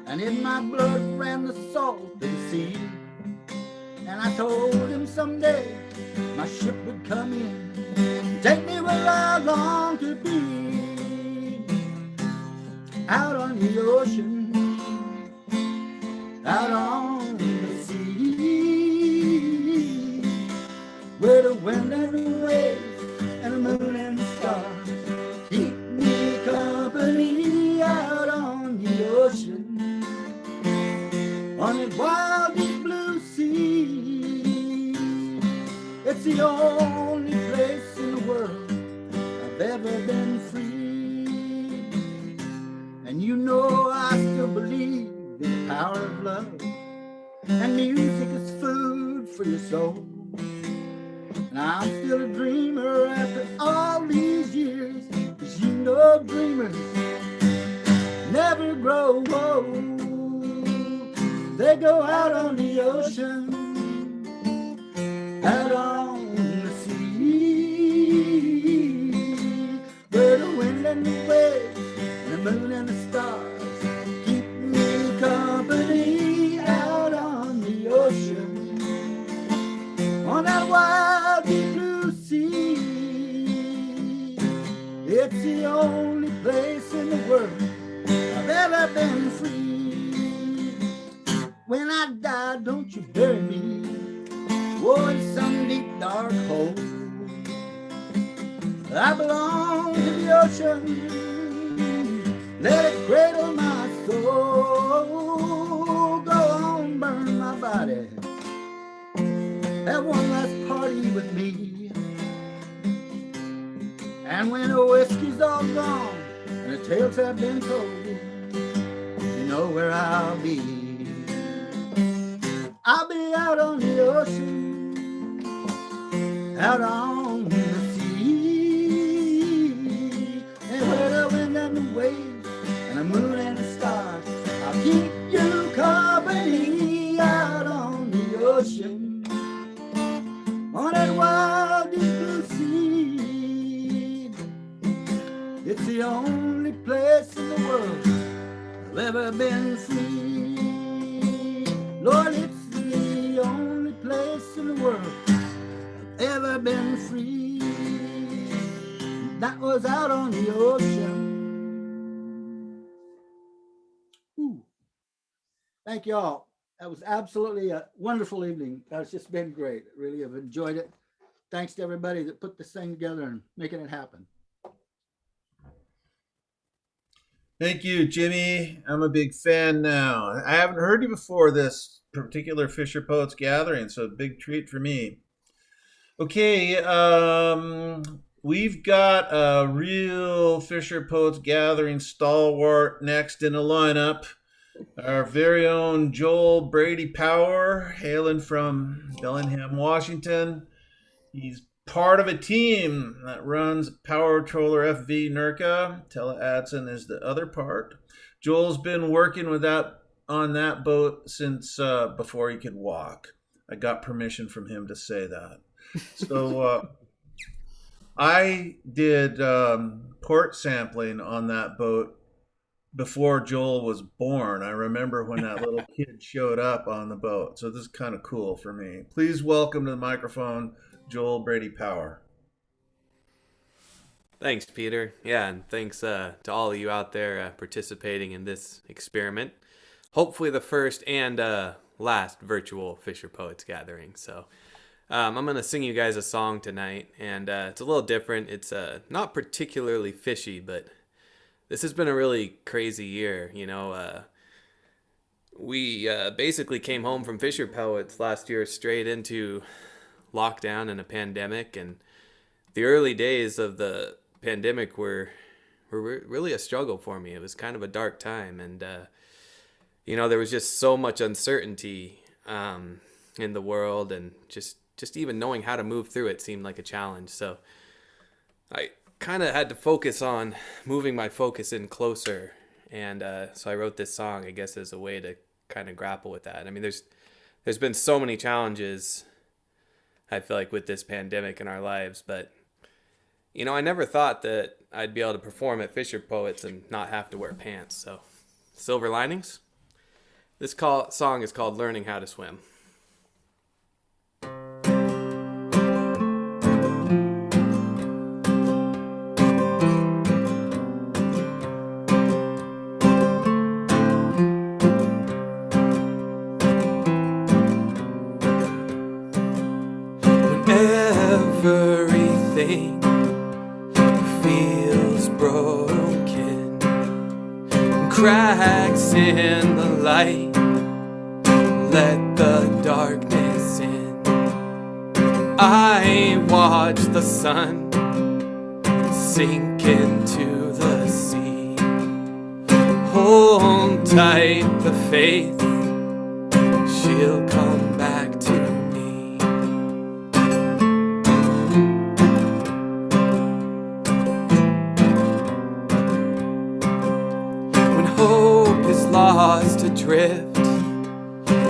and in my blood ran the salt of the sea. And I told him someday my ship would come in and take me where I long to be. Out on the ocean, out on the sea, where the wind and the waves and the moon and the stars keep me company. Out on the ocean, on that wild deep blue sea. It's the only place in the world I've ever been free. And you know I still believe in the power of love, and music is food for your soul. And I'm still a dreamer after all these years, 'cause you know dreamers never grow old. They go out on the ocean, out on the sea, where the wind and the waves and the moon and the stars keep me company. Out on the ocean, on that wild deep blue sea. It's the only place in the world I've ever been free. When I die, don't you bury me, oh, in some deep dark hole. I belong to the ocean, let it cradle my soul. Go on, burn my body, have one last party with me. And when the whiskey's all gone and the tales have been told, you know where I'll be. I'll be out on the ocean, out on the sea, and where the wind and the waves and the moon and the stars, I'll keep you company. Out on the ocean, on that wild deep blue sea. It's the only place free. That was out on the ocean. Ooh. Thank you all. That was absolutely a wonderful evening. That's just been great. Really have enjoyed it. Thanks to everybody that put this thing together and making it happen. Thank you, Jimmy. I'm a big fan now. I haven't heard you before this particular Fisher Poets gathering, so a big treat for me. Okay, we've got a real Fisher Poets gathering stalwart next in the lineup. Our very own Joel Brady-Power, hailing from Bellingham, Washington. He's part of a team that runs Power Troller FV NERCA. Tella Adson is the other part. Joel's been working with that on that boat since before he could walk. I got permission from him to say that. So I did port sampling on that boat before Joel was born. I remember when that little kid showed up on the boat. So this is kind of cool for me. Please welcome to the microphone, Joel Brady-Power. Thanks, Peter. Yeah, and thanks to all of you out there participating in this experiment. Hopefully the first and last virtual Fisher Poets gathering. So I'm going to sing you guys a song tonight, and it's a little different. It's not particularly fishy, but this has been a really crazy year. You know, we basically came home from Fisher Poets last year straight into lockdown and a pandemic, and the early days of the pandemic were really a struggle for me. It was kind of a dark time, and you know, there was just so much uncertainty in the world, and just even knowing how to move through it seemed like a challenge. So I kind of had to focus on moving my focus in closer, and so I wrote this song, I guess, as a way to kind of grapple with that. I mean, there's been so many challenges, I feel like, with this pandemic in our lives, but you know, I never thought that I'd be able to perform at Fisher Poets and not have to wear pants. So, silver linings. This song is called Learning How to Swim. Everything feels broken, cracks in the light, let the darkness in. I watch the sun sink into the sea, hold tight the faith, she'll come back to me. Lost adrift,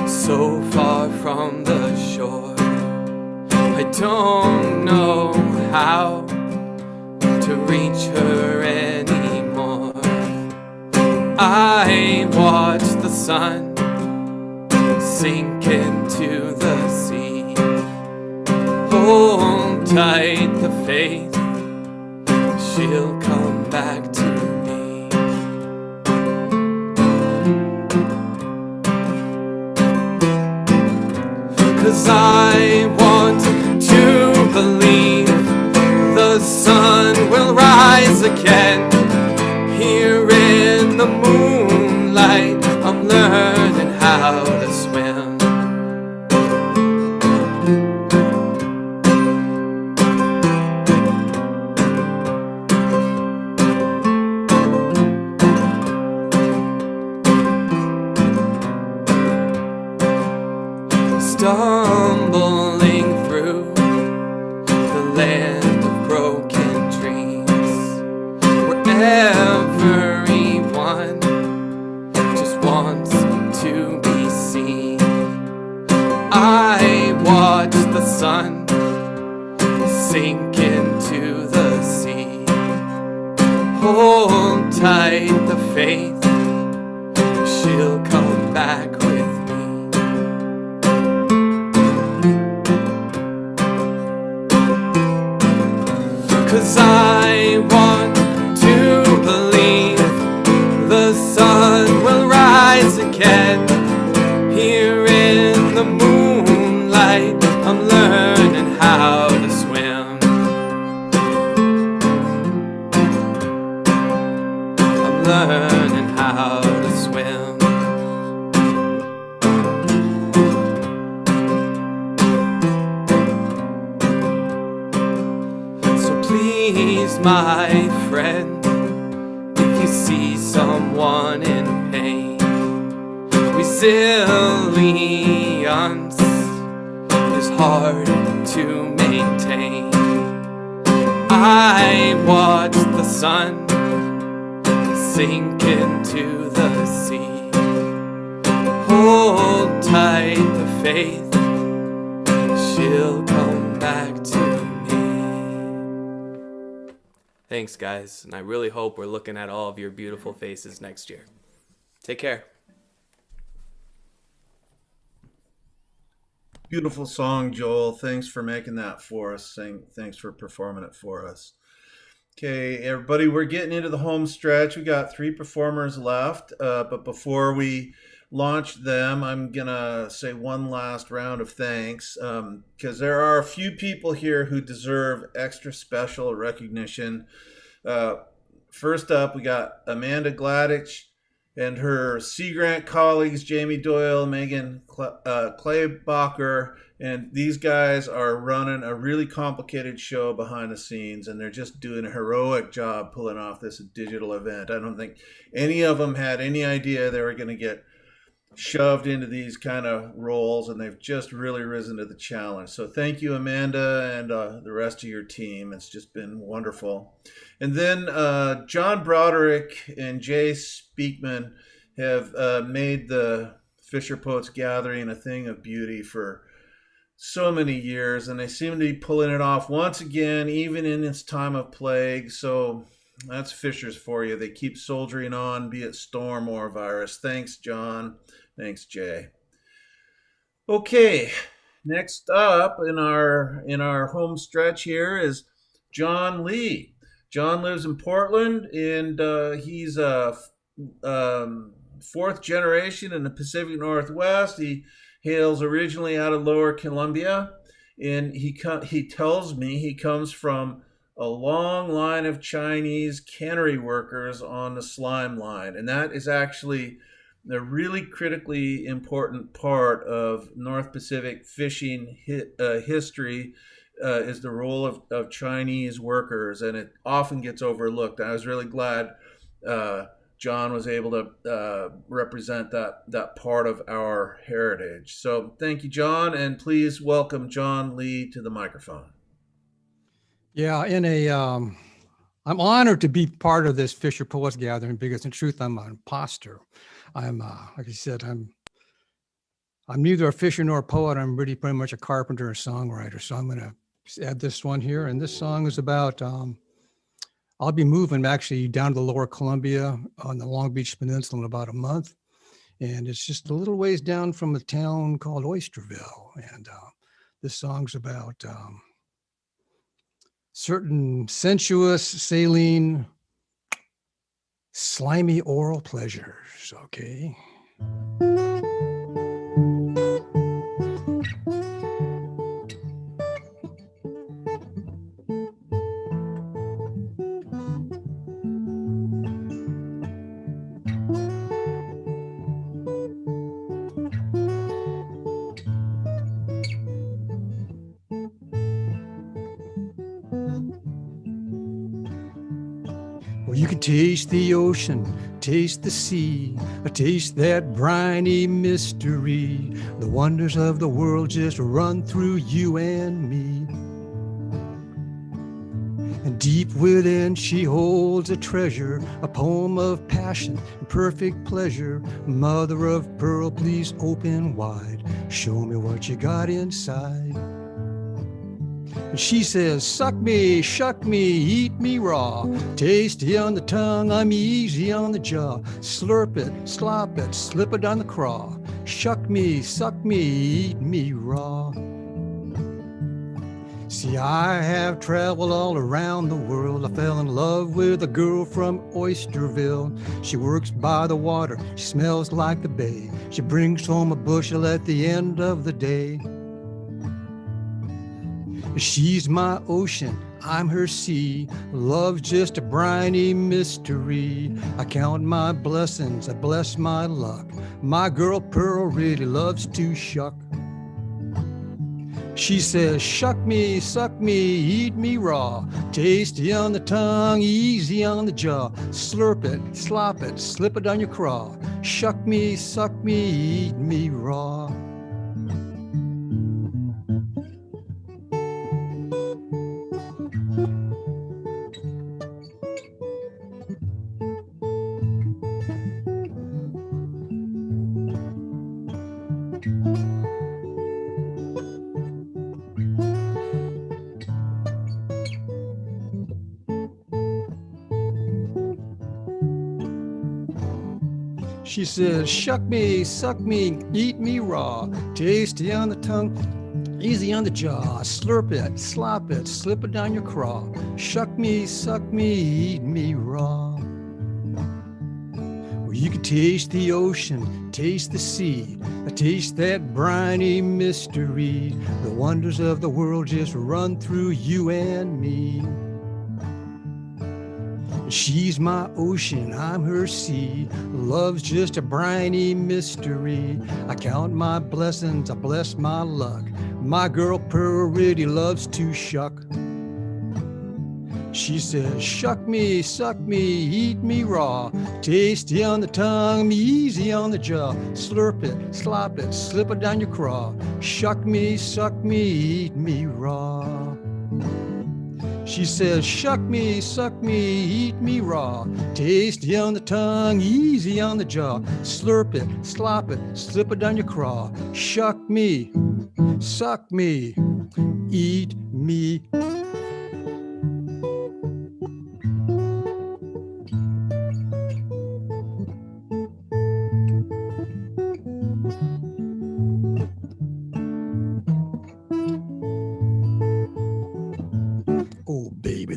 so far from the shore, I don't know how to reach her anymore. I watch the sun sink into the sea, hold tight the faith, she'll come back to me. 'Cause I want to believe the sun will rise again. Here in the moonlight, I'm learning how to swim. Stumbling through the land of broken dreams, where everyone just wants to be seen. I watch the sun sink into the sea, hold tight the faith, she'll come back with me. 'cause I want to believe the sun will rise again. Here in the moonlight, I'm learning how to swim. I'm learning how to swim. So please, my friend, if you see someone in pain, resilience is hard to maintain. I watch the sun sink into the sea. Hold tight the faith, she'll come back to me. Thanks, guys, and I really hope we're looking at all of your beautiful faces next year. Take care. Beautiful song, Joel. Thanks for making that for us. Thanks for performing it for us. Okay, everybody, we're getting into the home stretch. We got 3 performers left, but before we launch them, I'm gonna say one last round of thanks, because there are a few people here who deserve extra special recognition. First up, we got Amanda Gladich and her Sea Grant colleagues, Jamie Doyle, Megan Claybacher, and these guys are running a really complicated show behind the scenes, and they're just doing a heroic job pulling off this digital event. I don't think any of them had any idea they were going to get shoved into these kind of roles, and they've just really risen to the challenge. So thank you, Amanda, and the rest of your team. It's just been wonderful. And then Jon Broderick and Jay Speakman have made the FisherPoets Gathering a thing of beauty for so many years, and they seem to be pulling it off once again, even in this time of plague. So that's Fishers for you. They keep soldiering on, be it storm or virus. Thanks, John. Thanks, Jay. Okay, next up in our home stretch here is Jon Lee. Jon lives in Portland, and he's a 4th generation in the Pacific Northwest. He hails originally out of Lower Columbia, and he tells me he comes from a long line of Chinese cannery workers on the slime line, and that is actually a really critically important part of North Pacific fishing history, is the role of Chinese workers, and it often gets overlooked. I was really glad Jon was able to represent that part of our heritage. So thank you, Jon, and please welcome Jon Lee to the microphone. Yeah, I'm honored to be part of this FisherPoets Gathering, because in truth, I'm an imposter. I'm, like I said, I'm neither a fisher nor a poet. I'm really pretty much a carpenter and songwriter. So I'm going to add this one here. And this song is about, I'll be moving actually down to the Lower Columbia on the Long Beach Peninsula in about a month. And it's just a little ways down from a town called Oysterville. And this song's about certain sensuous, saline, slimy oral pleasures, okay? You can taste the ocean, taste the sea, taste that briny mystery. The wonders of the world just run through you and me. And deep within she holds a treasure, a poem of passion and perfect pleasure. Mother of pearl, please open wide. Show me what you got inside. And she says, suck me, shuck me, eat me raw. Tasty on the tongue, I'm easy on the jaw. Slurp it, slop it, slip it on the craw. Shuck me, suck me, eat me raw. See, I have traveled all around the world. I fell in love with a girl from Oysterville. She works by the water, she smells like the bay. She brings home a bushel at the end of the day. She's my ocean, I'm her sea. Love's just a briny mystery. I count my blessings, I bless my luck. My girl Pearl really loves to shuck. She says, shuck me, suck me, eat me raw. Tasty on the tongue, easy on the jaw. Slurp it, slop it, slip it on your craw. Shuck me, suck me, eat me raw. She says, shuck me, suck me, eat me raw. Tasty on the tongue, easy on the jaw. Slurp it, slop it, slip it down your craw. Shuck me, suck me, eat me raw. Well, you can taste the ocean, taste the sea. Taste that briny mystery. The wonders of the world just run through you and me. She's my ocean, I'm her sea. Love's just a briny mystery. I count my blessings, I bless my luck. My girl Pearl really loves to shuck. She says, shuck me, suck me, eat me raw. Tasty on the tongue, easy on the jaw. Slurp it, slop it, slip it down your craw. Shuck me, suck me, eat me raw. She says, shuck me, suck me, eat me raw. Tasty on the tongue, easy on the jaw. Slurp it, slop it, slip it down your craw. Shuck me, suck me, eat me.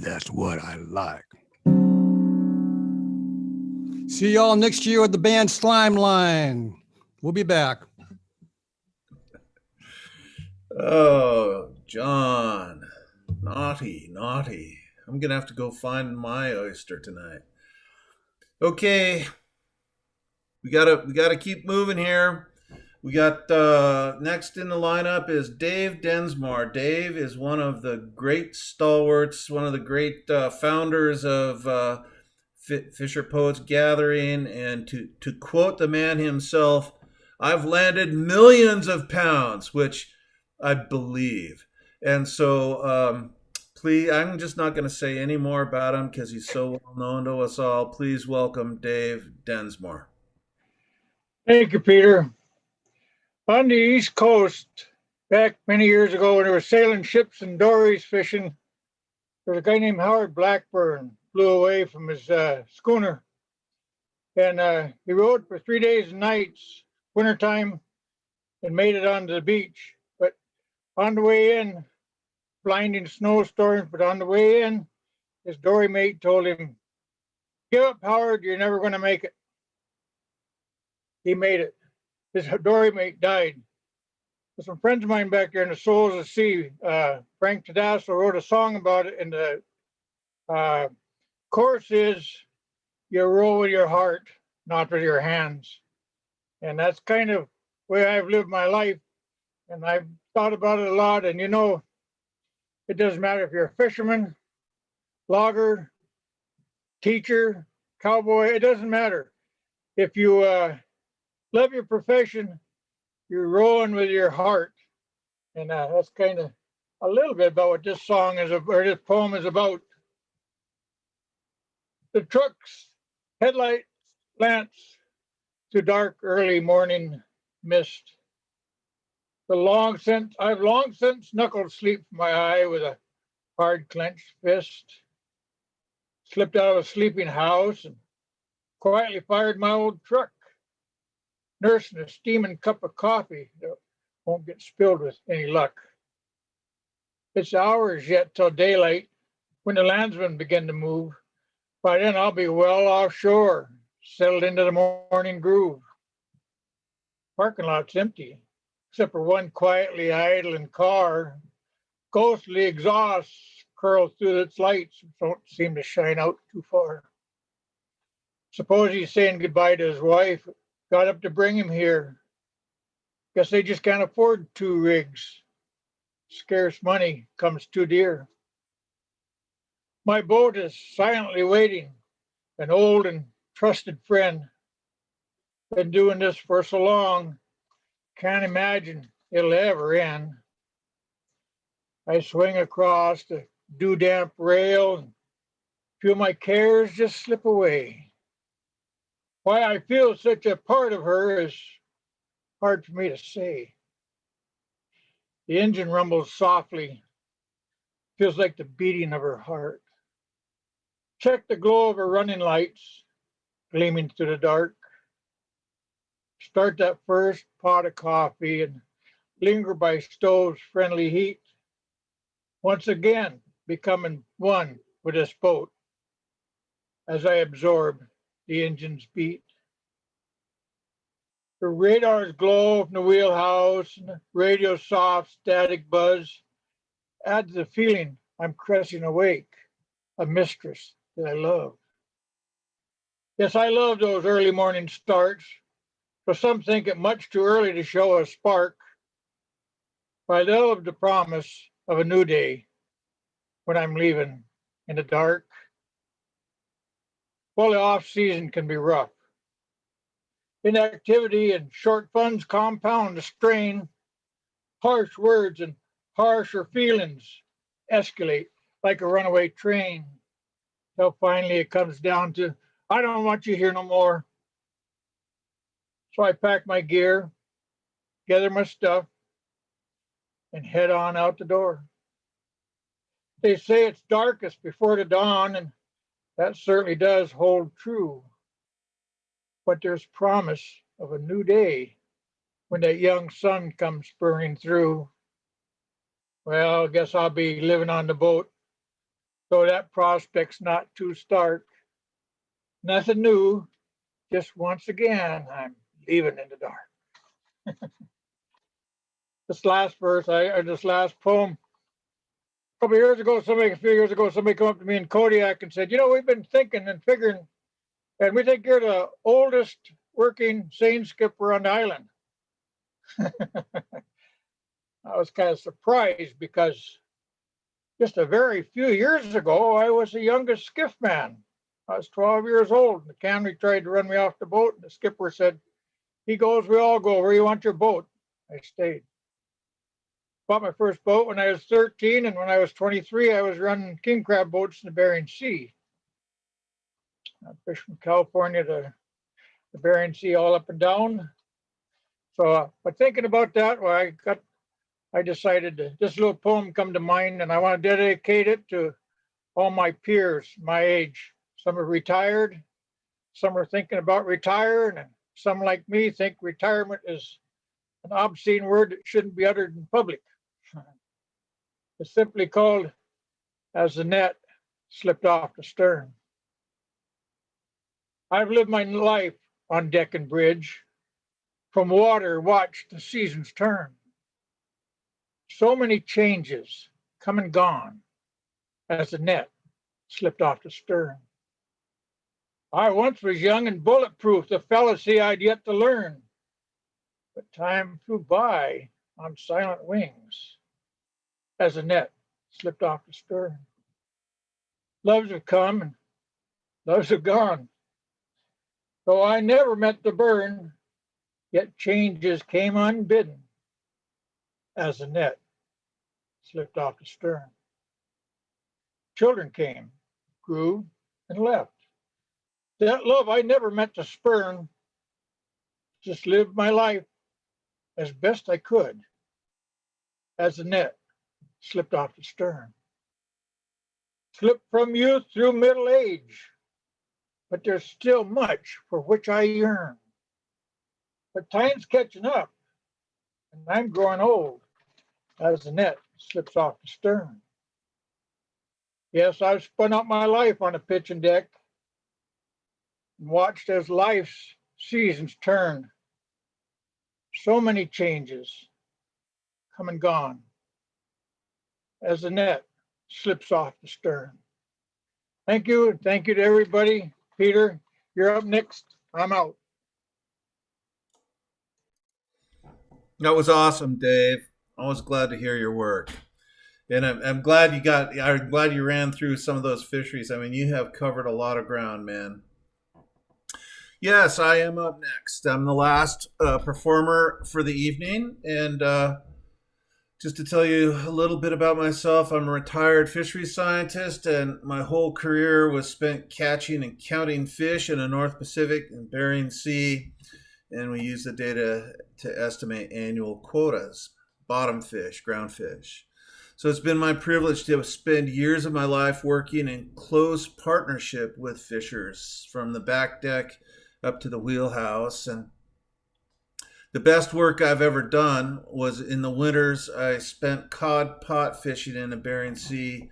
That's what I like. See y'all next year with the band Slime Line. We'll be back. Oh, John. Naughty, naughty. I'm going to have to go find my oyster tonight. Okay. We gotta keep moving here. We got next in the lineup is Dave Densmore. Dave is one of the great stalwarts, one of the great founders of FisherPoets Gathering. And to quote the man himself, I've landed millions of pounds, which I believe. And so please, I'm just not going to say any more about him because he's so well known to us all. Please welcome Dave Densmore. Thank you, Peter. On the East Coast, back many years ago when they were sailing ships and dories fishing, there was a guy named Howard Blackburn blew away from his schooner. And he rode for 3 days and nights, wintertime, and made it onto the beach. But on the way in, blinding snowstorms, but on the way in, his dory mate told him, give up, Howard, you're never going to make it. He made it. His dory mate died. There's some friends of mine back there in the Souls of the Sea. Frank Tedasco wrote a song about it, and the chorus is, you row with your heart, not with your hands. And that's kind of the way I've lived my life. And I've thought about it a lot. And you know, it doesn't matter if you're a fisherman, logger, teacher, cowboy, it doesn't matter. If you love your profession, you're rowing with your heart. And that's kind of a little bit about what this song is, or this poem is about. The truck's headlight glance through dark early morning mist. I've long since knuckled sleep from my eye with a hard clenched fist. Slipped out of a sleeping house and quietly fired my old truck, nursing a steaming cup of coffee that won't get spilled with any luck. It's hours yet till daylight when the landsmen begin to move. By then I'll be well offshore, settled into the morning groove. Parking lot's empty, except for one quietly idling car. Ghostly exhausts curl through its lights, don't seem to shine out too far. Suppose he's saying goodbye to his wife. Got up to bring him here. Guess they just can't afford 2 rigs. Scarce money comes too dear. My boat is silently waiting, an old and trusted friend. Been doing this for so long, can't imagine it'll ever end. I swing across the dew-damp rail and feel my cares just slip away. Why I feel such a part of her is hard for me to say. The engine rumbles softly, feels like the beating of her heart. Check the glow of her running lights, gleaming through the dark. Start that first pot of coffee and linger by stove's friendly heat. Once again, becoming one with this boat as I absorb the engine's beat. The radar's glow from the wheelhouse and the radio's soft static buzz adds the feeling I'm crashing awake, a mistress that I love. Yes, I love those early morning starts, but some think it much too early to show a spark. But I love the promise of a new day when I'm leaving in the dark. Well, the off season can be rough. Inactivity and short funds compound the strain. Harsh words and harsher feelings escalate like a runaway train. Till finally it comes down to, I don't want you here no more. So I pack my gear, gather my stuff, and head on out the door. They say it's darkest before the dawn, and that certainly does hold true. But there's promise of a new day when that young sun comes burning through. Well, I guess I'll be living on the boat, though that prospect's not too stark. Nothing new, just once again, I'm leaving in the dark. This last verse, this last poem, a few years ago, somebody came up to me in Kodiak and said, we've been thinking and figuring, and we think you're the oldest working seine skipper on the island. I was kind of surprised because just a very few years ago, I was the youngest skiff man. I was 12 years old, and the cannery tried to run me off the boat, and the skipper said, he goes, we all go, where you want your boat? I stayed. Bought my first boat when I was 13, and when I was 23, I was running king crab boats in the Bering Sea. I fished from California to the Bering Sea all up and down. So, but thinking about that, well, I decided this little poem come to mind, and I want to dedicate it to all my peers, my age. Some are retired, some are thinking about retiring, and some like me think retirement is an obscene word that shouldn't be uttered in public. It's simply called As the Net Slipped Off the Stern. I've lived my life on deck and bridge, from water watched the seasons turn. So many changes come and gone as the net slipped off the stern. I once was young and bulletproof, the fallacy I'd yet to learn. But time flew by on silent wings as the net slipped off the stern. Loves have come and loves have gone. Though I never meant to burn, yet changes came unbidden as the net slipped off the stern. Children came, grew, and left. That love I never meant to spurn, just lived my life as best I could as the net slipped off the stern. Slipped from youth through middle age, but there's still much for which I yearn. But time's catching up, and I'm growing old as the net slips off the stern. Yes, I've spun up my life on a pitching deck and watched as life's seasons turn. So many changes come and gone as the net slips off the stern. Thank you. Thank you to everybody. Peter, you're up next. I'm out. That was awesome, Dave. Always glad to hear your work. And I'm glad you ran through some of those fisheries. I mean, you have covered a lot of ground, man. Yes, I am up next. I'm the last performer for the evening. And just to tell you a little bit about myself, I'm a retired fisheries scientist, and my whole career was spent catching and counting fish in the North Pacific and Bering Sea. And we use the data to estimate annual quotas, bottom fish, ground fish. So it's been my privilege to spend years of my life working in close partnership with fishers, from the back deck up to the wheelhouse. And the best work I've ever done was in the winters. I spent cod pot fishing in the Bering Sea,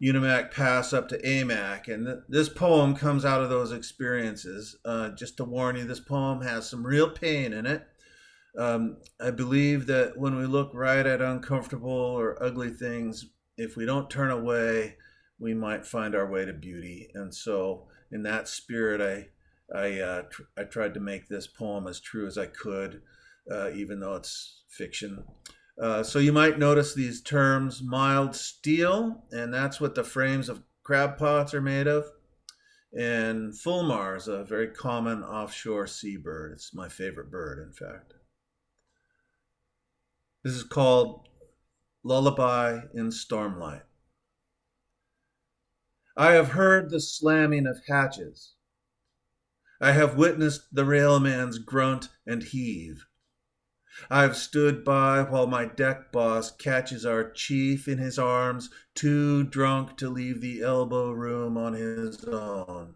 Unimak Pass up to Amac. And this poem comes out of those experiences. Just to warn you, this poem has some real pain in it. I believe that when we look right at uncomfortable or ugly things, if we don't turn away, we might find our way to beauty. And so in that spirit, I tried to make this poem as true as I could, even though it's fiction. So you might notice these terms, mild steel, and that's what the frames of crab pots are made of. And fulmar is a very common offshore seabird. It's my favorite bird, in fact. This is called Lullaby in Stormlight. I have heard the slamming of hatches. I have witnessed the railman's grunt and heave. I have stood by while my deck boss catches our chief in his arms, too drunk to leave the elbow room on his own.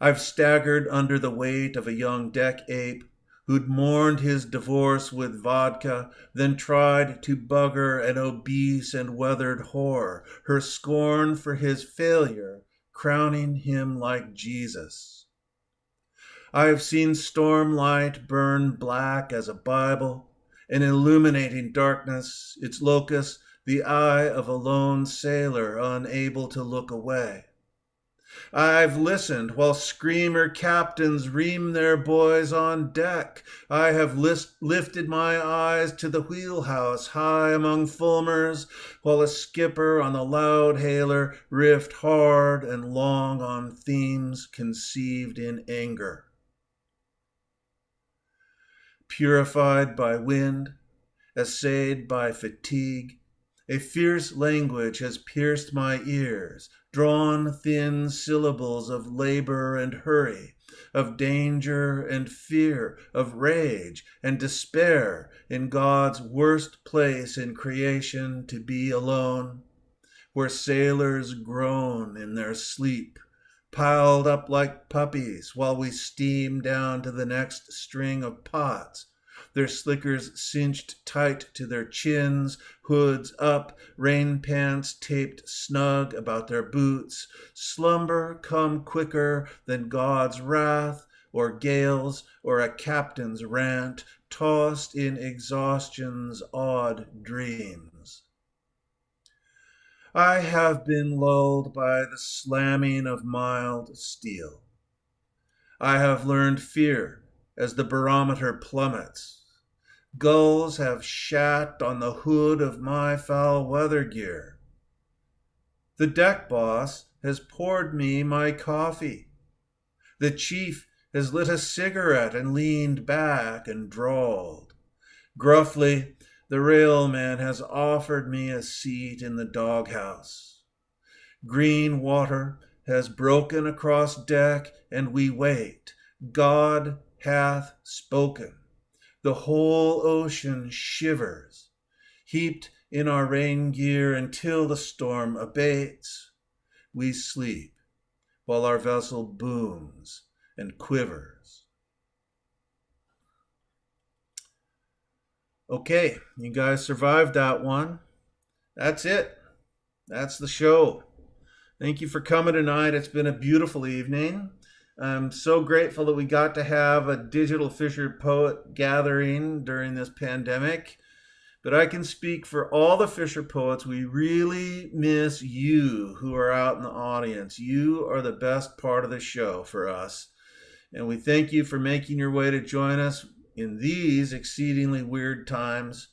I've staggered under the weight of a young deck ape who'd mourned his divorce with vodka, then tried to bugger an obese and weathered whore, her scorn for his failure crowning him like Jesus. I have seen stormlight burn black as a Bible, an illuminating darkness, its locus the eye of a lone sailor unable to look away. I've listened while screamer captains ream their boys on deck. I have lifted my eyes to the wheelhouse high among fulmars, while a skipper on the loud hailer riffed hard and long on themes conceived in anger. Purified by wind, assayed by fatigue, a fierce language has pierced my ears, drawn thin syllables of labor and hurry, of danger and fear, of rage and despair in God's worst place in creation to be alone, where sailors groan in their sleep, piled up like puppies while we steam down to the next string of pots, their slickers cinched tight to their chins, hoods up, rain pants taped snug about their boots, slumber come quicker than God's wrath, or gales, or a captain's rant, tossed in exhaustion's odd dreams. I have been lulled by the slamming of mild steel. I have learned fear as the barometer plummets. Gulls have shat on the hood of my foul weather gear. The deck boss has poured me my coffee. The chief has lit a cigarette and leaned back and drawled. Gruffly, the railman has offered me a seat in the doghouse. Green water has broken across deck, and we wait. God hath spoken. The whole ocean shivers, heaped in our rain gear until the storm abates. We sleep while our vessel booms and quivers. Okay, you guys survived that one. That's it. That's the show. Thank you for coming tonight. It's been a beautiful evening. I'm so grateful that we got to have a digital Fisher Poet gathering during this pandemic. But I can speak for all the Fisher Poets. We really miss you who are out in the audience. You are the best part of the show for us. And we thank you for making your way to join us in these exceedingly weird times.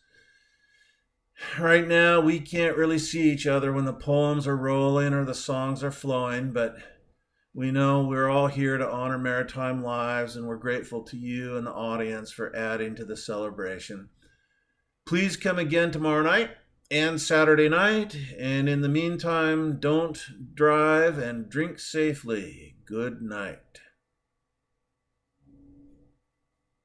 Right now, we can't really see each other when the poems are rolling or the songs are flowing, but we know we're all here to honor maritime lives, and we're grateful to you and the audience for adding to the celebration. Please come again tomorrow night and Saturday night, and in the meantime, don't drive and drink safely. Good night.